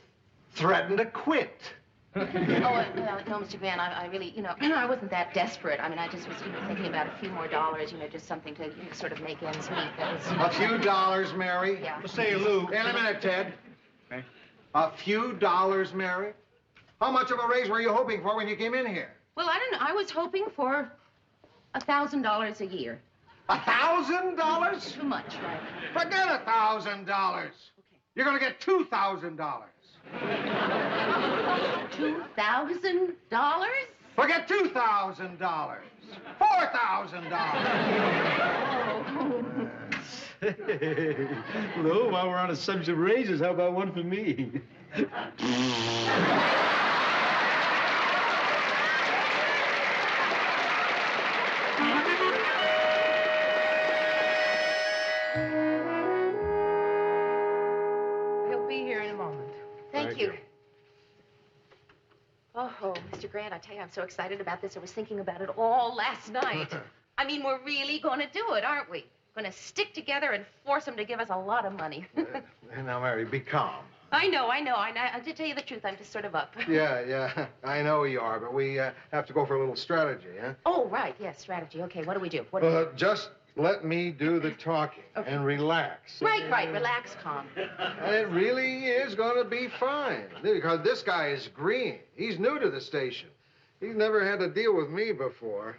threaten to quit. No, Mr. Grant, I really, I wasn't that desperate. I mean, I just was, thinking about a few more dollars, just something to sort of make ends meet. That was, A few dollars, Mary? Yeah. Let's say, Lou. Hey, in a minute, Ted. Okay. A few dollars, Mary? How much of a raise were you hoping for when you came in here? Well, I don't know. I was hoping for $1,000 a year. $1,000? Too much, right? Forget $1,000. Okay. You're going to get $2,000. $2,000? Forget $2,000. $4,000. Lou, while we're on the subject of raises, how about one for me? He'll be here in a moment. Thank you. Oh, Mr. Grant, I tell you, I'm so excited about this. I was thinking about it all last night. I mean, we're really going to do it, aren't we? Going to stick together and force them to give us a lot of money. Now, Mary, be calm. I know. To tell you the truth, I'm just sort of up. Yeah, I know you are, but we have to go for a little strategy, huh? Oh, right, yes, strategy. Okay, what do we do? Just let me do the talking and relax. Right, relax, calm. And it really is going to be fine, because this guy is green. He's new to the station. He's never had to deal with me before.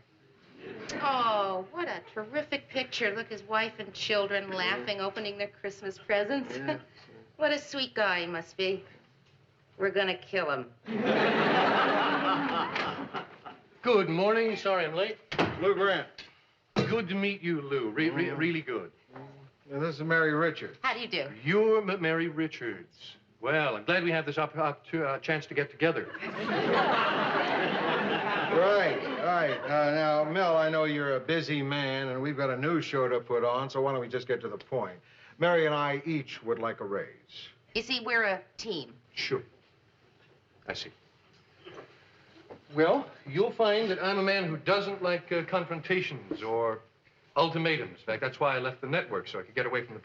Oh, what a terrific picture. Look, his wife and children laughing, opening their Christmas presents. Yeah. What a sweet guy he must be. We're gonna kill him. Good morning. Sorry I'm late. Lou Grant. Good to meet you, Lou. Really good. And this is Mary Richards. How do you do? You're Mary Richards. Well, I'm glad we have this chance to get together. Right. Now, Mel, I know you're a busy man, and we've got a new show to put on, so why don't we just get to the point? Mary and I each would like a raise. You see, we're a team. Sure. I see. Well, you'll find that I'm a man who doesn't like confrontations or ultimatums. In fact, that's why I left the network, so I could get away from the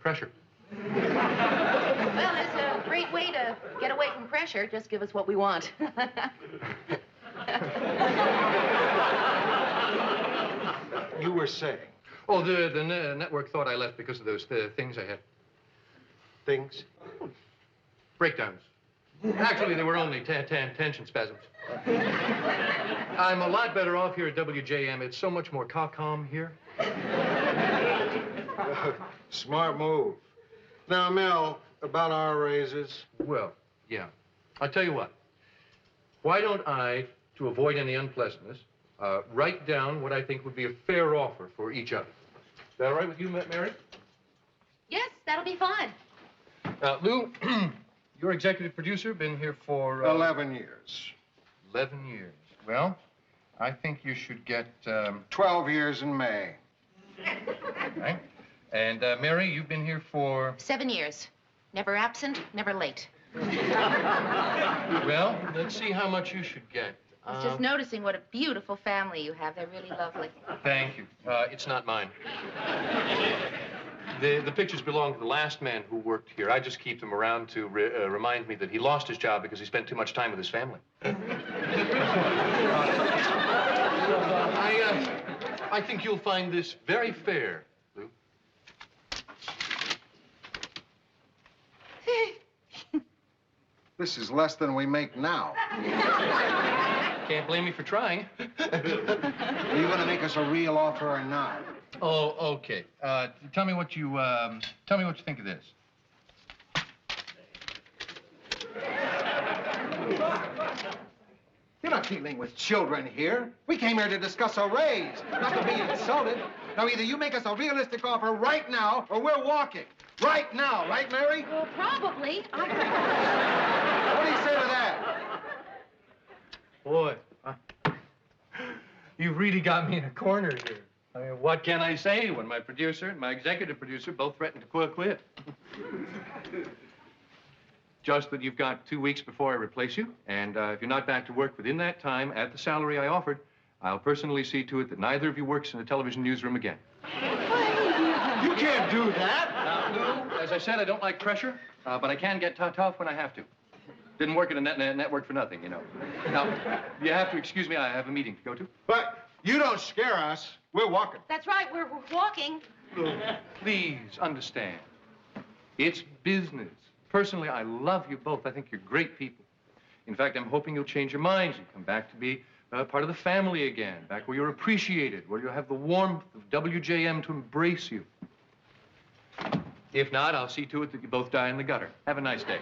pressure. Well, it's a great way to get away from pressure. Just give us what we want. You were saying? Oh, the network thought I left because of those things I had. Things? Breakdowns. Actually, they were only tension spasms. I'm a lot better off here at WJM. It's so much more calm here. Smart move. Now, Mel, about our raises. Well, yeah. I'll tell you what. Why don't I, to avoid any unpleasantness, write down what I think would be a fair offer for each other. Is that all right with you, Mary? Yes, that'll be fine. Lou, your executive producer, been here for... 11 years. 11 years. Well, I think you should get... 12 years in May. Right. And, Mary, you've been here for... 7 years. Never absent, never late. Well, let's see how much you should get. I was just noticing what a beautiful family you have. They're really lovely. Thank you. It's not mine. The pictures belong to the last man who worked here. I just keep them around to remind me that he lost his job because he spent too much time with his family. I think you'll find this very fair, Lou. This is less than we make now. Can't blame me for trying. Are you going to make us a real offer or not? Oh, okay. Tell me what you think of this. dealing with children here. We came here to discuss a raise, not to be insulted. Now, either you make us a realistic offer right now, or we're walking. Right now, right, Mary? Well, probably. What do you say to that? Boy, you've really got me in a corner here. I mean, what can I say when my producer and my executive producer both threatened to quit? Just that you've got 2 weeks before I replace you, and if you're not back to work within that time at the salary I offered, I'll personally see to it that neither of you works in a television newsroom again. You can't do that. Lou, as I said, I don't like pressure, but I can get tough when I have to. Didn't work at a network for nothing, you know. Now, you have to excuse me. I have a meeting to go to. But you don't scare us. We're walking. That's right, we're walking. Lou, please understand. It's business. Personally, I love you both. I think you're great people. In fact, I'm hoping you'll change your minds and come back to be part of the family again, back where you're appreciated, where you'll have the warmth of WJM to embrace you. If not, I'll see to it that you both die in the gutter. Have a nice day.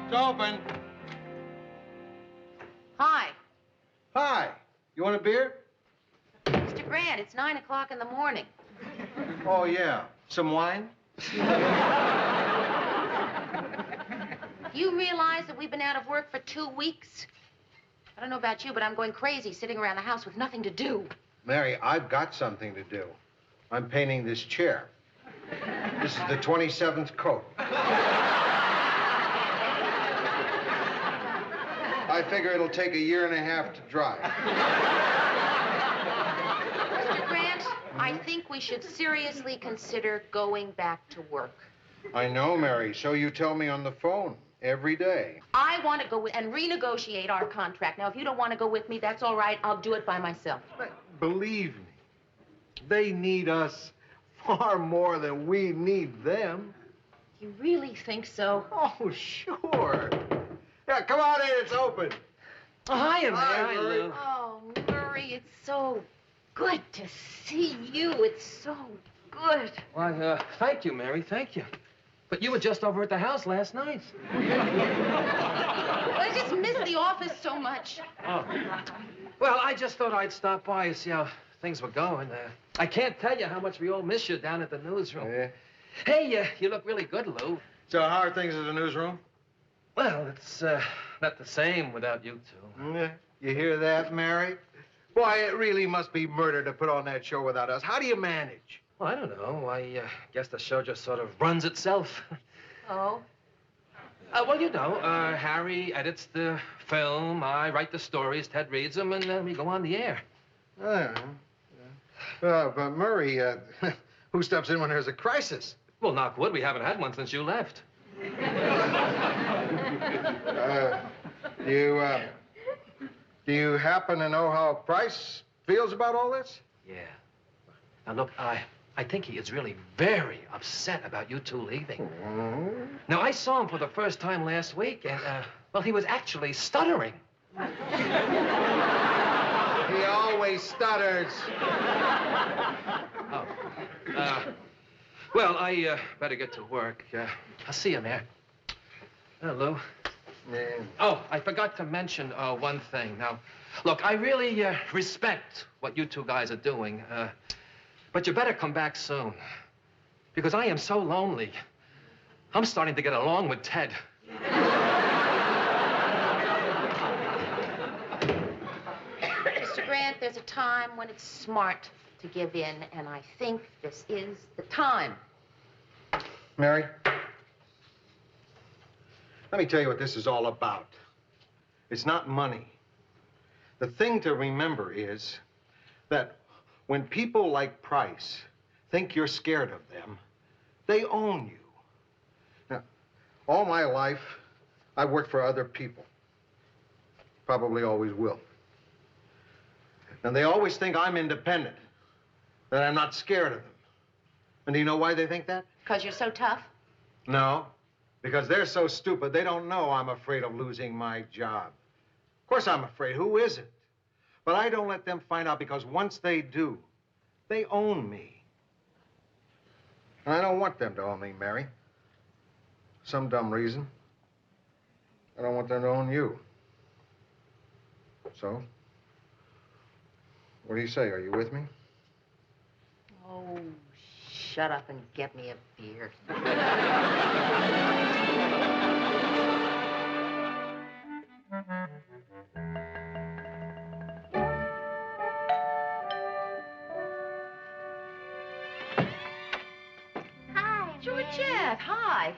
It's open. Hi. Hi. You want a beer? Mr. Grant, it's 9 o'clock in the morning. Oh, yeah. Some wine? You realize that we've been out of work for 2 weeks? I don't know about you, but I'm going crazy sitting around the house with nothing to do. Mary, I've got something to do. I'm painting this chair. This is the 27th coat. I figure it'll take 1.5 years to dry. Mr. Grant, I think we should seriously consider going back to work. I know, Mary. So you tell me on the phone every day. I want to go and renegotiate our contract. Now, if you don't want to go with me, that's all right. I'll do it by myself. But believe me, they need us far more than we need them. You really think so? Oh, sure. Yeah, come on in. It's open. Oh, hiya, Mary. Hi, Murray. Oh, Murray, it's so good to see you. It's so good. Why, thank you, Mary, thank you. But you were just over at the house last night. I just miss the office so much. Oh. Well, I just thought I'd stop by and see how things were going. I can't tell you how much we all miss you down at the newsroom. Yeah. Hey, you look really good, Lou. So how are things at the newsroom? Well, it's not the same without you two. Yeah. You hear that, Mary? Boy, it really must be murder to put on that show without us. How do you manage? Well, I don't know. I guess the show just sort of runs itself. Oh? Well, you know, Harry edits the film, I write the stories, Ted reads them, and we go on the air. Yeah. But Murray, who steps in when there's a crisis? Well, knock wood, we haven't had one since you left. Do you happen to know how Price feels about all this? Yeah. Now, look, I think he is really very upset about you two leaving. Mm-hmm. Now, I saw him for the first time last week, and, well, he was actually stuttering. He always stutters. Oh. Well, I better get to work. I'll see you, Mayor. Lou. Yeah. Oh, I forgot to mention one thing. Now, look, I really respect what you two guys are doing, but you better come back soon, because I am so lonely. I'm starting to get along with Ted. Mr. Grant, there's a time when it's smart to give in, and I think this is the time. Mary, let me tell you what this is all about. It's not money. The thing to remember is that when people like Price think you're scared of them, they own you. Now, all my life, I've worked for other people. Probably always will. And they always think I'm independent, that I'm not scared of them. And do you know why they think that? Because you're so tough? No, because they're so stupid, they don't know I'm afraid of losing my job. course I'm afraid. Who isn't? But I don't let them find out because once they do, they own me. And I don't want them to own me, Mary. Some dumb reason. I don't want them to own you. So, what do you say? Are you with me? Oh, shut up and get me a beer. Hi, Georgette, hi.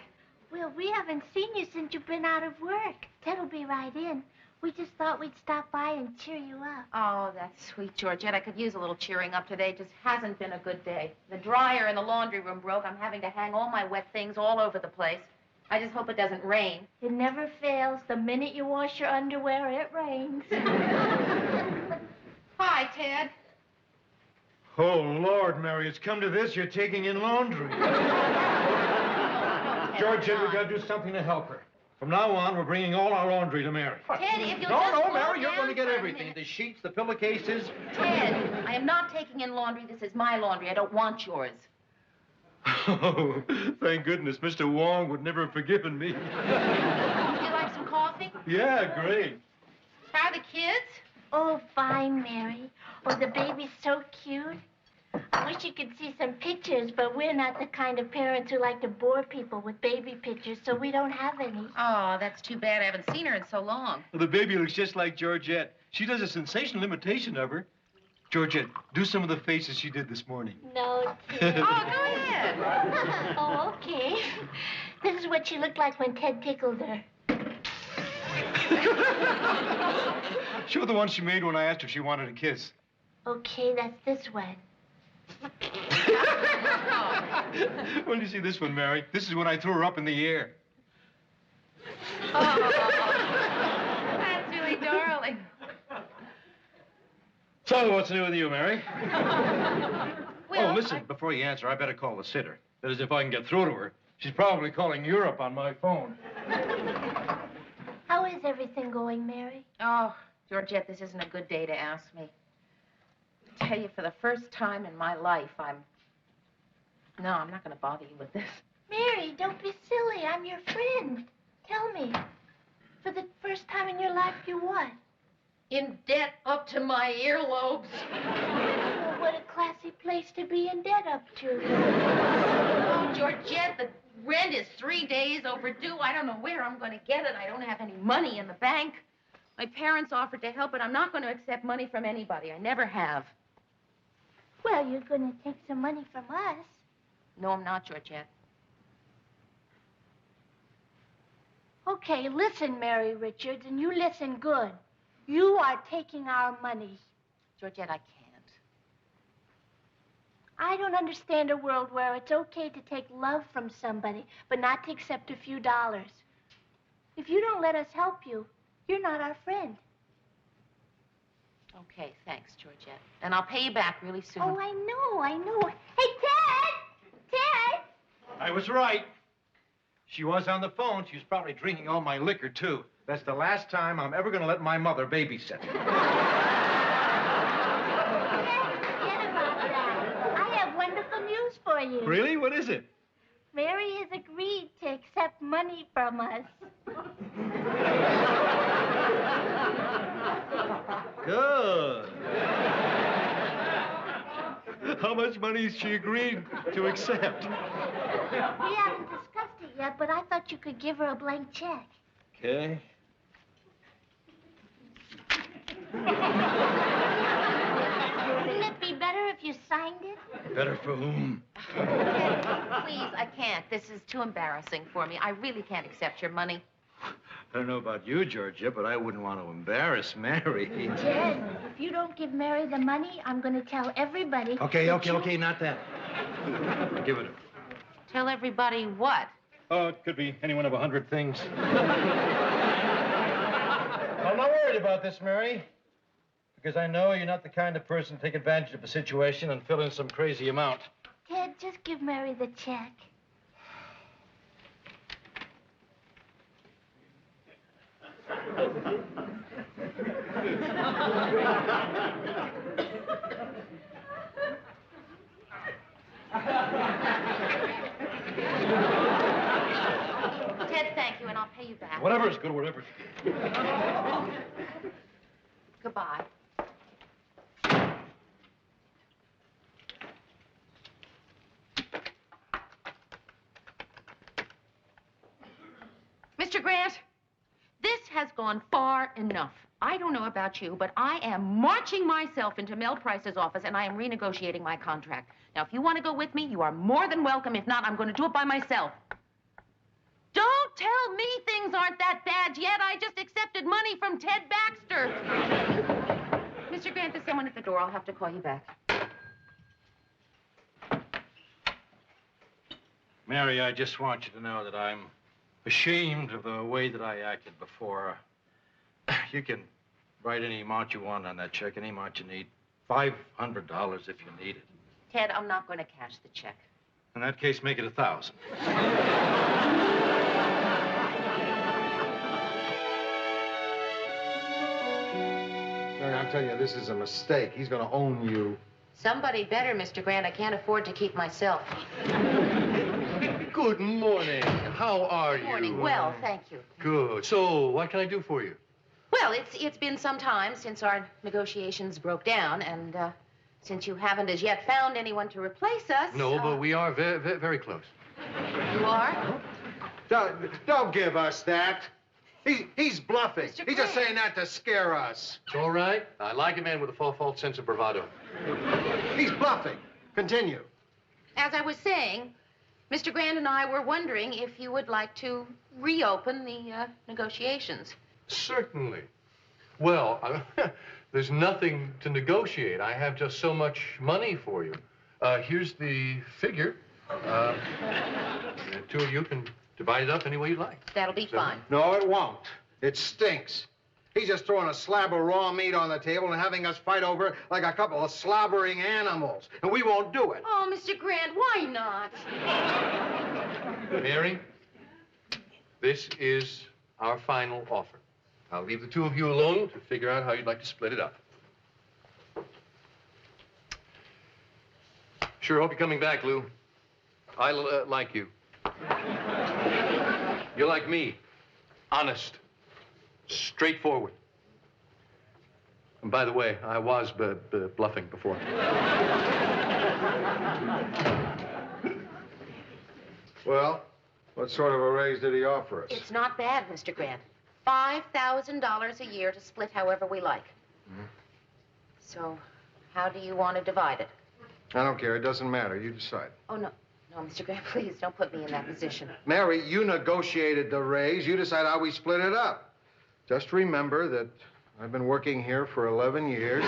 Well, we haven't seen you since you've been out of work. Ted'll be right in. We just thought we'd stop by and cheer you up. Oh, that's sweet, Georgette. I could use a little cheering up today. Just hasn't been a good day. The dryer in the laundry room broke. I'm having to hang all my wet things all over the place. I just hope it doesn't rain. It never fails. The minute you wash your underwear, it rains. Hi, Ted. Oh, Lord, Mary, it's come to this. You're taking in laundry. Georgette, we got to do something to help her. From now on, we're bringing all our laundry to Mary. Ted, if you'll No, just no, slow Mary, you're down going to get for a everything. minute. The sheets, the pillowcases. Ted, I am not taking in laundry. This is my laundry. I don't want yours. Oh, thank goodness. Mr. Wong would never have forgiven me. Would you like some coffee? Yeah, great. How are the kids? Oh, fine, Mary. Oh, the baby's so cute. I wish you could see some pictures, but we're not the kind of parents who like to bore people with baby pictures, so we don't have any. Oh, that's too bad. I haven't seen her in so long. Well, the baby looks just like Georgette. She does a sensational imitation of her. Georgette, do some of the faces she did this morning. No, Ted. Oh, go ahead. Oh, okay. This is what she looked like when Ted tickled her. Show the one she made when I asked her if she wanted a kiss. Okay, that's this one. Well, you see this one, Mary? This is when I threw her up in the air. Oh, that's really darling. So, what's new with you, Mary? Well, oh, listen, before you answer, I better call the sitter. That is, if I can get through to her. She's probably calling Europe on my phone. How is everything going, Mary? Oh, Georgette, this isn't a good day to ask me. I tell you, for the first time in my life, No, I'm not going to bother you with this. Mary, don't be silly. I'm your friend. Tell me. For the first time in your life, you what? In debt up to my earlobes. Oh, what a classy place to be in debt up to. Oh, Georgette, the rent is 3 days overdue. I don't know where I'm going to get it. I don't have any money in the bank. My parents offered to help, but I'm not going to accept money from anybody. I never have. Well, you're going to take some money from us. No, I'm not, Georgette. Okay, listen, Mary Richards, and you listen good. You are taking our money. Georgette, I can't. I don't understand a world where it's okay to take love from somebody, but not to accept a few dollars. If you don't let us help you, you're not our friend. Okay, thanks, Georgette. And I'll pay you back really soon. Oh, I know. Hey, Ted! Ted! I was right. She was on the phone. She was probably drinking all my liquor, too. That's the last time I'm ever going to let my mother babysit. Forget about that. I have wonderful news for you. Really? What is it? Mary has agreed to accept money from us. Good. How much money has she agreed to accept? We haven't discussed it yet, but I thought you could give her a blank check. Okay. Wouldn't it be better if you signed it? Better for whom? Please, I can't. This is too embarrassing for me. I really can't accept your money. I don't know about you, Georgia, but I wouldn't want to embarrass Mary. Ted, if you don't give Mary the money, I'm going to tell everybody. Okay, not that. Give it her. Tell everybody what? Oh, it could be any one of 100 things. I'm not worried about this, Mary. Because I know you're not the kind of person to take advantage of a situation and fill in some crazy amount. Ted, just give Mary the check. Ted, thank you, and I'll pay you back. Whatever is good, whatever is good. Goodbye. Mr. Grant, this has gone far enough. I don't know about you, but I am marching myself into Mel Price's office, and I am renegotiating my contract. Now, if you want to go with me, you are more than welcome. If not, I'm going to do it by myself. Don't tell me things aren't that bad yet. I just accepted money from Ted Baxter. Mr. Grant, there's someone at the door. I'll have to call you back. Mary, I just want you to know that I'm ashamed of the way that I acted before. You can write any amount you want on that check, any amount you need. $500 if you need it. Ted, I'm not going to cash the check. In that case, make it 1,000. Mary, I'm telling you, this is a mistake. He's going to own you. Somebody better, Mr. Grant. I can't afford to keep myself. Good morning. How are you? Good morning. Well, thank you. Good. So, what can I do for you? Well, it's been some time since our negotiations broke down, and since you haven't as yet found anyone to replace us... No, but we are very, very, very close. You are? Don't give us that. He's bluffing. Mr. He's just Grant. saying that to scare us. It's all right. I like a man with a false sense of bravado. He's bluffing. Continue. As I was saying, Mr. Grant and I were wondering if you would like to reopen the negotiations. Certainly. Well, there's nothing to negotiate. I have just so much money for you. Here's the figure. The two of you can divide it up any way you like. That'll be fine. No, it won't. It stinks. He's just throwing a slab of raw meat on the table and having us fight over it like a couple of slobbering animals. And we won't do it. Oh, Mr. Grant, why not? Mary, this is our final offer. I'll leave the two of you alone to figure out how you'd like to split it up. Sure hope you're coming back, Lou. I like you. You're like me. Honest. Straightforward. And by the way, I was bluffing before. Well, what sort of a raise did he offer us? It's not bad, Mr. Grant. $5,000 a year to split however we like. Mm-hmm. So, how do you want to divide it? I don't care. It doesn't matter. You decide. Oh, no. No, Mr. Grant, please don't put me in that position. Mary, you negotiated the raise. You decide how we split it up. Just remember that I've been working here for 11 years.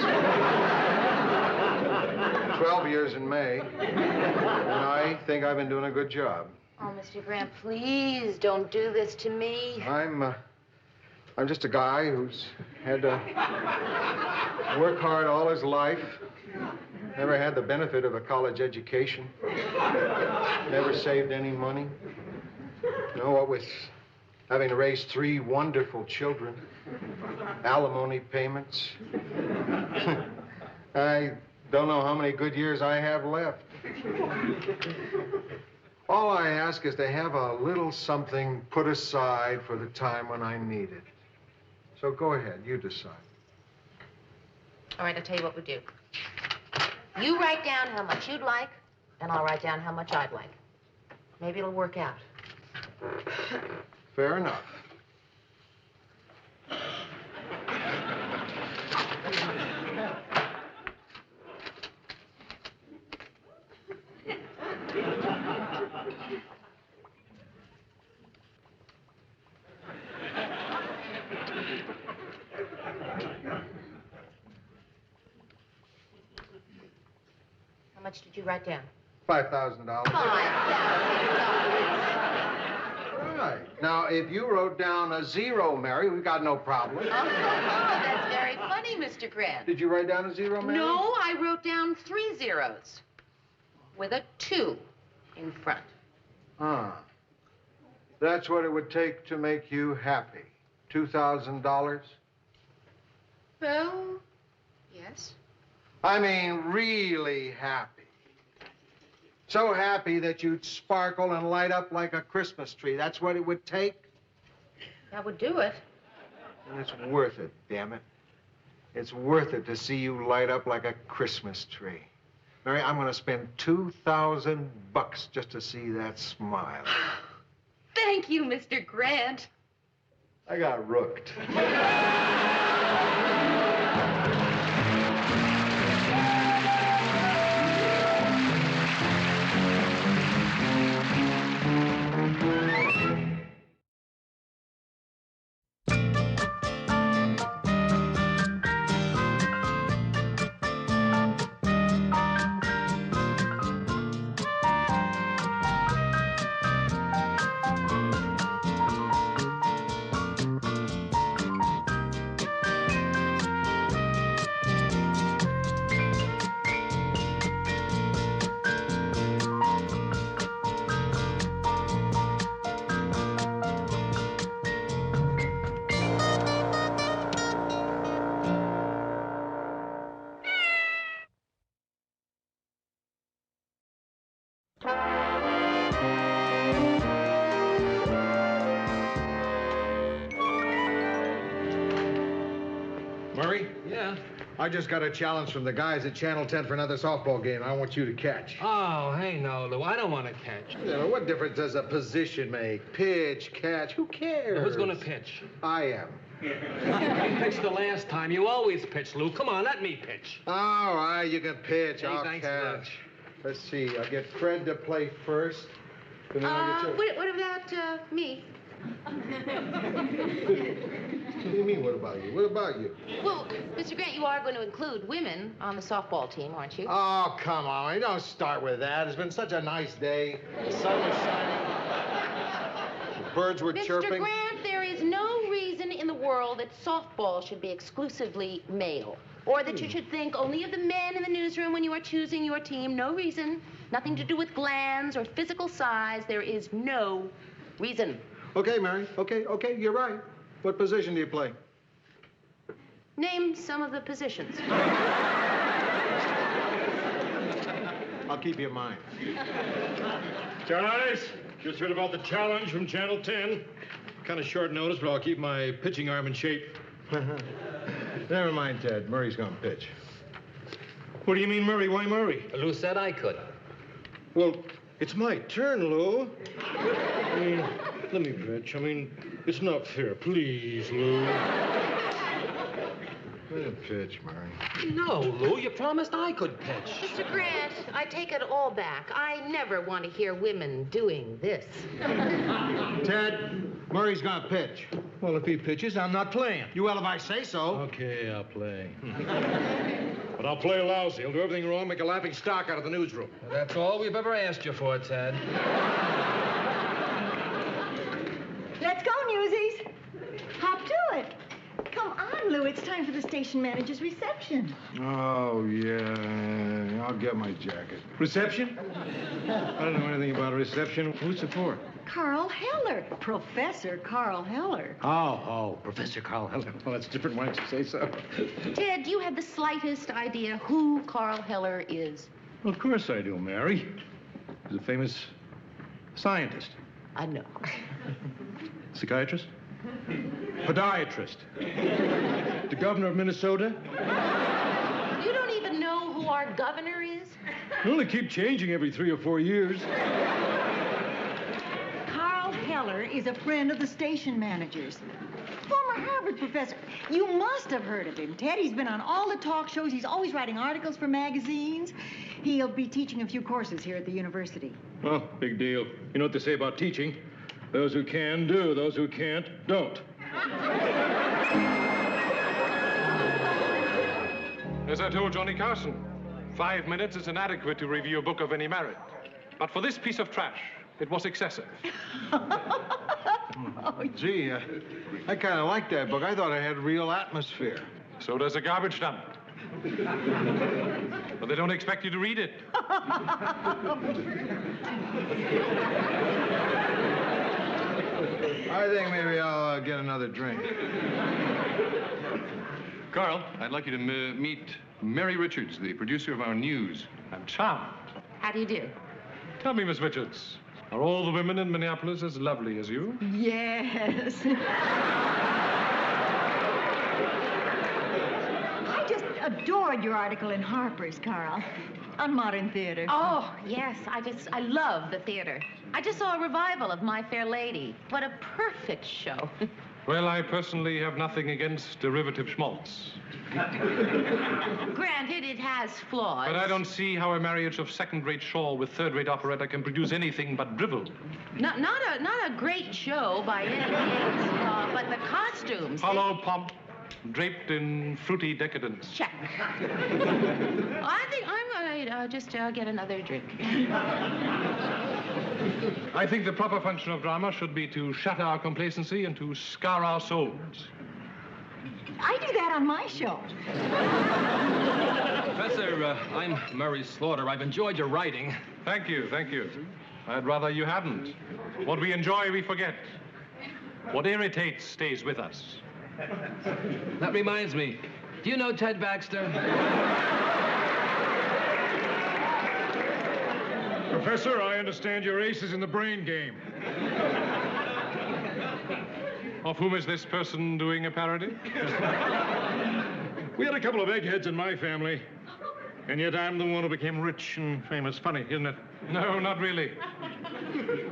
12 years in May. And I think I've been doing a good job. Oh, Mr. Grant, please don't do this to me. I'm just a guy who's had to work hard all his life. Never had the benefit of a college education. Never saved any money. You know, what with having to raise 3 wonderful children, alimony payments. I don't know how many good years I have left. All I ask is to have a little something put aside for the time when I need it. So go ahead, you decide. All right, I'll tell you what we do. You write down how much you'd like, and I'll write down how much I'd like. Maybe it'll work out. Fair enough. How much did you write down? $5,000. $5,000. Right. Now, if you wrote down a 0, Mary, we've got no problem. Oh, that's very funny, Mr. Grant. Did you write down a 0, Mary? No, I wrote down 3 zeros with a 2 in front. Ah. That's what it would take to make you happy. $2,000? Well, yes. I mean, really happy. So happy that you'd sparkle and light up like a Christmas tree. That's what it would take? That would do it. And it's worth it, damn it. It's worth it to see you light up like a Christmas tree. Mary, I'm going to spend $2,000 just to see that smile. Thank you, Mr. Grant. I got rooked. Murray? Yeah? I just got a challenge from the guys at Channel 10 for another softball game I want you to catch. Oh, hey, no, Lou, I don't want to catch. You know, what difference does a position make? Pitch, catch, who cares? Who's going to pitch? I am. You pitched the last time. You always pitch, Lou. Come on, let me pitch. All right, you can pitch. Hey, I'll thanks, catch. Let's see. I'll get Fred to play first. And then I'll get you. What about me? What do you mean, what about you? What about you? Well, Mr. Grant, you are going to include women on the softball team, aren't you? Oh, come on. Don't start with that. It's been such a nice day. The sun was shining. The birds were chirping. Mr. Grant, there is no reason in the world that softball should be exclusively male. Or that you should think only of the men in the newsroom when you are choosing your team. No reason. Nothing to do with glands or physical size. There is no reason. Okay, Mary. Okay, you're right. What position do you play? Name some of the positions. I'll keep you in mind. Guys, just heard about the challenge from Channel 10. Kind of short notice, but I'll keep my pitching arm in shape. Never mind, Ted. Murray's gonna pitch. What do you mean, Murray? Why Murray? Lou said I could. Well, it's my turn, Lou. I mean, let me pitch. I mean, it's not fair. Please, Lou. Let him pitch, Murray. No, Lou, you promised I could pitch. Mr. Grant, I take it all back. I never want to hear women doing this. Ted, Murray's gonna pitch. Well, if he pitches, I'm not playing. You will if I say so. Okay, I'll play. But I'll play lousy. I'll do everything wrong, make a laughing stock out of the newsroom. That's all we've ever asked you for, Ted. Let's go, Newsies. Hop to it. Come on, Lou. It's time for the station manager's reception. Oh, yeah. I'll get my jacket. Reception? I don't know anything about a reception. Who's it for? Carl Heller. Professor Carl Heller. Oh, Professor Carl Heller. Well, that's different. Why don't you say so? Ted, do you have the slightest idea who Carl Heller is? Well, of course I do, Mary. He's a famous scientist. I know. Psychiatrist? Podiatrist. The governor of Minnesota? You don't even know who our governor is? Well, they keep changing every 3 or 4 years. Carl Heller is a friend of the station manager's. Former Harvard professor. You must have heard of him, Ted. He's been on all the talk shows. He's always writing articles for magazines. He'll be teaching a few courses here at the university. Well, big deal. You know what they say about teaching? Those who can do, those who can't don't. As I told Johnny Carson, 5 minutes is inadequate to review a book of any merit. But for this piece of trash, it was excessive. Gee, I kind of like that book. I thought it had real atmosphere. So does a garbage dump. But they don't expect you to read it. I think maybe I'll get another drink. Carl, I'd like you to meet Mary Richards, the producer of our news. I'm charmed. How do you do? Tell me, Miss Richards, are all the women in Minneapolis as lovely as you? Yes. I just adored your article in Harper's, Carl, on modern theater. Oh, yes. I love the theater. I just saw a revival of My Fair Lady. What a perfect show. Well, I personally have nothing against derivative schmaltz. Granted, it has flaws. But I don't see how a marriage of second-rate Shaw with third-rate operetta can produce anything but drivel. Not a great show by any means, but the costumes. Hollow pomp, draped in fruity decadence. Check. I think I'm going to just get another drink. I think the proper function of drama should be to shatter our complacency and to scar our souls. I do that on my show. Professor, I'm Murray Slaughter. I've enjoyed your writing. Thank you, thank you. I'd rather you hadn't. What we enjoy, we forget. What irritates stays with us. That reminds me. Do you know Ted Baxter? Professor, I understand your ace is in the brain game. Of whom is this person doing a parody? We had a couple of eggheads in my family, and yet I'm the one who became rich and famous. Funny, isn't it? No, not really.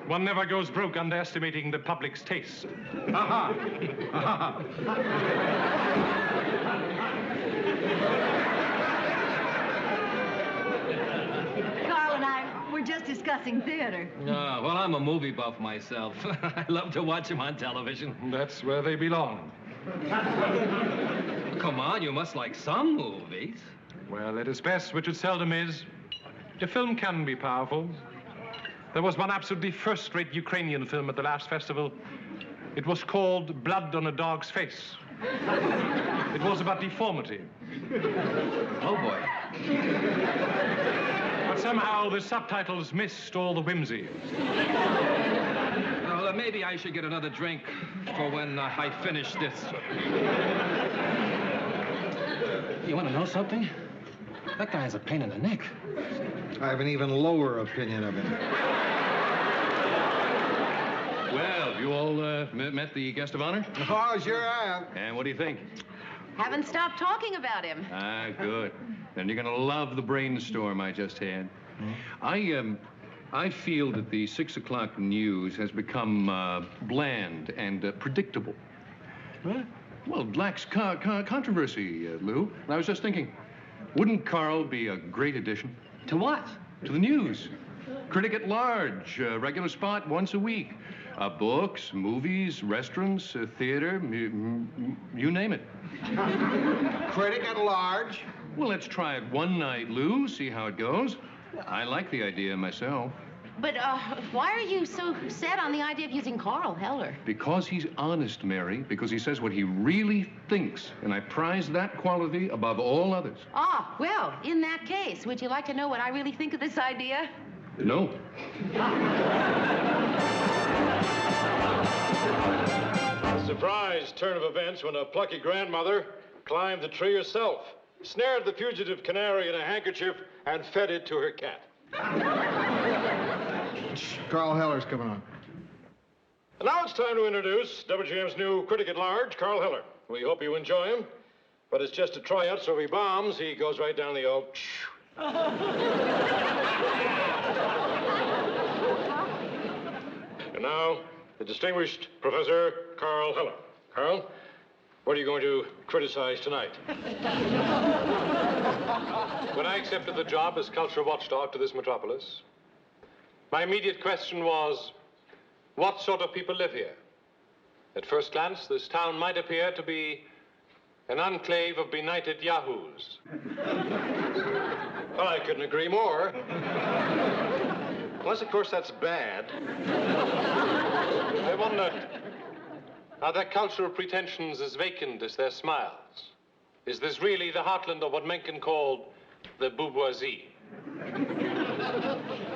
One never goes broke underestimating the public's taste. Ha ha. Carl and I were just discussing theater. Well, I'm a movie buff myself. I love to watch them on television. That's where they belong. Come on, you must like some movies. Well, at its best, which it seldom is, a film can be powerful. There was one absolutely first-rate Ukrainian film at the last festival. It was called Blood on a Dog's Face. It was about deformity. Oh, boy. But somehow the subtitles missed all the whimsy. Well, maybe I should get another drink for when I finish this. You want to know something? That guy's a pain in the neck. I have an even lower opinion of him. Well, you all met the guest of honor? Oh, sure have. And what do you think? Haven't stopped talking about him. Ah, good. Then you're going to love the brainstorm I just had. I feel that the 6 o'clock news has become bland and predictable. Huh? Well, it lacks controversy, Lou. And I was just thinking, wouldn't Carl be a great addition? To what? To the news. Critic at large, regular spot once a week. Books, movies, restaurants, theater, you name it. Critic at large? Well, let's try it one night, Lou, see how it goes. I like the idea myself. But why are you so set on the idea of using Carl Heller? Because he's honest, Mary. Because he says what he really thinks. And I prize that quality above all others. Ah, well, in that case, would you like to know what I really think of this idea? No. A surprise turn of events when a plucky grandmother climbed the tree herself, snared the fugitive canary in a handkerchief, and fed it to her cat. Carl Heller's coming on. And now it's time to introduce WGM's new critic at large, Carl Heller. We hope you enjoy him, but it's just a tryout, so if he bombs, he goes right down the old. And now, the distinguished Professor Carl Heller. Carl, what are you going to criticize tonight? When I accepted the job as cultural watchdog to this metropolis, my immediate question was, what sort of people live here? At first glance, this town might appear to be an enclave of benighted yahoos. Well, I couldn't agree more. Unless, of course, that's bad. I wondered, are their cultural pretensions as vacant as their smiles? Is this really the heartland of what Mencken called the bourgeoisie?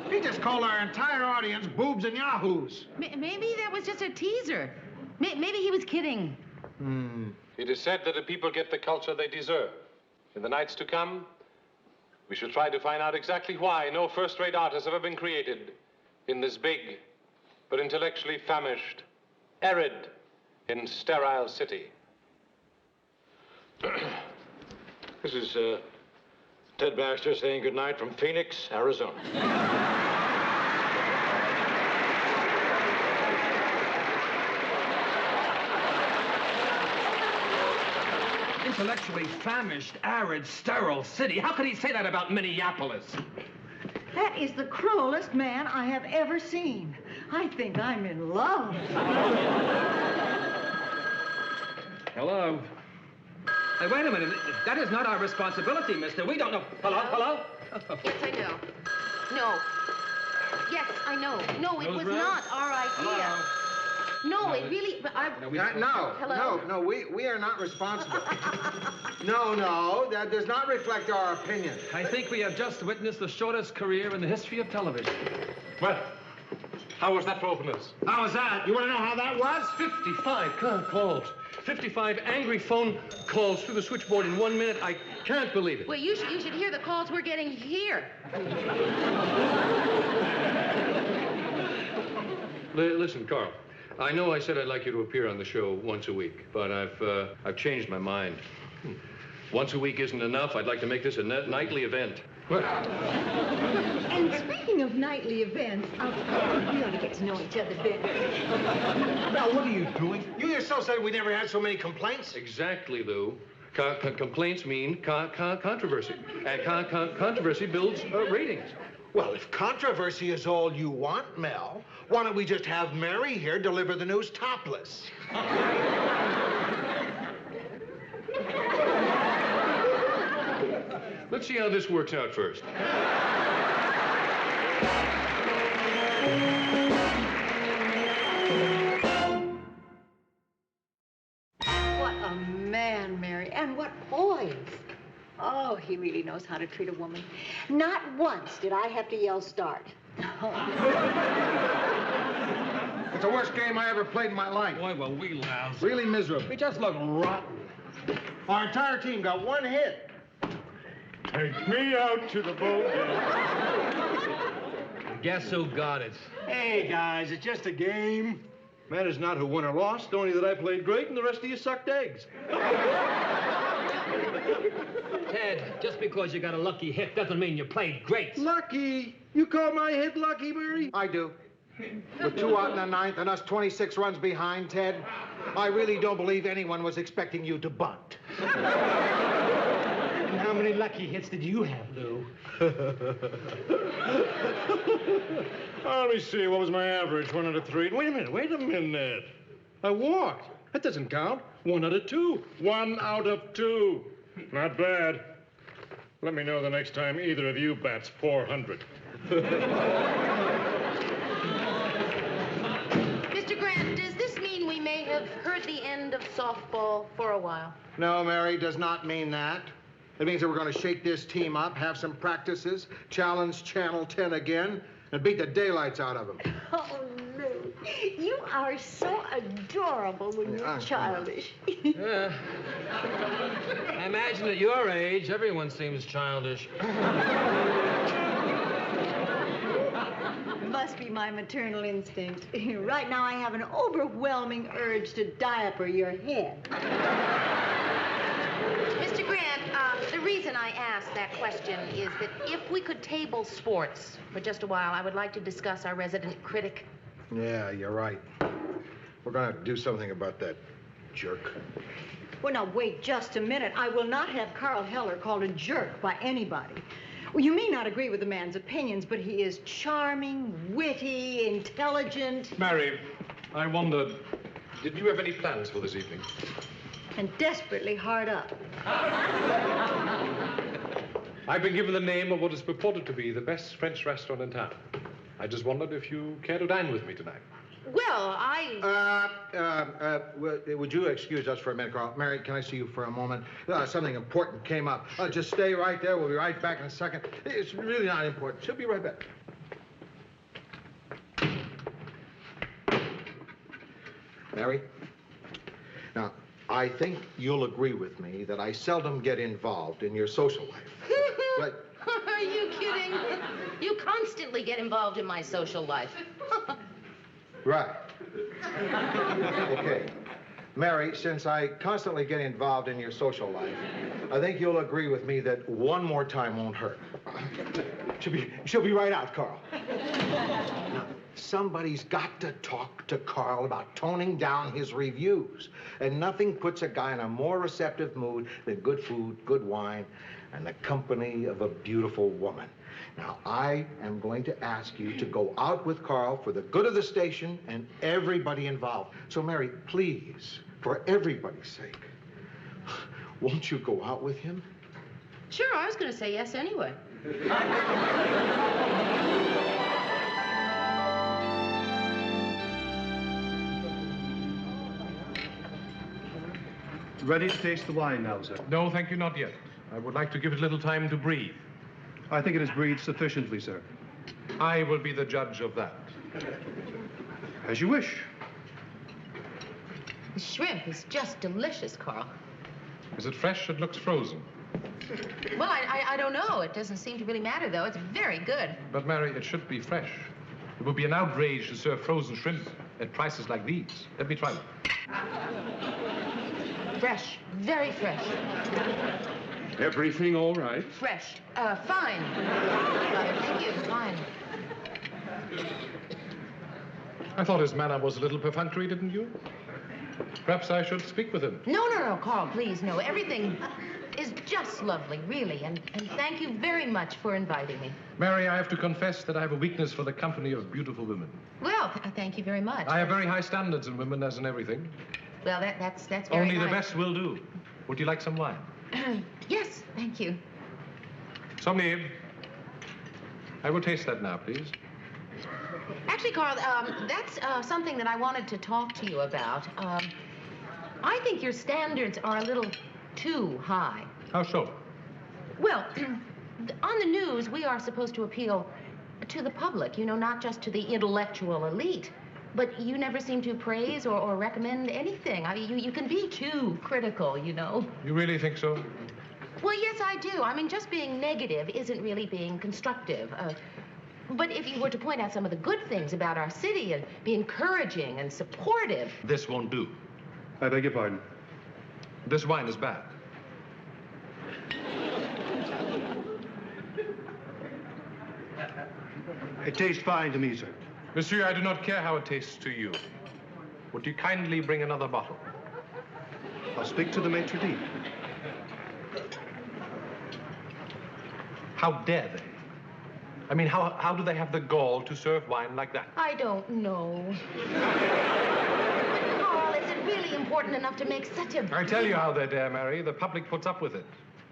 He just called our entire audience boobs and yahoos. Maybe that was just a teaser. Maybe he was kidding. It is said that the people get the culture they deserve. In the nights to come, we shall try to find out exactly why no first-rate artists have ever been created in this big, but intellectually famished, arid, and sterile city. This is Ted Baxter saying goodnight from Phoenix, Arizona. Intellectually famished, arid, sterile city. How could he say that about Minneapolis? That is the cruelest man I have ever seen. I think I'm in love. Hello? Hey, wait a minute. That is not our responsibility, mister. We don't know. Hello? Yes, I know. No. Yes, I know. No, it was not our idea. No, it really... No, we are not responsible. No, that does not reflect our opinion. I think we have just witnessed the shortest career in the history of television. Well, how was that for openness? How was that? You want to know how that was? 55 calls. 55 angry phone calls through the switchboard in 1 minute. I can't believe it. Well, you should hear the calls we're getting here. Listen, Carl. I know I said I'd like you to appear on the show once a week, but I've changed my mind. Once a week isn't enough. I'd like to make this a nightly event. And speaking of nightly events, we ought to get to know each other better. Now, what are you doing? You yourself said we never had so many complaints. Exactly, Lou. Complaints mean controversy. And controversy builds ratings. Well, if controversy is all you want, Mel, why don't we just have Mary here deliver the news topless? Let's see how this works out first. What a man, Mary, and what poise. Oh, he really knows how to treat a woman. Not once did I have to yell start. It's the worst game I ever played in my life. Boy, were we lousy. Really miserable. We just look rotten. Our entire team got one hit. Take me out to the boat. Guess who got it? Hey, guys, it's just a game. Matters not who won or lost, only that I played great and the rest of you sucked eggs. Ted, just because you got a lucky hit doesn't mean you played great. Lucky? You call my hit lucky, Mary? I do. With 2 out in the ninth and us 26 runs behind, Ted, I really don't believe anyone was expecting you to bunt. And how many lucky hits did you have, Lou? Let me see. What was my average? 1 out of 3. Wait a minute. I walked. That doesn't count. 1 out of 2. 1 out of 2. Not bad. Let me know the next time either of you bats 400. Mr. Grant, does this mean we may have heard the end of softball for a while? No, Mary, does not mean that. It means that we're going to shake this team up, have some practices, challenge Channel 10 again, and beat the daylights out of them. Oh, Lou, you are so adorable when you're childish. Yeah. I imagine at your age, everyone seems childish. Must be my maternal instinct. Right now, I have an overwhelming urge to diaper your head. Mr. Grant, the reason I asked that question is that if we could table sports for just a while, I would like to discuss our resident critic. Yeah, you're right. We're going to have to do something about that jerk. Well, now, wait just a minute. I will not have Carl Heller called a jerk by anybody. Well, you may not agree with the man's opinions, but he is charming, witty, intelligent. Mary, I wondered, did you have any plans for this evening? And desperately hard up. I've been given the name of what is purported to be the best French restaurant in town. I just wondered if you care to dine with me tonight. Well, would you excuse us for a minute, Carl? Mary, can I see you for a moment? Something important came up. Just stay right there. We'll be right back in a second. It's really not important. She'll be right back. Mary? Now, I think you'll agree with me that I seldom get involved in your social life. But Are you kidding? You constantly get involved in my social life. right. Okay. Mary, since I constantly get involved in your social life, I think you'll agree with me that one more time won't hurt. She'll be right out, Carl. Now, somebody's got to talk to Carl about toning down his reviews. And nothing puts a guy in a more receptive mood than good food, good wine, and the company of a beautiful woman. Now, I am going to ask you to go out with Carl for the good of the station and everybody involved. So, Mary, please, for everybody's sake, won't you go out with him? Sure, I was going to say yes anyway. Ready to taste the wine now, sir? No, thank you, not yet. I would like to give it a little time to breathe. I think it has breathed sufficiently, sir. I will be the judge of that. As you wish. The shrimp is just delicious, Carl. Is it fresh? It looks frozen. Well, I don't know. It doesn't seem to really matter, though. It's very good. But, Mary, it should be fresh. It would be an outrage to serve frozen shrimp at prices like these. Let me try them. Fresh. Very fresh. Everything all right? Fresh. Fine. Thank you. Fine. I thought his manner was a little perfunctory, didn't you? Perhaps I should speak with him. No, Carl, please, no. Everything is just lovely, really. And thank you very much for inviting me. Mary, I have to confess that I have a weakness for the company of beautiful women. Well, thank you very much. I have very high standards in women, as in everything. Well, that's very Only nice. the best will do. Would you like some wine? Yes, thank you. Somni, I will taste that now, please. Actually, Carl, that's something that I wanted to talk to you about. I think your standards are a little too high. How so? Well, on the news, we are supposed to appeal to the public, you know, not just to the intellectual elite. But you never seem to praise or recommend anything. I mean, you can be too critical, you know. You really think so? Well, yes, I do. I mean, just being negative isn't really being constructive. But if you were to point out some of the good things about our city and be encouraging and supportive... This won't do. I beg your pardon. This wine is bad. It tastes fine to me, sir. Monsieur, I do not care how it tastes to you. Would you kindly bring another bottle? I'll speak to the maitre d'. How dare they? I mean, how do they have the gall to serve wine like that? I don't know. Carl, is it really important enough to make such a... I tell you how they dare, Mary. The public puts up with it.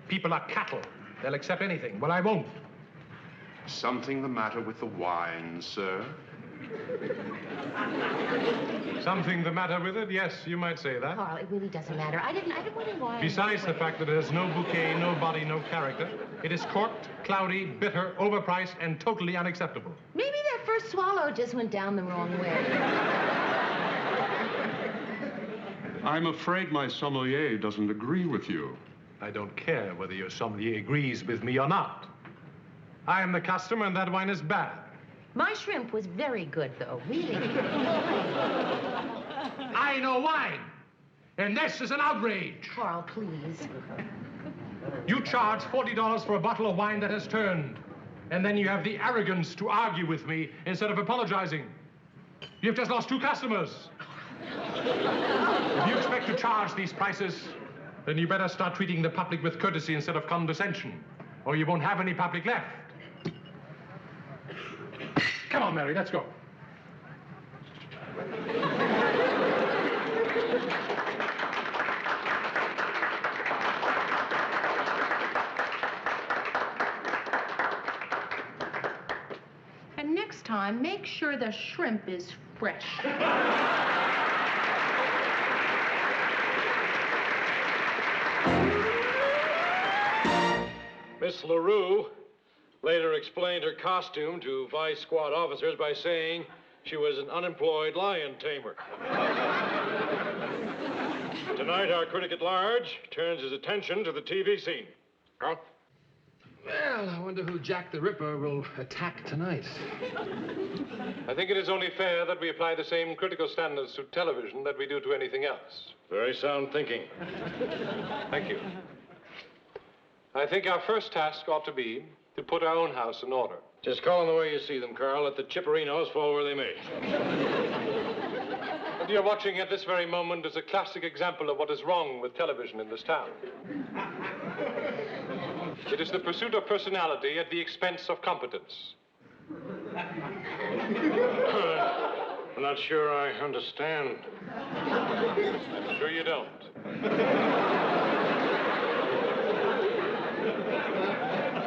People are cattle. They'll accept anything. Well, I won't. Something the matter with the wine, sir? Something the matter with it? Yes, you might say that. Carl, it really doesn't matter. I didn't want to wine. Besides the fact that it has no bouquet, no body, no character, it is corked, cloudy, bitter, overpriced, and totally unacceptable. Maybe that first swallow just went down the wrong way. I'm afraid my sommelier doesn't agree with you. I don't care whether your sommelier agrees with me or not. I am the customer, and that wine is bad. My shrimp was very good, though. Really. I know wine, and this is an outrage. Carl, please. You charge $40 for a bottle of wine that has turned, and then you have the arrogance to argue with me instead of apologizing. You've just lost 2 customers. If you expect to charge these prices, then you better start treating the public with courtesy instead of condescension, or you won't have any public left. Come on, Mary, let's go. And next time, make sure the shrimp is fresh. Miss LaRue later explained her costume to vice squad officers by saying she was an unemployed lion tamer. To Tonight, our critic at large turns his attention to the TV scene. Carl? Well, I wonder who Jack the Ripper will attack tonight. I think it is only fair that we apply the same critical standards to television that we do to anything else. Very sound thinking. Thank you. I think our first task ought to be to put our own house in order. Just call them the way you see them, Carl. Let the chipperinos fall where they may. What you're watching at this very moment is a classic example of what is wrong with television in this town. It is the pursuit of personality at the expense of competence. I'm not sure I understand. I'm sure you don't.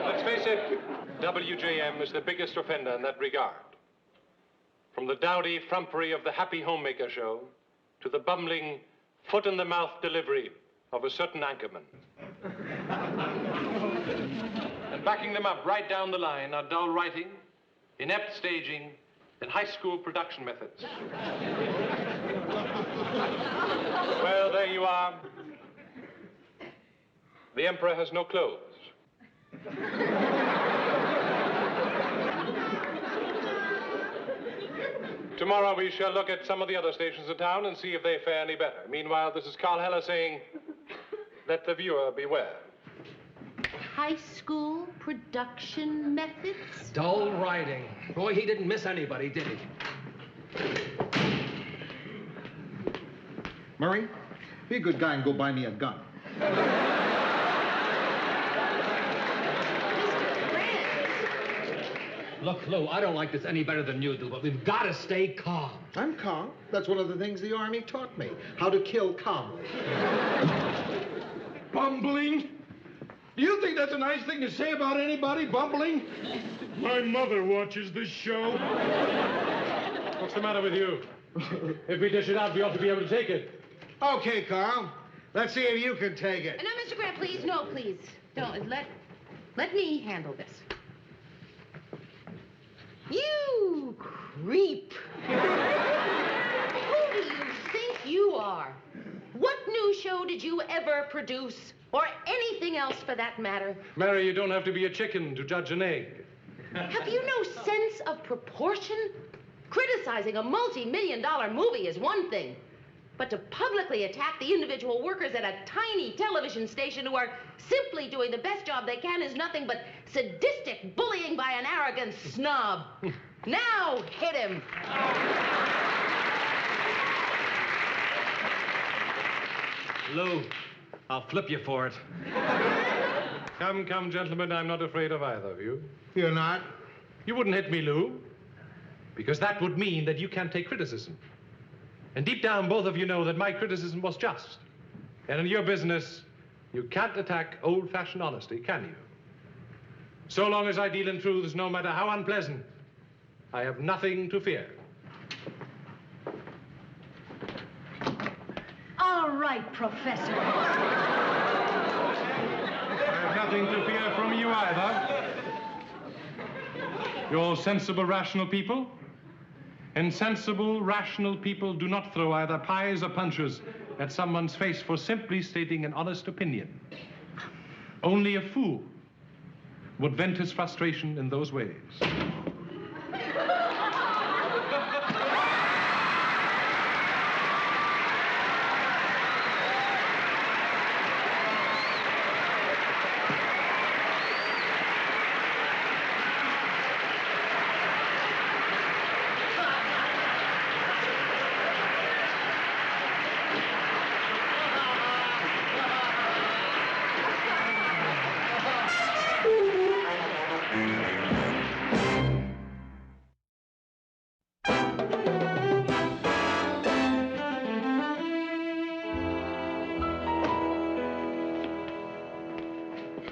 Let's face it, WJM is the biggest offender in that regard. From the dowdy frumpery of the Happy Homemaker show to the bumbling, foot-in-the-mouth delivery of a certain anchorman. And backing them up right down the line are dull writing, inept staging, and high school production methods. Well, there you are. The Emperor has no clothes. Tomorrow we shall look at some of the other stations in town and see if they fare any better. Meanwhile, this is Carl Heller saying, let the viewer beware. High school production methods? Dull writing. Boy, he didn't miss anybody, did he? Murray, be a good guy and go buy me a gun. Look, Lou, I don't like this any better than you do, but we've got to stay calm. I'm calm. That's one of the things the Army taught me, how to kill calmly. Bumbling? Do you think that's a nice thing to say about anybody, bumbling? My mother watches this show. What's the matter with you? If we dish it out, we ought to be able to take it. Okay, Carl. Let's see if you can take it. No, Mr. Grant, please, no, please. Don't. Let me handle this. You creep. Who do you think you are? What new show did you ever produce? Or anything else for that matter? Mary, you don't have to be a chicken to judge an egg. Have you no sense of proportion? Criticizing a multi-million-dollar movie is one thing. But to publicly attack the individual workers at a tiny television station who are simply doing the best job they can is nothing but sadistic bullying by an arrogant snob. Now hit him. Lou, I'll flip you for it. Come, come, gentlemen, I'm not afraid of either of you. You're not? You wouldn't hit me, Lou, because that would mean that you can't take criticism. And deep down, both of you know that my criticism was just. And in your business, you can't attack old-fashioned honesty, can you? So long as I deal in truths, no matter how unpleasant, I have nothing to fear. All right, Professor. I have nothing to fear from you either. You're sensible, rational people. And sensible, rational people do not throw either pies or punches at someone's face for simply stating an honest opinion. Only a fool would vent his frustration in those ways.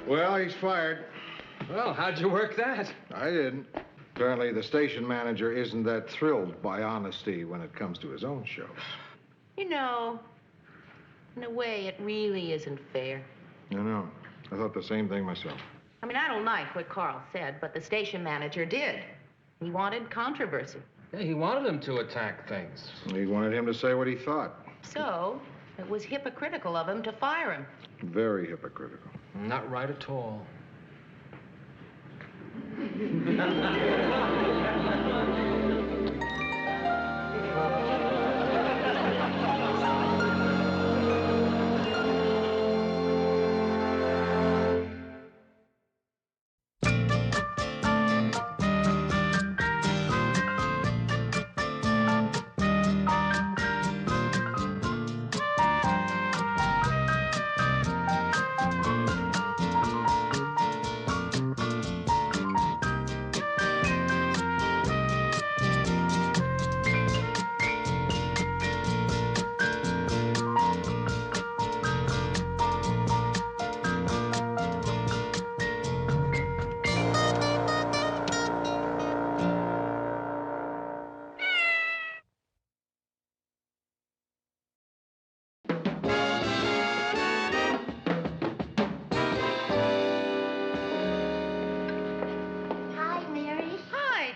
Well, he's fired. Well, how'd you work that? I didn't. Apparently, the station manager isn't that thrilled by honesty when it comes to his own show. You know, in a way, it really isn't fair. I know. I thought the same thing myself. I mean, I don't like what Carl said, but the station manager did. He wanted controversy. Yeah, he wanted him to attack things. He wanted him to say what he thought. So, It was hypocritical of him to fire him. Very hypocritical. Not right at all.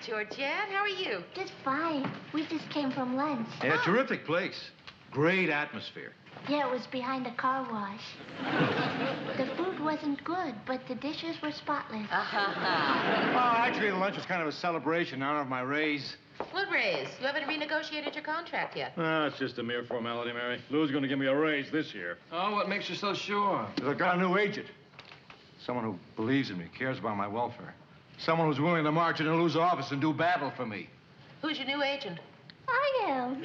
Georgette. How are you? Just fine. We just came from lunch. Yeah, terrific place. Great atmosphere. Yeah, it was behind a car wash. The food wasn't good, but the dishes were spotless. Well, actually, the lunch was kind of a celebration in honor of my raise. What raise? You haven't renegotiated your contract yet. It's just a mere formality, Mary. Lou's going to give me a raise this year. Oh, what makes you so sure? Because I got a new agent. Someone who believes in me, cares about my welfare. Someone who's willing to march into Lou's office and do battle for me. Who's your new agent? I am.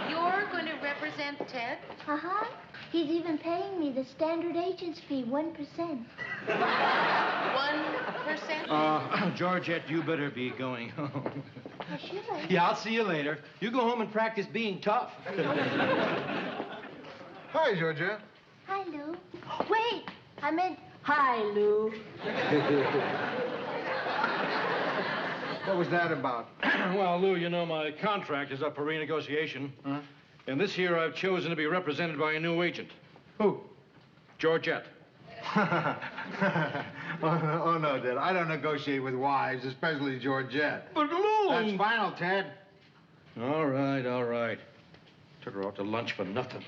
You're going to represent Ted? Uh-huh. He's even paying me the standard agent's fee, 1%. 1%? Georgette, you better be going home. Oh, should I? Yeah, I'll see you later. You go home and practice being tough. Hi, Georgette. Hi, Lou. Wait, I meant hi, Lou. What was that about? Well, Lou, you know my contract is up for renegotiation. Huh? And this year I've chosen to be represented by a new agent. Who? Georgette. Oh, no, Ted. I don't negotiate with wives, especially Georgette. But Lou! That's final, Ted. All right, all right. Took her out to lunch for nothing.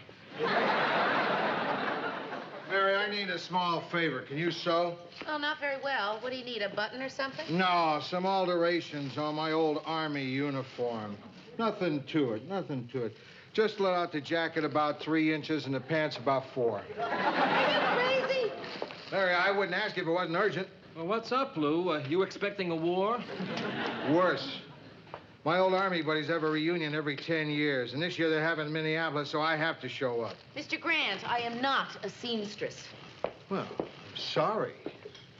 Mary, I need a small favor. Can you sew? Oh, not very well. What do you need, a button or something? No, some alterations on my old Army uniform. Nothing to it, nothing to it. Just let out the jacket about 3 inches and the pants about 4. Are you crazy? Mary, I wouldn't ask if it wasn't urgent. Well, what's up, Lou? You expecting a war? Worse. My old Army buddies have a reunion every 10 years, and this year they're having it in Minneapolis, so I have to show up. Mr. Grant, I am not a seamstress. Well, I'm sorry.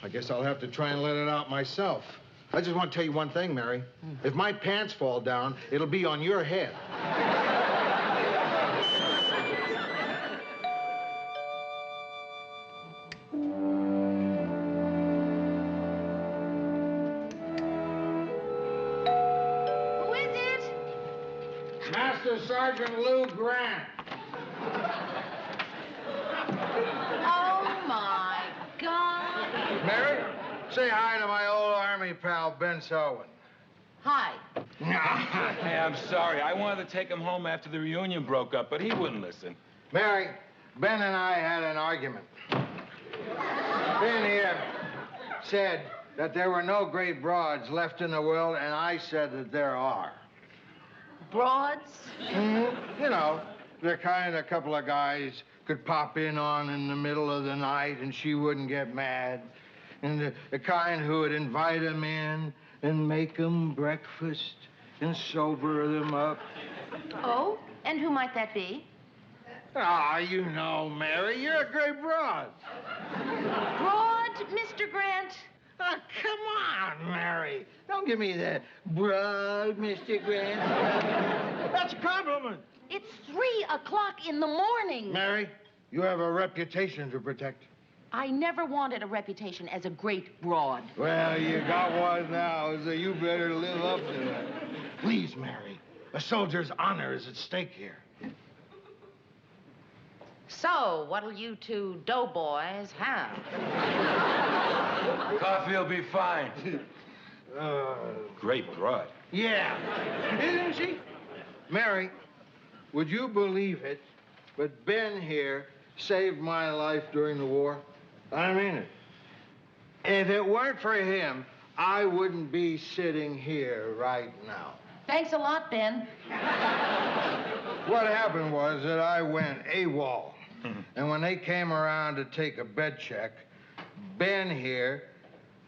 I guess I'll have to try and let it out myself. I just want to tell you one thing, Mary. If my pants fall down, it'll be on your head. Who is it? Master Sergeant Lou Grant. Oh, my God. Mary, say hi to my old Army pal, Ben Selwyn. Hi. Hey, I'm sorry. I wanted to take him home after the reunion broke up, but he wouldn't listen. Mary, Ben and I had an argument. Ben here said that there were no great broads left in the world, and I said that there are. Broads? Mm-hmm. You know, the kind a couple of guys could pop in on in the middle of the night and she wouldn't get mad. And the kind who would invite them in and make them breakfast and sober them up. Oh? And who might that be? Ah, you know, Mary, you're a great broad. Broad, Mr. Grant? Oh, come on, Mary. Don't give me that broad, Mr. Grant. That's a compliment. It's 3 o'clock in the morning. Mary, you have a reputation to protect. I never wanted a reputation as a great broad. Well, you got one now, so you better live up to that. Please, Mary. A soldier's honor is at stake here. So, what'll you two doughboys have? Coffee'll be fine. Great broad. Yeah. Isn't she? Mary, would you believe it, but Ben here saved my life during the war? I mean it. If it weren't for him, I wouldn't be sitting here right now. Thanks a lot, Ben. What happened was that I went AWOL. And when they came around to take a bed check, Ben here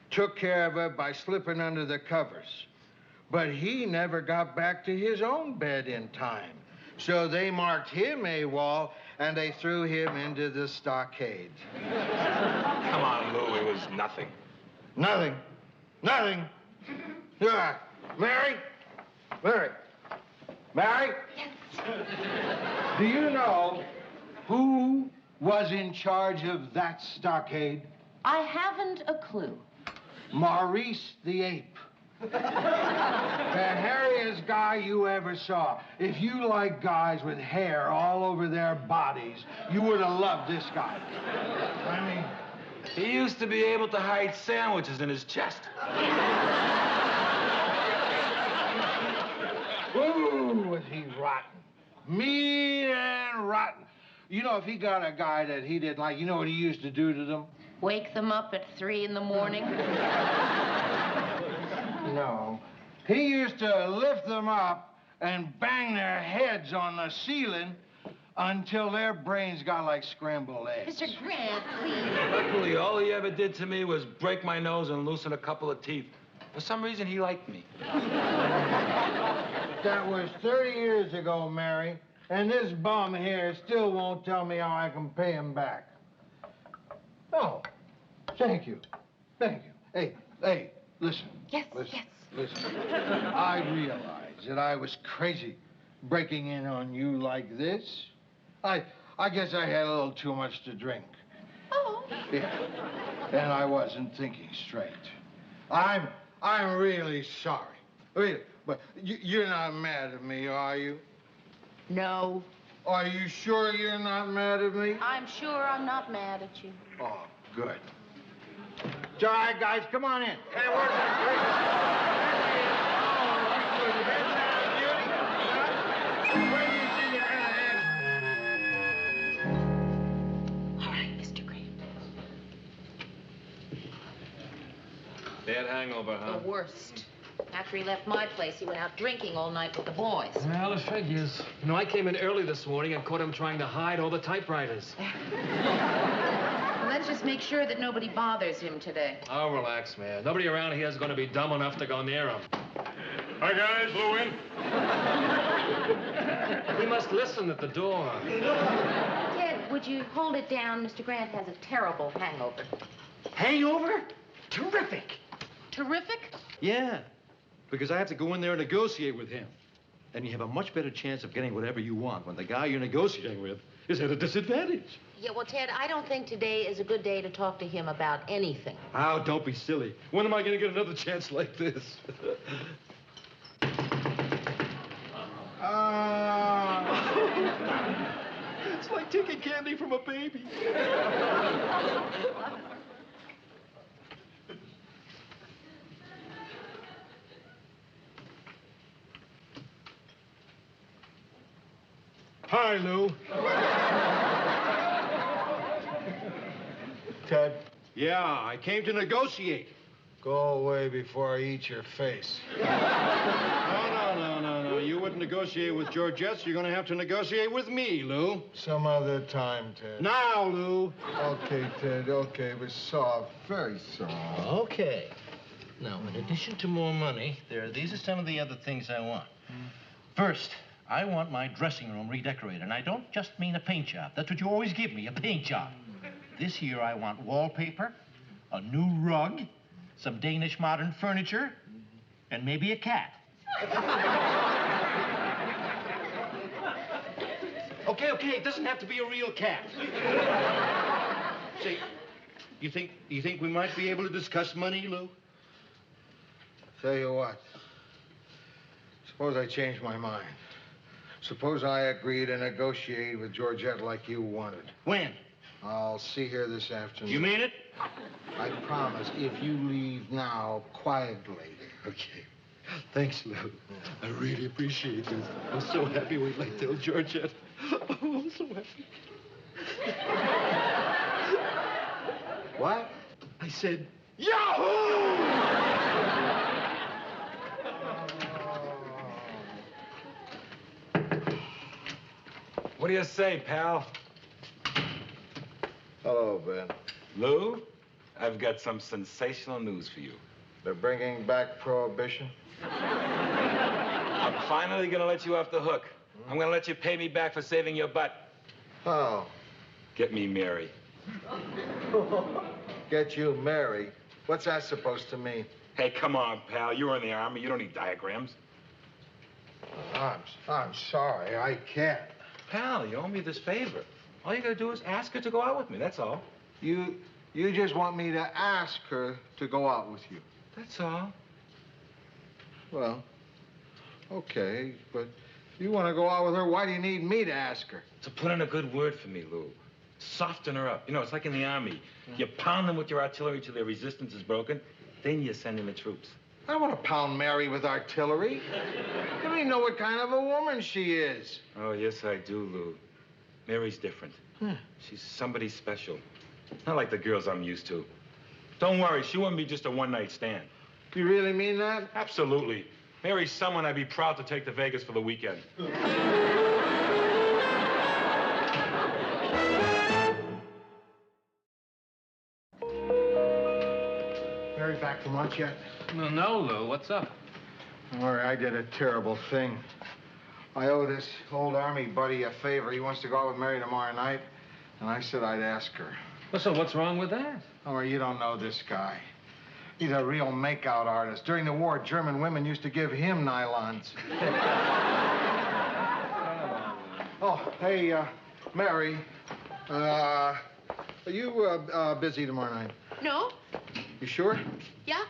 took care of it by slipping under the covers. But he never got back to his own bed in time. So they marked him AWOL, and they threw him into the stockade. Come on, Lou, it was nothing. Nothing. Nothing. Yeah. Mary? Mary? Mary? Do you know who was in charge of that stockade? I haven't a clue. Maurice the ape. The hairiest guy you ever saw. If you like guys with hair all over their bodies, you would have loved this guy. I mean, he used to be able to hide sandwiches in his chest. Ooh, was he rotten. Mean and rotten. You know, if he got a guy that he didn't like, you know what he used to do to them? Wake them up at 3 in the morning? No. He used to lift them up and bang their heads on the ceiling until their brains got like scrambled eggs. Mr. Grant, please. Luckily, all he ever did to me was break my nose and loosen a couple of teeth. For some reason, he liked me. That was 30 years ago, Mary, and this bum here still won't tell me how I can pay him back. Oh, thank you. Thank you. Hey, listen. Yes, listen, yes. Listen. I realized that I was crazy breaking in on you like this. I guess I had a little too much to drink. Oh. Yeah. And I wasn't thinking straight. I'm really sorry. Really, but you're not mad at me, are you? No. Are you sure you're not mad at me? I'm sure I'm not mad at you. Oh, good. All right, guys, come on in. Hey, where's that? All right, Mr. Grant. Bad hangover, huh? The worst. After he left my place, he went out drinking all night with the boys. Well, it figures. You know, I came in early this morning and caught him trying to hide all the typewriters. Well, let's just make sure that nobody bothers him today. Oh, relax, man. Nobody around here is going to be dumb enough to go near him. Hi, guys. Lou in? He must listen at the door. Ted, would you hold it down? Mr. Grant has a terrible hangover. Hangover? Terrific. Terrific? Yeah, because I have to go in there and negotiate with him. And you have a much better chance of getting whatever you want when the guy you're negotiating with is at a disadvantage. Yeah, well, Ted, I don't think today is a good day to talk to him about anything. Oh, don't be silly. When am I going to get another chance like this? It's like taking candy from a baby. Hi, Lou. Ted? Yeah, I came to negotiate. Go away before I eat your face. No. You wouldn't negotiate with Georgette, so you're going to have to negotiate with me, Lou. Some other time, Ted. Now, Lou. Okay, Ted, okay, but soft, very soft. Okay. Now, in addition to more money, these are some of the other things I want. First, I want my dressing room redecorated, and I don't just mean a paint job. That's what you always give me, a paint job. This year, I want wallpaper, a new rug, some Danish modern furniture, and maybe a cat. Okay, it doesn't have to be a real cat. Say, you think we might be able to discuss money, Lou? Tell you what. Suppose I change my mind. Suppose I agree to negotiate with Georgette like you wanted. When? I'll see her this afternoon. You mean it? I promise, if you leave now quietly. Okay. Thanks, Lou. I really appreciate this. I'm so happy wait till I tell Georgette. Oh, I'm so happy. What? I said, Yahoo! What do you say, pal? Hello, Ben. Lou, I've got some sensational news for you. They're bringing back Prohibition? I'm finally gonna let you off the hook. I'm gonna let you pay me back for saving your butt. How? Get me Mary. Get you Mary? What's that supposed to mean? Hey, come on, pal. You were in the Army. You don't need diagrams. I'm sorry. I can't. Pal, you owe me this favor. All you gotta do is ask her to go out with me. That's all. You just want me to ask her to go out with you? That's all. Well, okay, but if you want to go out with her, why do you need me to ask her? To put in a good word for me, Lou. Soften her up. You know, it's like in the Army. You pound them with your artillery till their resistance is broken, then you send in the troops. I don't want to pound Mary with artillery. You don't even know what kind of a woman she is. Oh, yes, I do, Lou. Mary's different. She's somebody special. Not like the girls I'm used to. Don't worry, she wouldn't be just a one-night stand. You really mean that? Absolutely. Mary's someone I'd be proud to take to Vegas for the weekend. Mary back from lunch yet? No, Lou. What's up? Don't worry, I did a terrible thing. I owe this old Army buddy a favor. He wants to go out with Mary tomorrow night, and I said I'd ask her. Well, so what's wrong with that? Oh, you don't know this guy. He's a real makeout artist. During the war, German women used to give him nylons. Oh, hey, Mary, are you busy tomorrow night? No? You sure? Yeah?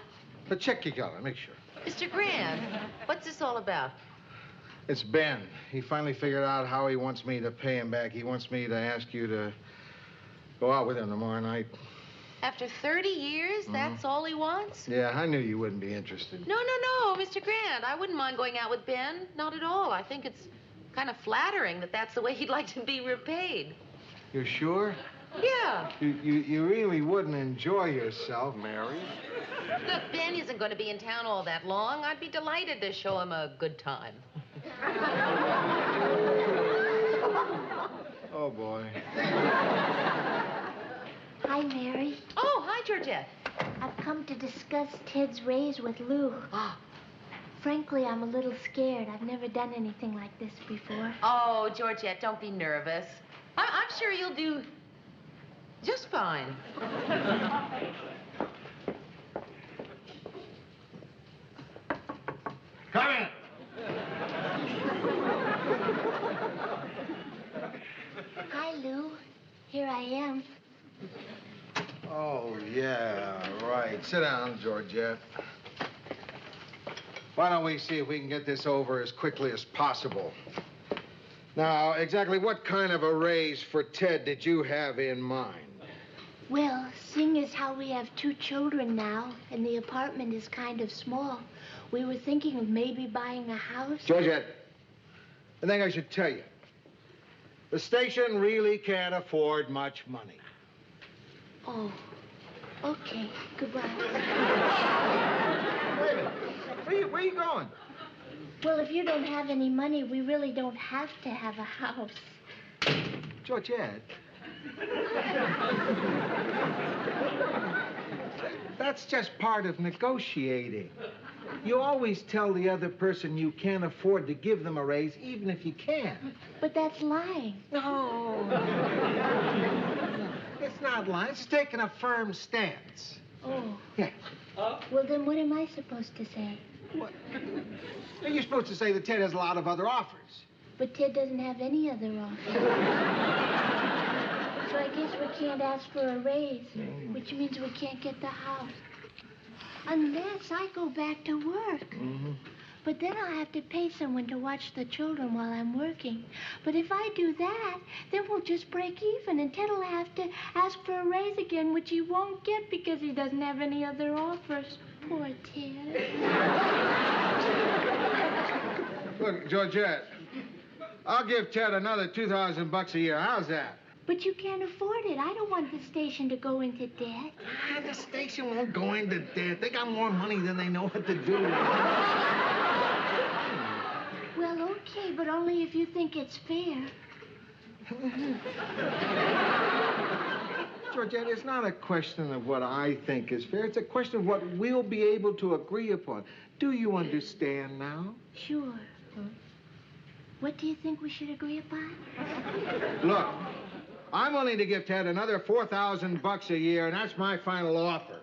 But check your calendar, make sure. Mr. Grant, what's this all about? It's Ben. He finally figured out how he wants me to pay him back. He wants me to ask you to go out with him tomorrow night. After 30 years, that's all he wants? Yeah, I knew you wouldn't be interested. No, Mr. Grant. I wouldn't mind going out with Ben. Not at all. I think it's kind of flattering that that's the way he'd like to be repaid. You're sure? Yeah. You really wouldn't enjoy yourself, Mary. Look, Ben isn't going to be in town all that long. I'd be delighted to show him a good time. Oh, boy. Hi, Mary. Oh, hi, Georgette. I've come to discuss Ted's raise with Lou. Frankly, I'm a little scared. I've never done anything like this before. Oh, Georgette, don't be nervous. I'm sure you'll do just fine. Come in. Hi, Lou. Here I am. Oh, yeah, right. Sit down, Georgette. Why don't we see if we can get this over as quickly as possible? Now, exactly what kind of a raise for Ted did you have in mind? Well, seeing as how we have 2 children now, and the apartment is kind of small, we were thinking of maybe buying a house. Georgette, I think I should tell you. The station really can't afford much money. Oh, okay. Goodbye. Wait a minute. Where are you going? Well, if you don't have any money, we really don't have to have a house. Georgette. That's just part of negotiating. You always tell the other person you can't afford to give them a raise, even if you can. But that's lying. No. It's not lying. It's taking a firm stance. Oh. Yeah. Well, then what am I supposed to say? What? You're supposed to say that Ted has a lot of other offers. But Ted doesn't have any other offers. So I guess we can't ask for a raise, which means we can't get the house. Unless I go back to work. But then I'll have to pay someone to watch the children while I'm working. But if I do that, then we'll just break even, and Ted will have to ask for a raise again, which he won't get because he doesn't have any other offers. Poor Ted. Look, Georgette, I'll give Ted another $2,000 a year. How's that? But you can't afford it. I don't want the station to go into debt. The station won't go into debt. They got more money than they know what to do with. Well, okay, but only if you think it's fair. Georgette, it's not a question of what I think is fair. It's a question of what we'll be able to agree upon. Do you understand now? Sure. What do you think we should agree upon? Look, I'm willing to give Ted another $4,000 a year, and that's my final offer.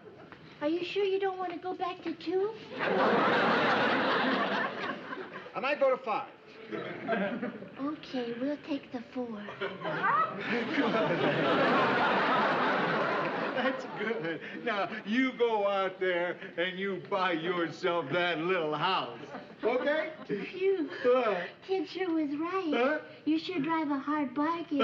Are you sure you don't want to go back to 2? I might go to 5. Okay, we'll take the 4. That's good. Now, you go out there and you buy yourself that little house. Okay? Phew. What? Ted sure was right. Huh? You sure drive a hard bargain.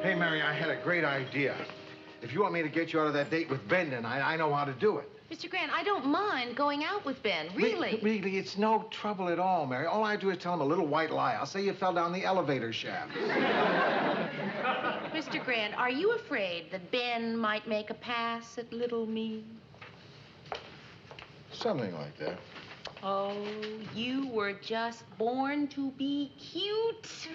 Hey, Mary, I had a great idea. If you want me to get you out of that date with Ben tonight, I know how to do it. Mr. Grant, I don't mind going out with Ben, really. Really, it's no trouble at all, Mary. All I do is tell him a little white lie. I'll say you fell down the elevator shaft. Mr. Grant, are you afraid that Ben might make a pass at little me? Something like that. Oh, you were just born to be cute.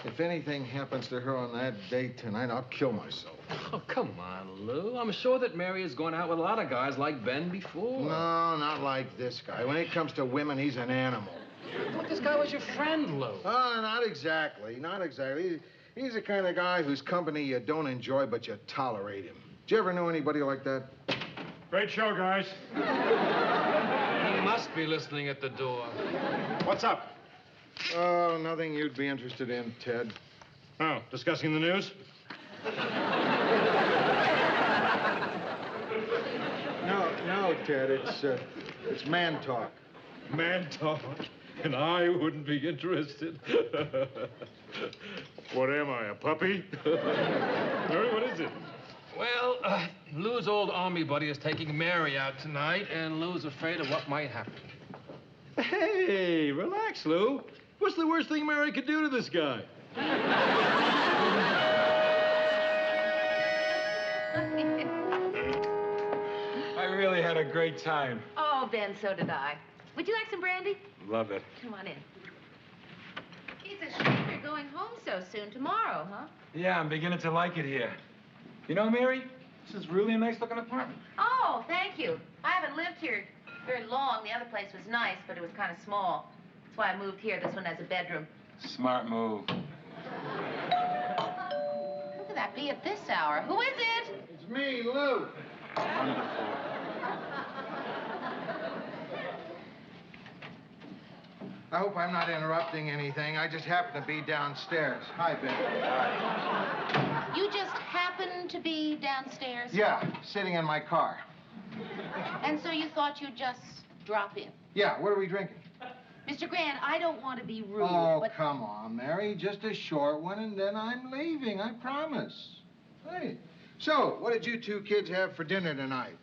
If anything happens to her on that date tonight, I'll kill myself. Oh, come on, Lou. I'm sure that Mary has gone out with a lot of guys like Ben before. No, not like this guy. When it comes to women, he's an animal. I thought this guy was your friend, Lou. Oh, not exactly. Not exactly. He's the kind of guy whose company you don't enjoy, but you tolerate him. Did you ever know anybody like that? Great show, guys. He must be listening at the door. What's up? Oh, nothing you'd be interested in, Ted. Oh, discussing the news? No, Ted. It's man talk. Man talk. And I wouldn't be interested. What am I, a puppy? Mary, what is it? Well, Lou's old army buddy is taking Mary out tonight, and Lou's afraid of what might happen. Hey, relax, Lou. What's the worst thing Mary could do to this guy? I really had a great time. Oh, Ben, so did I. Would you like some brandy? Love it. Come on in. It's a shame you're going home so soon. Tomorrow, huh? Yeah, I'm beginning to like it here. You know, Mary, this is really a nice-looking apartment. Oh, thank you. I haven't lived here very long. The other place was nice, but it was kind of small. That's why I moved here. This one has a bedroom. Smart move. Look at that bee at this hour. Who is it? It's me, Lou. Wonderful. I hope I'm not interrupting anything. I just happen to be downstairs. Hi, Ben. You just happen to be downstairs? Yeah, sitting in my car. And so you thought you'd just drop in? Yeah, what are we drinking? Mr. Grant, I don't want to be rude, Oh, but... come on, Mary. Just a short one, and then I'm leaving. I promise. Hey. So, what did you two kids have for dinner tonight?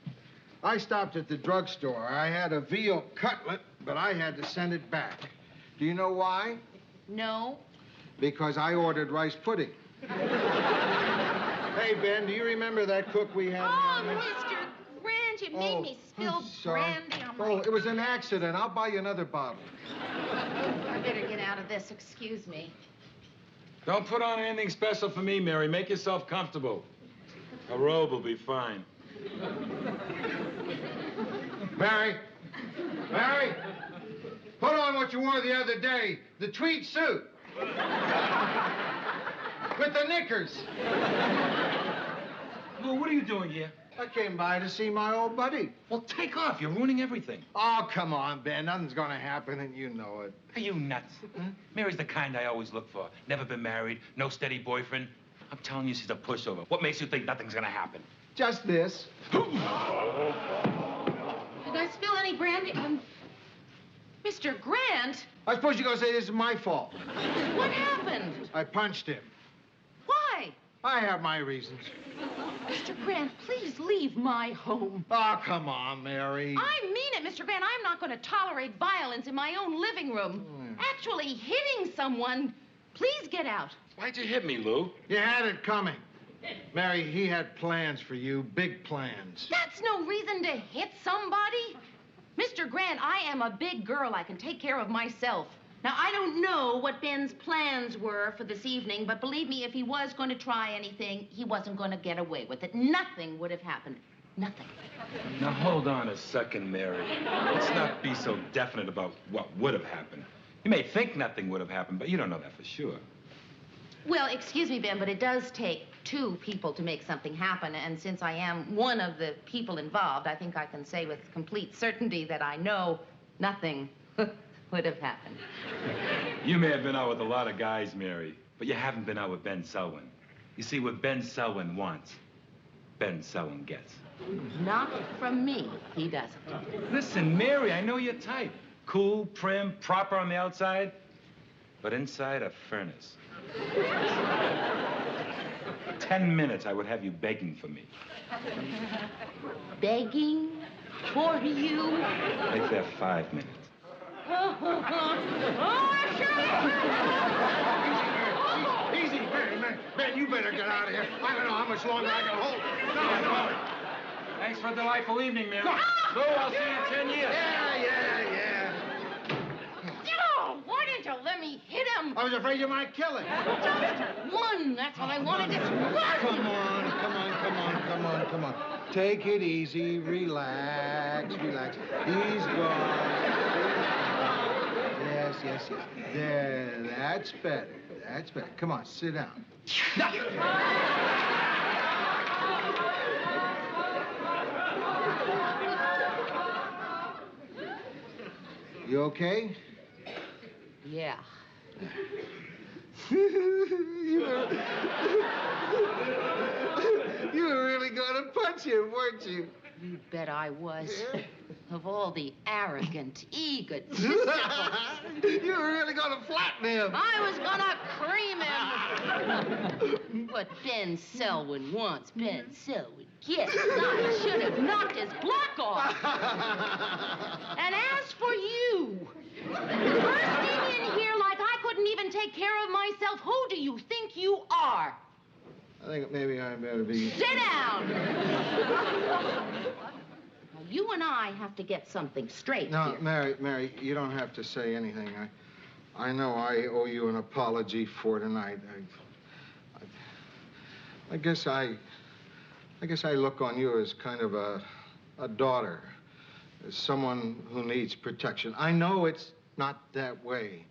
I stopped at the drugstore. I had a veal cutlet, but I had to send it back. Do you know why? No. Because I ordered rice pudding. Hey, Ben, do you remember that cook we had? Oh, Mr. Grant, you made me spill brandy on my... Oh, it was an accident. I'll buy you another bottle. I better get out of this. Excuse me. Don't put on anything special for me, Mary. Make yourself comfortable. A robe will be fine. Mary! Mary! Put on what you wore the other day. The tweed suit. With the knickers. Lou, what are you doing here? I came by to see my old buddy. Well, take off. You're ruining everything. Oh, come on, Ben. Nothing's gonna happen, and you know it. Are you nuts? Mary's the kind I always look for. Never been married, no steady boyfriend. I'm telling you, she's a pushover. What makes you think nothing's gonna happen? Just this. Can I spill any brandy? Mr. Grant? I suppose you're going to say this is my fault. What happened? I punched him. Why? I have my reasons. Mr. Grant, please leave my home. Oh, come on, Mary. I mean it, Mr. Grant. I'm not going to tolerate violence in my own living room. Actually hitting someone. Please get out. Why'd you hit me, Lou? You had it coming. Mary, he had plans for you, big plans. That's no reason to hit somebody. Mr. Grant, I am a big girl. I can take care of myself. Now, I don't know what Ben's plans were for this evening, but believe me, if he was going to try anything, he wasn't going to get away with it. Nothing would have happened. Nothing. Now, hold on a second, Mary. Let's not be so definite about what would have happened. You may think nothing would have happened, but you don't know that for sure. Well, excuse me, Ben, but it does take two people to make something happen, and since I am one of the people involved, I think I can say with complete certainty that I know nothing would have happened. You may have been out with a lot of guys, Mary, but you haven't been out with Ben Selwyn. You see, what Ben Selwyn wants, Ben Selwyn gets. Not from me, he doesn't. Listen, Mary, I know your type. Cool, prim, proper on the outside, but inside a furnace. 10 minutes, I would have you begging for me. Begging for you? Make that 5 minutes. Easy, Ben, you better get out of here. I don't know how much longer I can hold. No. Thanks for a delightful evening, Mary. Lou, I'll see you in 10 years. Yeah. Oh, why didn't you let me hit him? I was afraid you might kill him. Just one, that's what I wanted. Just one. Come on. Take it easy, relax. He's gone. Yes. There, that's better. Come on, sit down. You okay? Yeah. You were really going to punch him, weren't you? You bet I was. Of all the arrogant, egotistical... You were really going to flatten him. I was going to cream him. What Ben Selwyn wants, Ben Selwyn gets. I should have knocked his block off. And as for you, bursting in here like I couldn't even take care of myself, who do you think you are? I think maybe I better be... Sit down! Now, you and I have to get something straight No, here. Mary, you don't have to say anything. I know I owe you an apology for tonight. I guess I look on you as kind of a daughter, as someone who needs protection. I know it's not that way.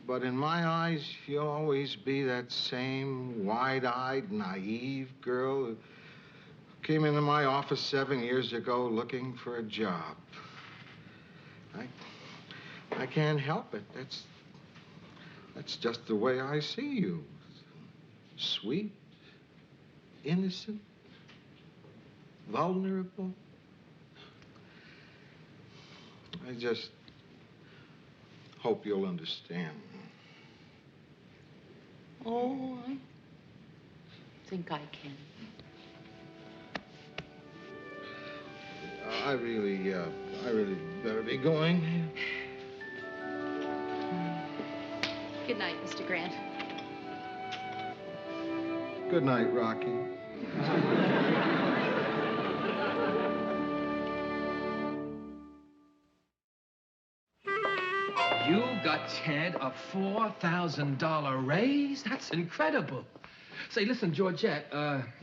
But in my eyes, you'll always be that same wide-eyed, naive girl who came into my office 7 years ago looking for a job. I can't help it. That's just the way I see you. Sweet, innocent, vulnerable. I just hope you'll understand. Oh, I think I can. I really better be going. Good night, Mr. Grant. Good night, Rocky. You got Ted a $4,000 raise? That's incredible. Say, listen, Georgette,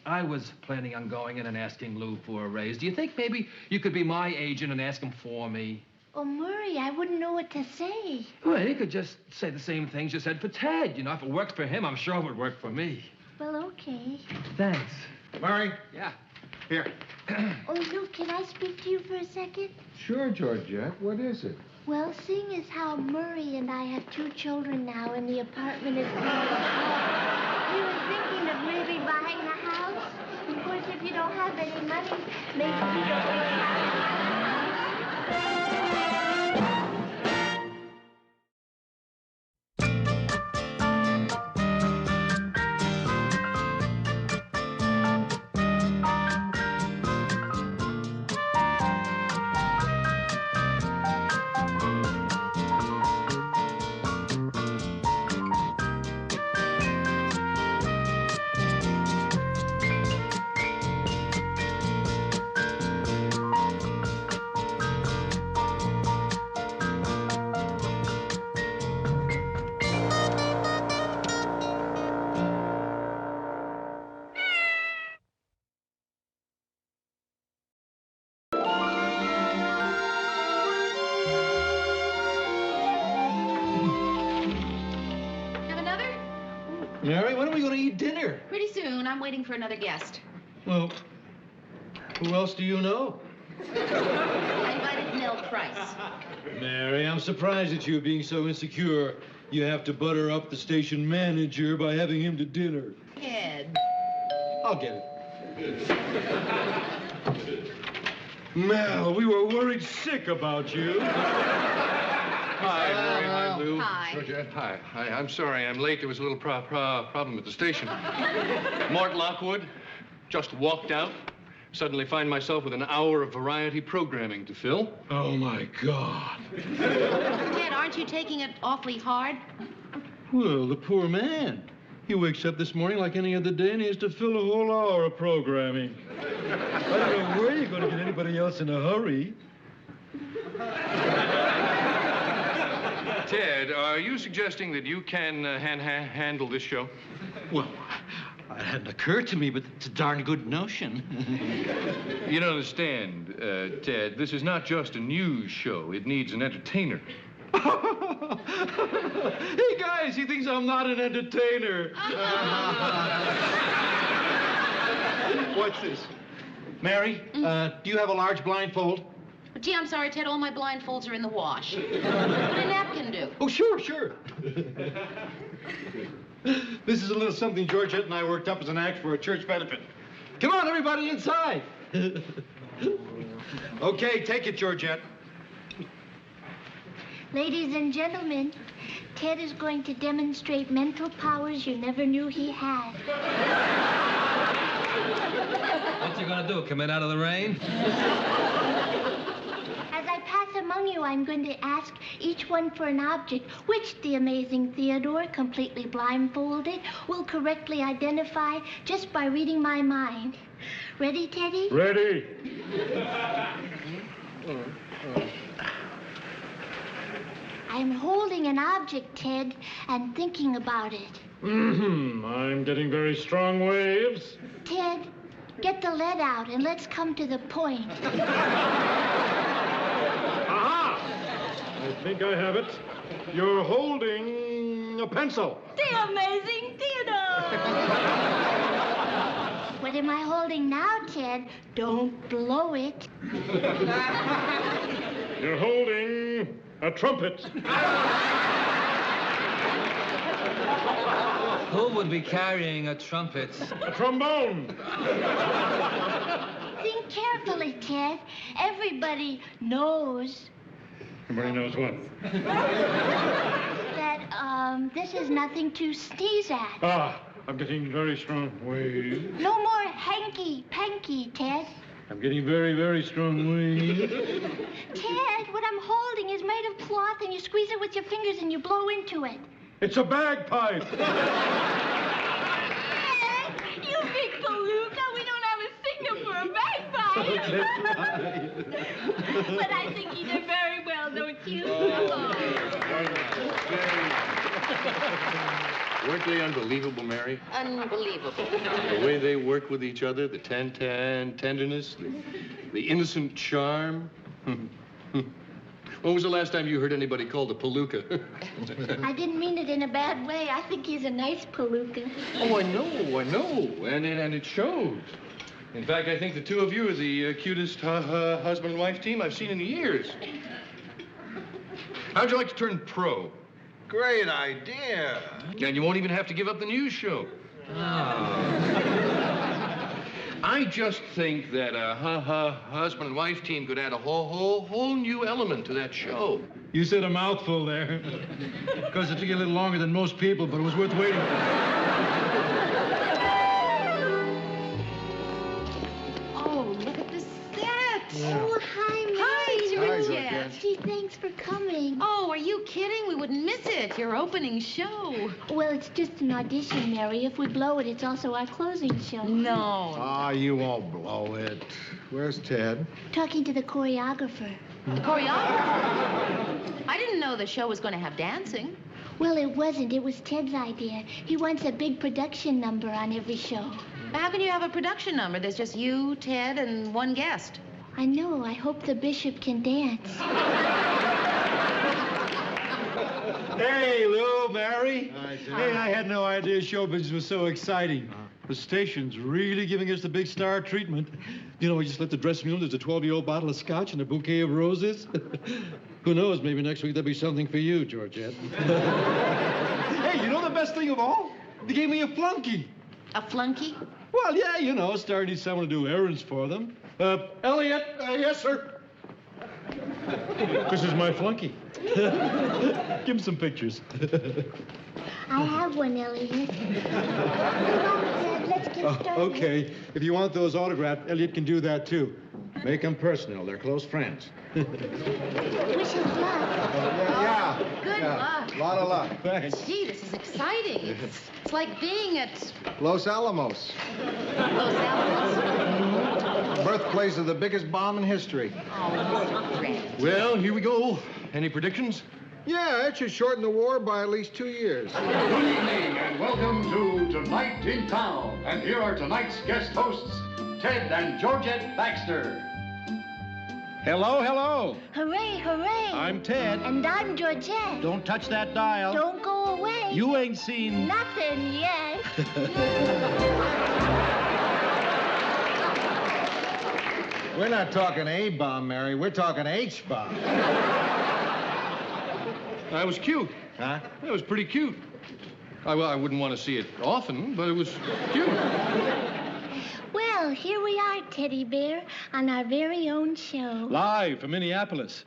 I was planning on going in and asking Lou for a raise. Do you think maybe you could be my agent and ask him for me? Oh, Murray, I wouldn't know what to say. Well, you could just say the same things you said for Ted. You know, if it worked for him, I'm sure it would work for me. Well, okay. Thanks. Murray? Yeah. Here. Oh, Lou, can I speak to you for a second? Sure, Georgette. What is it? Well, seeing as how Murray and I have 2 children now and the apartment is... We were thinking of maybe buying a house. Of course, if you don't have any money, maybe you don't have... dinner? Pretty soon. I'm waiting for another guest. Well, who else do you know? I invited Nell Price. Mary, I'm surprised at you being so insecure. You have to butter up the station manager by having him to dinner. Ed. I'll get it. Mel, we were worried sick about you. Hi, Mary. Hi, Lou. Hi. Georgette. Hi. I'm sorry I'm late. There was a little problem at the station. Mort Lockwood just walked out. Suddenly find myself with an hour of variety programming to fill. Oh, my God. Ted, aren't you taking it awfully hard? Well, the poor man. He wakes up this morning like any other day, and he has to fill a whole hour of programming. I don't know where you're going to get anybody else in a hurry. Ted, are you suggesting that you can handle this show? Well, it hadn't occurred to me, but it's a darn good notion. You don't understand, Ted. This is not just a news show. It needs an entertainer. Hey, guys, he thinks I'm not an entertainer. What's this? Mary, do you have a large blindfold? Gee, I'm sorry, Ted. All my blindfolds are in the wash. What would a napkin do? Oh, sure. This is a little something Georgette and I worked up as an act for a church benefit. Come on, everybody, inside. Okay, take it, Georgette. Ladies and gentlemen, Ted is going to demonstrate mental powers you never knew he had. What you gonna do, come in out of the rain? As I pass among you, I'm going to ask each one for an object which the amazing Theodore, completely blindfolded, will correctly identify just by reading my mind. Ready, Teddy? Ready. I'm holding an object, Ted, and thinking about it. I'm getting very strong waves. Ted, get the lead out and let's come to the point. Aha! I think I have it. You're holding a pencil. The amazing Theodore! What am I holding now, Ted? Don't blow it. You're holding a trumpet. Who would be carrying a trumpet? A trombone. Think carefully, Ted. Everybody knows Everybody knows what? that, this is nothing to sneeze at. Ah, I'm getting very strong waves. No more hanky-panky, Ted. I'm getting very, very strong waves. Ted, what I'm holding is made of cloth, and you squeeze it with your fingers and you blow into it. It's a bagpipe. Ted, you big palooka. We don't have a signal for a bagpipe. But I think you did very well, don't you? Weren't they unbelievable, Mary? Unbelievable. The way they worked with each other, the tenderness, the innocent charm. When was the last time you heard anybody called a palooka? I didn't mean it in a bad way. I think he's a nice palooka. Oh, I know. And it shows. In fact, I think the two of you are the cutest husband and wife team I've seen in years. How'd you like to turn pro? Great idea. And you won't even have to give up the news show. I just think that a husband and wife team could add a whole new element to that show. You said a mouthful there. Because it took you a little longer than most people, but it was worth waiting for. Oh, look at the set. Oh, hi, Mary. Hi, Georgette. Gee, thanks for coming. Oh, are you kidding? We wouldn't miss it. Your opening show. Well, it's just an audition, Mary. If we blow it, it's also our closing show. No. Ah, you won't blow it. Where's Ted? Talking to the choreographer. The choreographer? I didn't know the show was going to have dancing. Well, it wasn't. It was Ted's idea. He wants a big production number on every show. How can you have a production number? There's just you, Ted, and one guest. I know. I hope the bishop can dance. Hey, Lou, Mary. Hi, Jim. Hey, I had no idea show business was so exciting. The station's really giving us the big star treatment. You know, we just left the dressing room. There's a 12-year-old bottle of scotch and a bouquet of roses. Who knows? Maybe next week there'll be something for you, Georgette. Hey, you know the best thing of all? They gave me a flunky. A flunky? Well, yeah, you know, Star needs someone to do errands for them. Elliot. Yes, sir. This is my flunky. Give him some pictures. I have one, Elliot. Come on, Dad, let's get started. Okay. If you want those autographed, Elliot can do that, too. Make them personal. They're close friends. Wish us luck. Yeah. Good luck. A lot of luck. Thanks. Gee, this is exciting. It's like being at Los Alamos. Los Alamos. Birthplace of the biggest bomb in history. Oh, Mr. Grant. Well, here we go. Any predictions? Yeah, it should shorten the war by at least 2 years. Good evening and welcome to Tonight in Town. And here are tonight's guest hosts, Ted and Georgette Baxter. Hello, hello. Hooray, hooray. I'm Ted. And I'm Georgette. Don't touch that dial. Don't go away. You ain't seen... Nothing yet. We're not talking A-bomb, Mary. We're talking H-bomb. That was cute. Huh? That was pretty cute. Well, I wouldn't want to see it often, but it was cute. Well, here we are, Teddy Bear, on our very own show. Live from Minneapolis.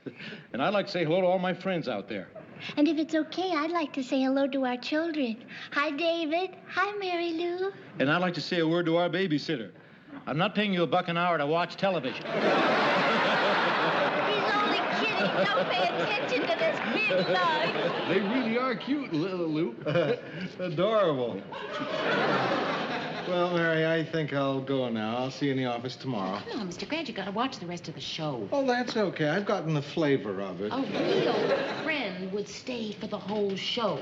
And I'd like to say hello to all my friends out there. And if it's okay, I'd like to say hello to our children. Hi, David. Hi, Mary Lou. And I'd like to say a word to our babysitter. I'm not paying you $1 an hour to watch television. He's only kidding. Don't pay attention to this big mug. They really are cute, Lou. Adorable. Well, Mary, I think I'll go now. I'll see you in the office tomorrow. No, Mr. Grant, you gotta watch the rest of the show. Oh, that's okay. I've gotten the flavor of it. A real friend would stay for the whole show.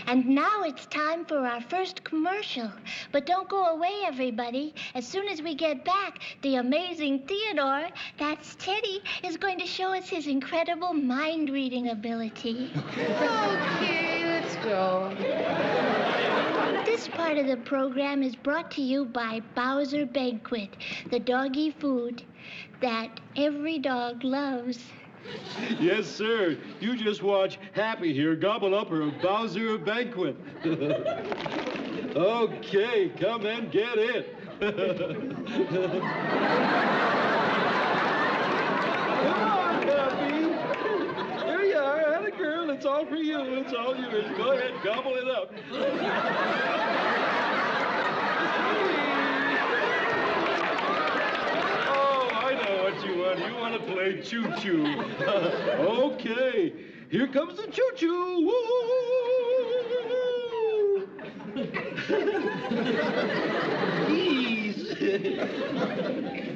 And now it's time for our first commercial. But don't go away, everybody. As soon as we get back, the amazing Theodore, that's Teddy, is going to show us his incredible mind-reading ability. Okay, let's go. This part of the program is brought to you by Bowser Banquet, the doggy food that every dog loves. Yes, sir. You just watch Happy here gobble up her Bowser Banquet. Okay, come and get it. Come on, Happy. Here you are, had a girl. It's all for you. It's all yours. Go ahead, gobble it up. You want to play choo-choo. Okay, here comes the choo-choo. Woo! Please.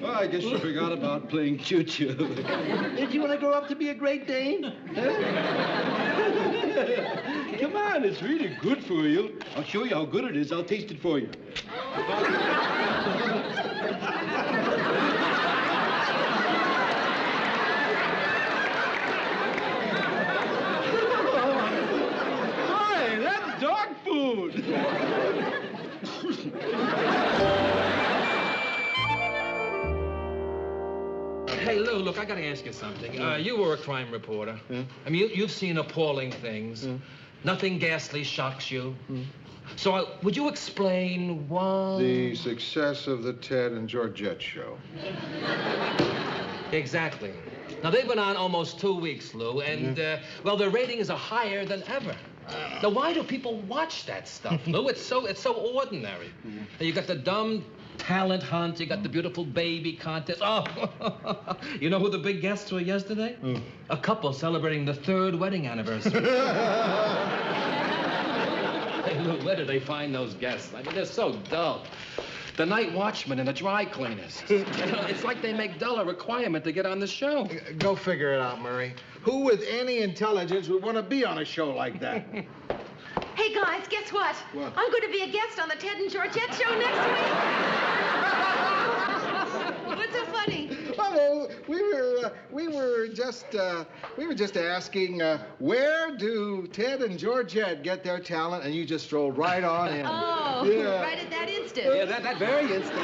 Oh, I guess you forgot about playing choo-choo. Did you want to grow up to be a Great Dane? Come on, it's really good for you. I'll show you how good it is. I'll taste it for you. Dog food! Hey, Lou, look, I gotta ask you something. You were a crime reporter. I mean, you've seen appalling things. Nothing ghastly shocks you. So, would you explain why... The success of the Ted and Georgette show. Exactly. Now, they've been on almost 2 weeks, Lou, and, well, their ratings are higher than ever. Now, why do people watch that stuff, Lou? It's so ordinary. You got the dumb talent hunt, you got the beautiful baby contest. Oh, you know who the big guests were yesterday? A couple celebrating the 3rd wedding anniversary. Hey, Lou, where do they find those guests? I mean, they're so dull. The night watchman and the dry cleaners. It's like they make dull a requirement to get on the show. Go figure it out, Murray. Who with any intelligence would want to be on a show like that? Hey, guys, guess what? What? I'm going to be a guest on the Ted and Georgette show next week. What's so funny? Oh, we were we were just asking, where do Ted and Georgette get their talent? And you just strolled right on in. Oh, yeah. right at that instant. Yeah, that very instant.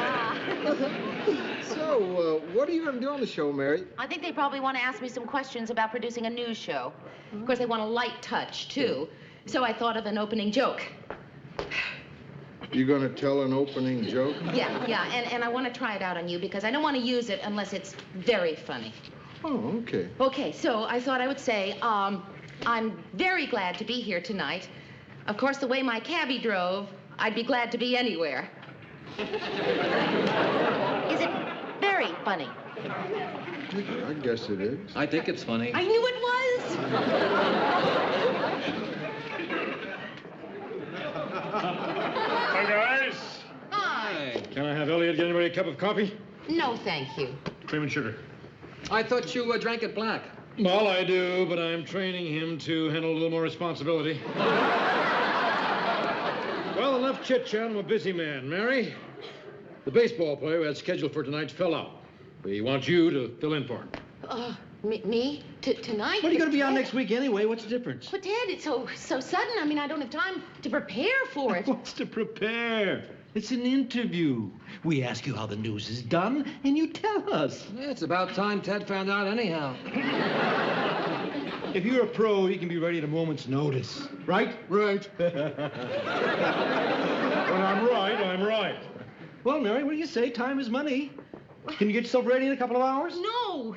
So, what are you going to do on the show, Mary? I think they probably want to ask me some questions about producing a news show. Of course, they want a light touch, too. So I thought of an opening joke. You going to tell an opening joke? Yeah, and I want to try it out on you because I don't want to use it unless it's very funny. Oh, okay. Okay, so I thought I would say, I'm very glad to be here tonight. Of course, the way my cabbie drove, I'd be glad to be anywhere. Is it very funny? I guess it is. I think it's funny. I knew it was. Hi, guys. Hi. Can I have Elliot get anybody a cup of coffee? No, thank you. Cream and sugar. I thought you drank it black. Well, I do, but I'm training him to handle a little more responsibility. Well, enough chit-chat. I'm a busy man. Mary, the baseball player we had scheduled for tonight fell out. We want you to fill in for him. Me? Tonight? What are you going to be on next week anyway? What's the difference? But, Ted, it's so sudden. I mean, I don't have time to prepare for it. What's to prepare? It's an interview. We ask you how the news is done, and you tell us. Yeah, it's about time Ted found out anyhow. If you're a pro, you can be ready at a moment's notice. Right? Right. When I'm right, I'm right. Well, Mary, what do you say? Time is money. Can you get yourself ready in a couple of hours? No.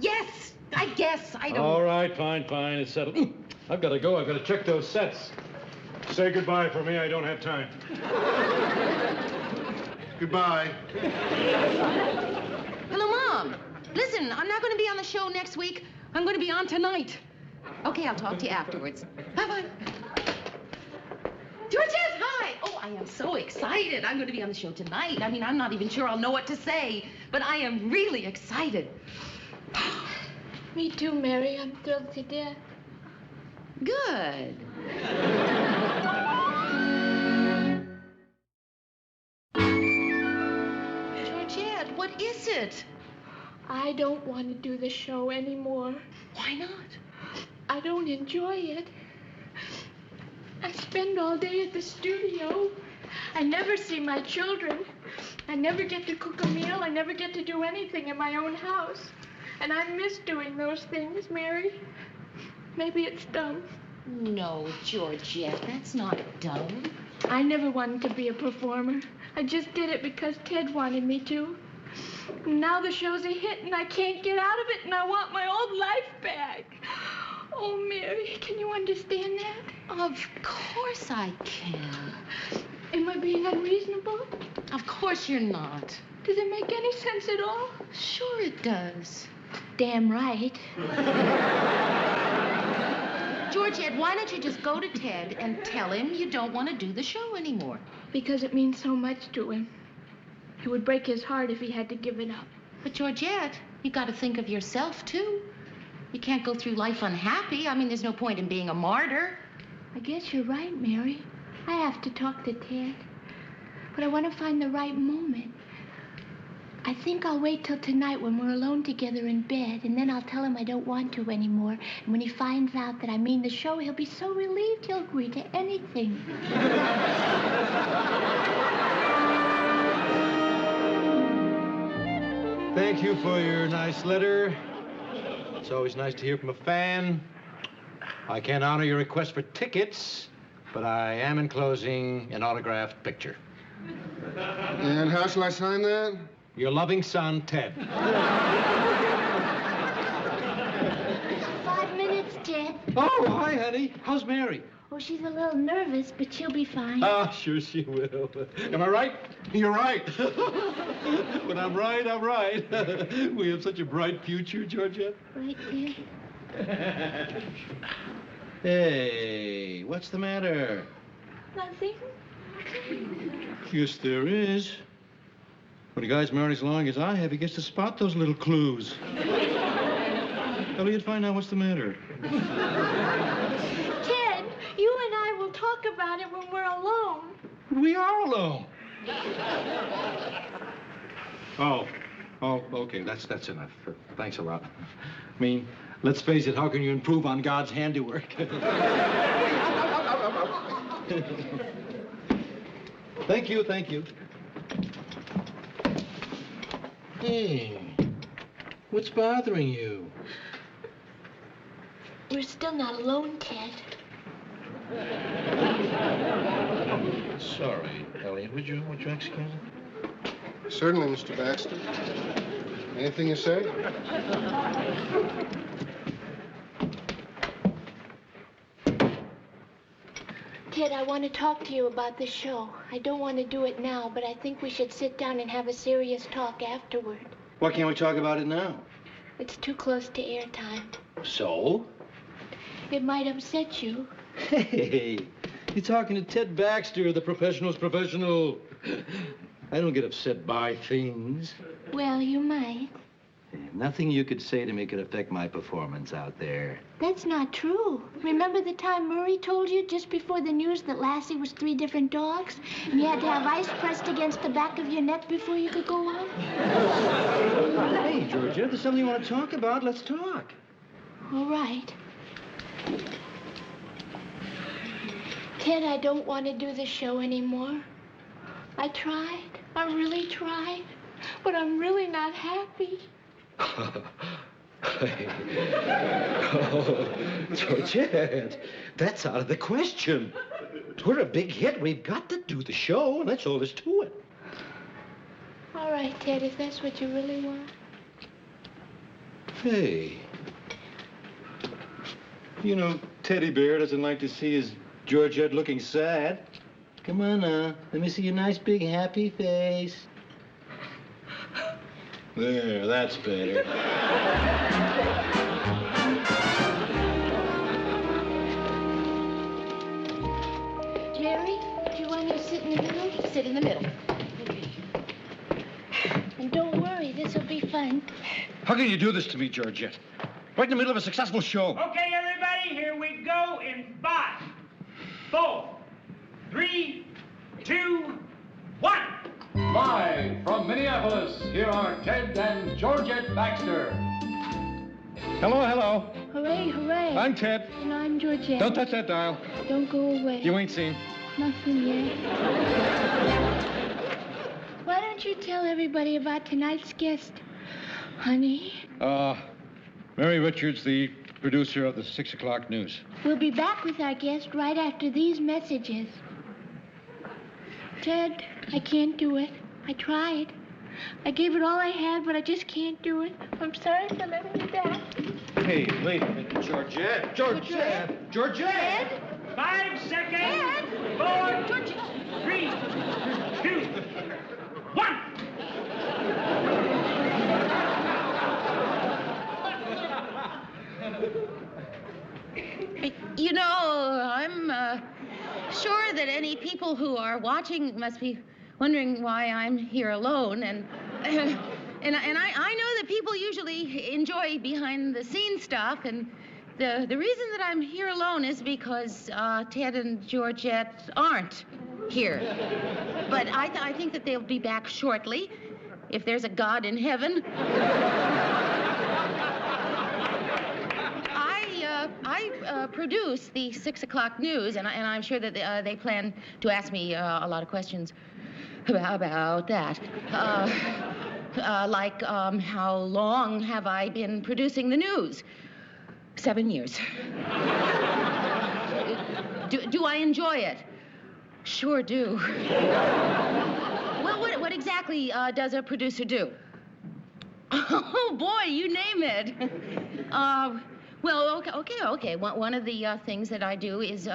Yes, I guess. I don't... All right, fine. It's settled. Ooh, I've got to go. I've got to check those sets. Say goodbye for me. I don't have time. Goodbye. Hello, Mom. Listen, I'm not going to be on the show next week. I'm going to be on tonight. Okay, I'll talk to you afterwards. Bye-bye. Georgette, hi. Oh, I am so excited. I'm going to be on the show tonight. I mean, I'm not even sure I'll know what to say, but I am really excited. Me too, Mary. I'm thrilled to death. Good. Georgette, what is it? I don't want to do the show anymore. Why not? I don't enjoy it. I spend all day at the studio. I never see my children. I never get to cook a meal. I never get to do anything in my own house. And I miss doing those things, Mary. Maybe it's dumb. No, Georgette, that's not dumb. I never wanted to be a performer. I just did it because Ted wanted me to. Now the show's a hit and I can't get out of it and I want my old life back. Oh, Mary, can you understand that? Of course I can. Am I being unreasonable? Of course you're not. Does it make any sense at all? Sure it does. Damn right. Georgette, why don't you just go to Ted and tell him you don't want to do the show anymore? Because it means so much to him. It would break his heart if he had to give it up. But Georgette, you got to think of yourself, too. You can't go through life unhappy. I mean, there's no point in being a martyr. I guess you're right, Mary. I have to talk to Ted. But I want to find the right moment. I think I'll wait till tonight when we're alone together in bed, and then I'll tell him I don't want to anymore. And when he finds out that I mean the show, he'll be so relieved he'll agree to anything. Thank you for your nice letter. It's always nice to hear from a fan. I can't honor your request for tickets, but I am enclosing an autographed picture. And how shall I sign that? Your loving son, Ted. 5 minutes, Ted. Oh, hi, honey. How's Mary? Oh, she's a little nervous, but she'll be fine. Ah, sure she will. Am I right? You're right. When I'm right, I'm right. We have such a bright future, Georgette. Right, Ted? Hey, what's the matter? Nothing. Yes, there is. When a guy's married as long as I have, he gets to spot those little clues. Elliot, find out what's the matter. Ted, you and I will talk about it when we're alone. We are alone. Oh, Oh, okay, that's enough. Thanks a lot. I mean, let's face it, how can you improve on God's handiwork? Thank you, thank you. Hey, what's bothering you? We're still not alone, Ted. Sorry, Elliot. Would you excuse me? Certainly, Mr. Baxter. Anything you say? Ted, I want to talk to you about the show. I don't want to do it now, but I think we should sit down and have a serious talk afterward. Why can't we talk about it now? It's too close to airtime. So? It might upset you. Hey, you're talking to Ted Baxter, the professional's professional. I don't get upset by things. Well, you might. Nothing you could say to me could affect my performance out there. That's not true. Remember the time Murray told you just before the news that Lassie was 3 different dogs? And you had to have ice pressed against the back of your neck before you could go on? Hey, Georgia, if there's something you want to talk about, let's talk. All right. Ted, I don't want to do the show anymore. I tried. I really tried. But I'm really not happy. Oh, Georgette, that's out of the question. We're a big hit. We've got to do the show, and that's all there's to it. All right, Ted, if that's what you really want. Hey. You know, Teddy Bear doesn't like to see his Georgette looking sad. Come on now. Let me see your nice, big, happy face. There, that's better. Jerry, do you want to sit in the middle? Sit in the middle. And don't worry, this'll be fun. How can you do this to me, Georgette? Right in the middle of a successful show. Okay, everybody, here we go in 5, 4, 3, 2, 1. Live from Minneapolis, here are Ted and Georgette Baxter. Hello, hello. Hooray, hooray. I'm Ted. And I'm Georgette. Don't touch that dial. Don't go away. You ain't seen. Nothing yet. Why don't you tell everybody about tonight's guest, honey? Mary Richards, the producer of the 6 o'clock news. We'll be back with our guest right after these messages. Ted, I can't do it. I tried. I gave it all I had, but I just can't do it. I'm sorry for letting you down. Hey, wait a minute, Georgette. Georgette. Georgette. Ted? 5 seconds. Ted? 4, Georgette. 3, 2, 1. You know, I'm sure that any people who are watching must be wondering why I'm here alone, and I know that people usually enjoy behind-the-scenes stuff, and the reason that I'm here alone is because Ted and Georgette aren't here. But I think that they'll be back shortly, if there's a God in heaven. I produce the 6 o'clock news, and I'm sure that they plan to ask me a lot of questions about that. Like, how long have I been producing the news? 7 years. Do I enjoy it? Sure do. Well, what exactly does a producer do? Oh, boy, you name it. Well, okay. One of the things that I do is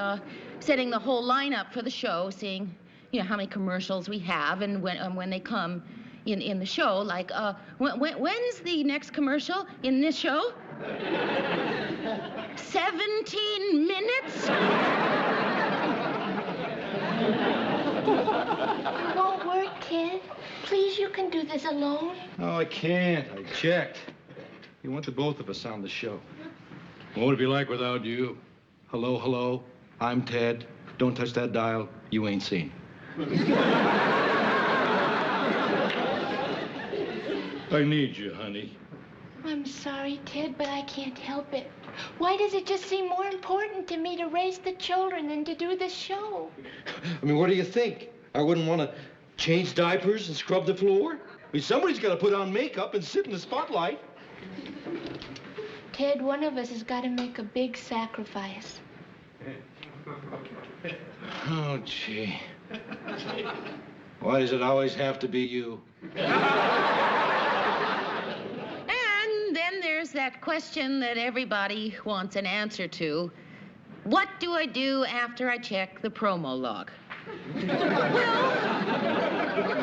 setting the whole lineup for the show, seeing, how many commercials we have and when they come in the show. Like, when's the next commercial in this show? 17 minutes? It won't work, Ted. Please, you can do this alone. No, I can't. I checked. You want the both of us on the show. What would it be like without you? Hello, hello. I'm Ted. Don't touch that dial. You ain't seen. I need you, honey. I'm sorry, Ted, but I can't help it. Why does it just seem more important to me to raise the children than to do the show? I mean, what do you think? I wouldn't want to change diapers and scrub the floor? I mean, somebody's got to put on makeup and sit in the spotlight. Ted, one of us has got to make a big sacrifice. Oh, gee. Why does it always have to be you? And then there's that question that everybody wants an answer to. What do I do after I check the promo log? Well,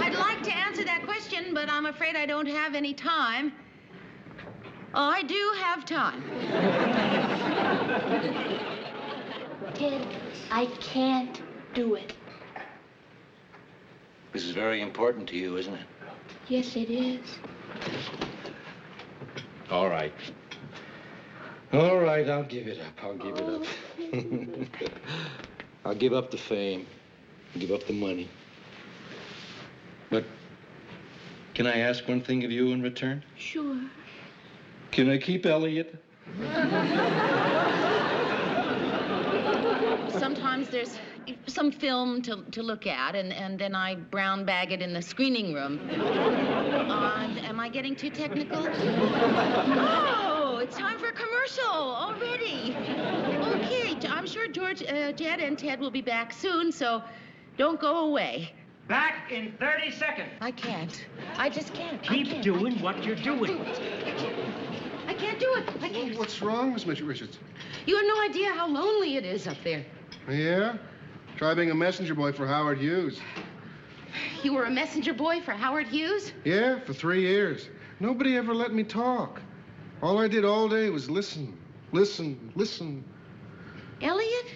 I'd like to answer that question, but I'm afraid I don't have any time. Oh, I do have time. Ted, I can't do it. This is very important to you, isn't it? Yes, it is. All right. All right, I'll give it up. I'll give it up. I'll give up the fame. I'll give up the money. But can I ask one thing of you in return? Sure. Can I keep Elliot? Sometimes there's some film to look at, and then I brown bag it in the screening room. Am I getting too technical? Oh, it's time for a commercial already. Okay, I'm sure Jed and Ted will be back soon, so don't go away. Back in 30 seconds. I can't. I just can't. Keep doing what you're doing. I can't do it. I can't. What's wrong, Miss Richards? You have no idea how lonely it is up there. Yeah? Try being a messenger boy for Howard Hughes. You were a messenger boy for Howard Hughes? Yeah, for 3 years. Nobody ever let me talk. All I did all day was listen, listen, listen. Elliot,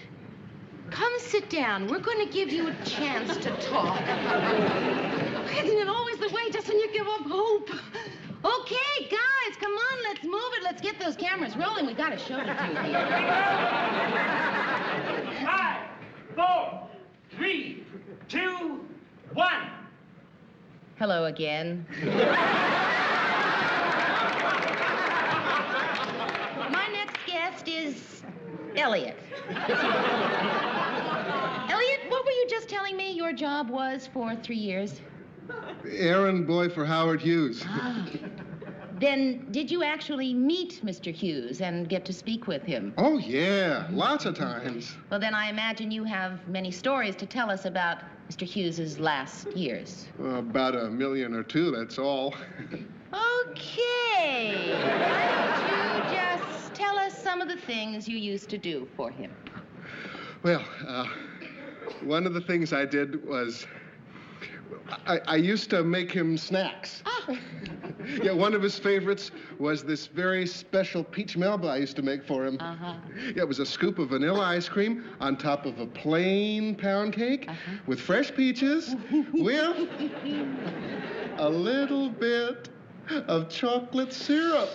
come sit down. We're going to give you a chance to talk. Isn't it always the way just when you give up hope? Okay, guys, come on, let's move it. Let's get those cameras rolling. We got a show to do here. 5, 4, 3, 2, 1. Hello again. My next guest is Elliot. Elliot, what were you just telling me your job was for 3 years? Errand boy for Howard Hughes. Then did you actually meet Mr. Hughes and get to speak with him? Oh, yeah, lots of times. Well, then I imagine you have many stories to tell us about Mr. Hughes's last years. About 1 million or 2, that's all. Okay. Why don't you just tell us some of the things you used to do for him? Well, one of the things I did was I used to make him snacks. Oh. Yeah, one of his favorites was this very special peach melba I used to make for him. Uh-huh. Yeah, it was a scoop of vanilla ice cream on top of a plain pound cake with fresh peaches with a little bit of chocolate syrup.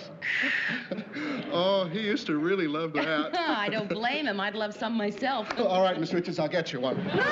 Oh, he used to really love that. I don't blame him. I'd love some myself. All right, Miss Richards, I'll get you one. No!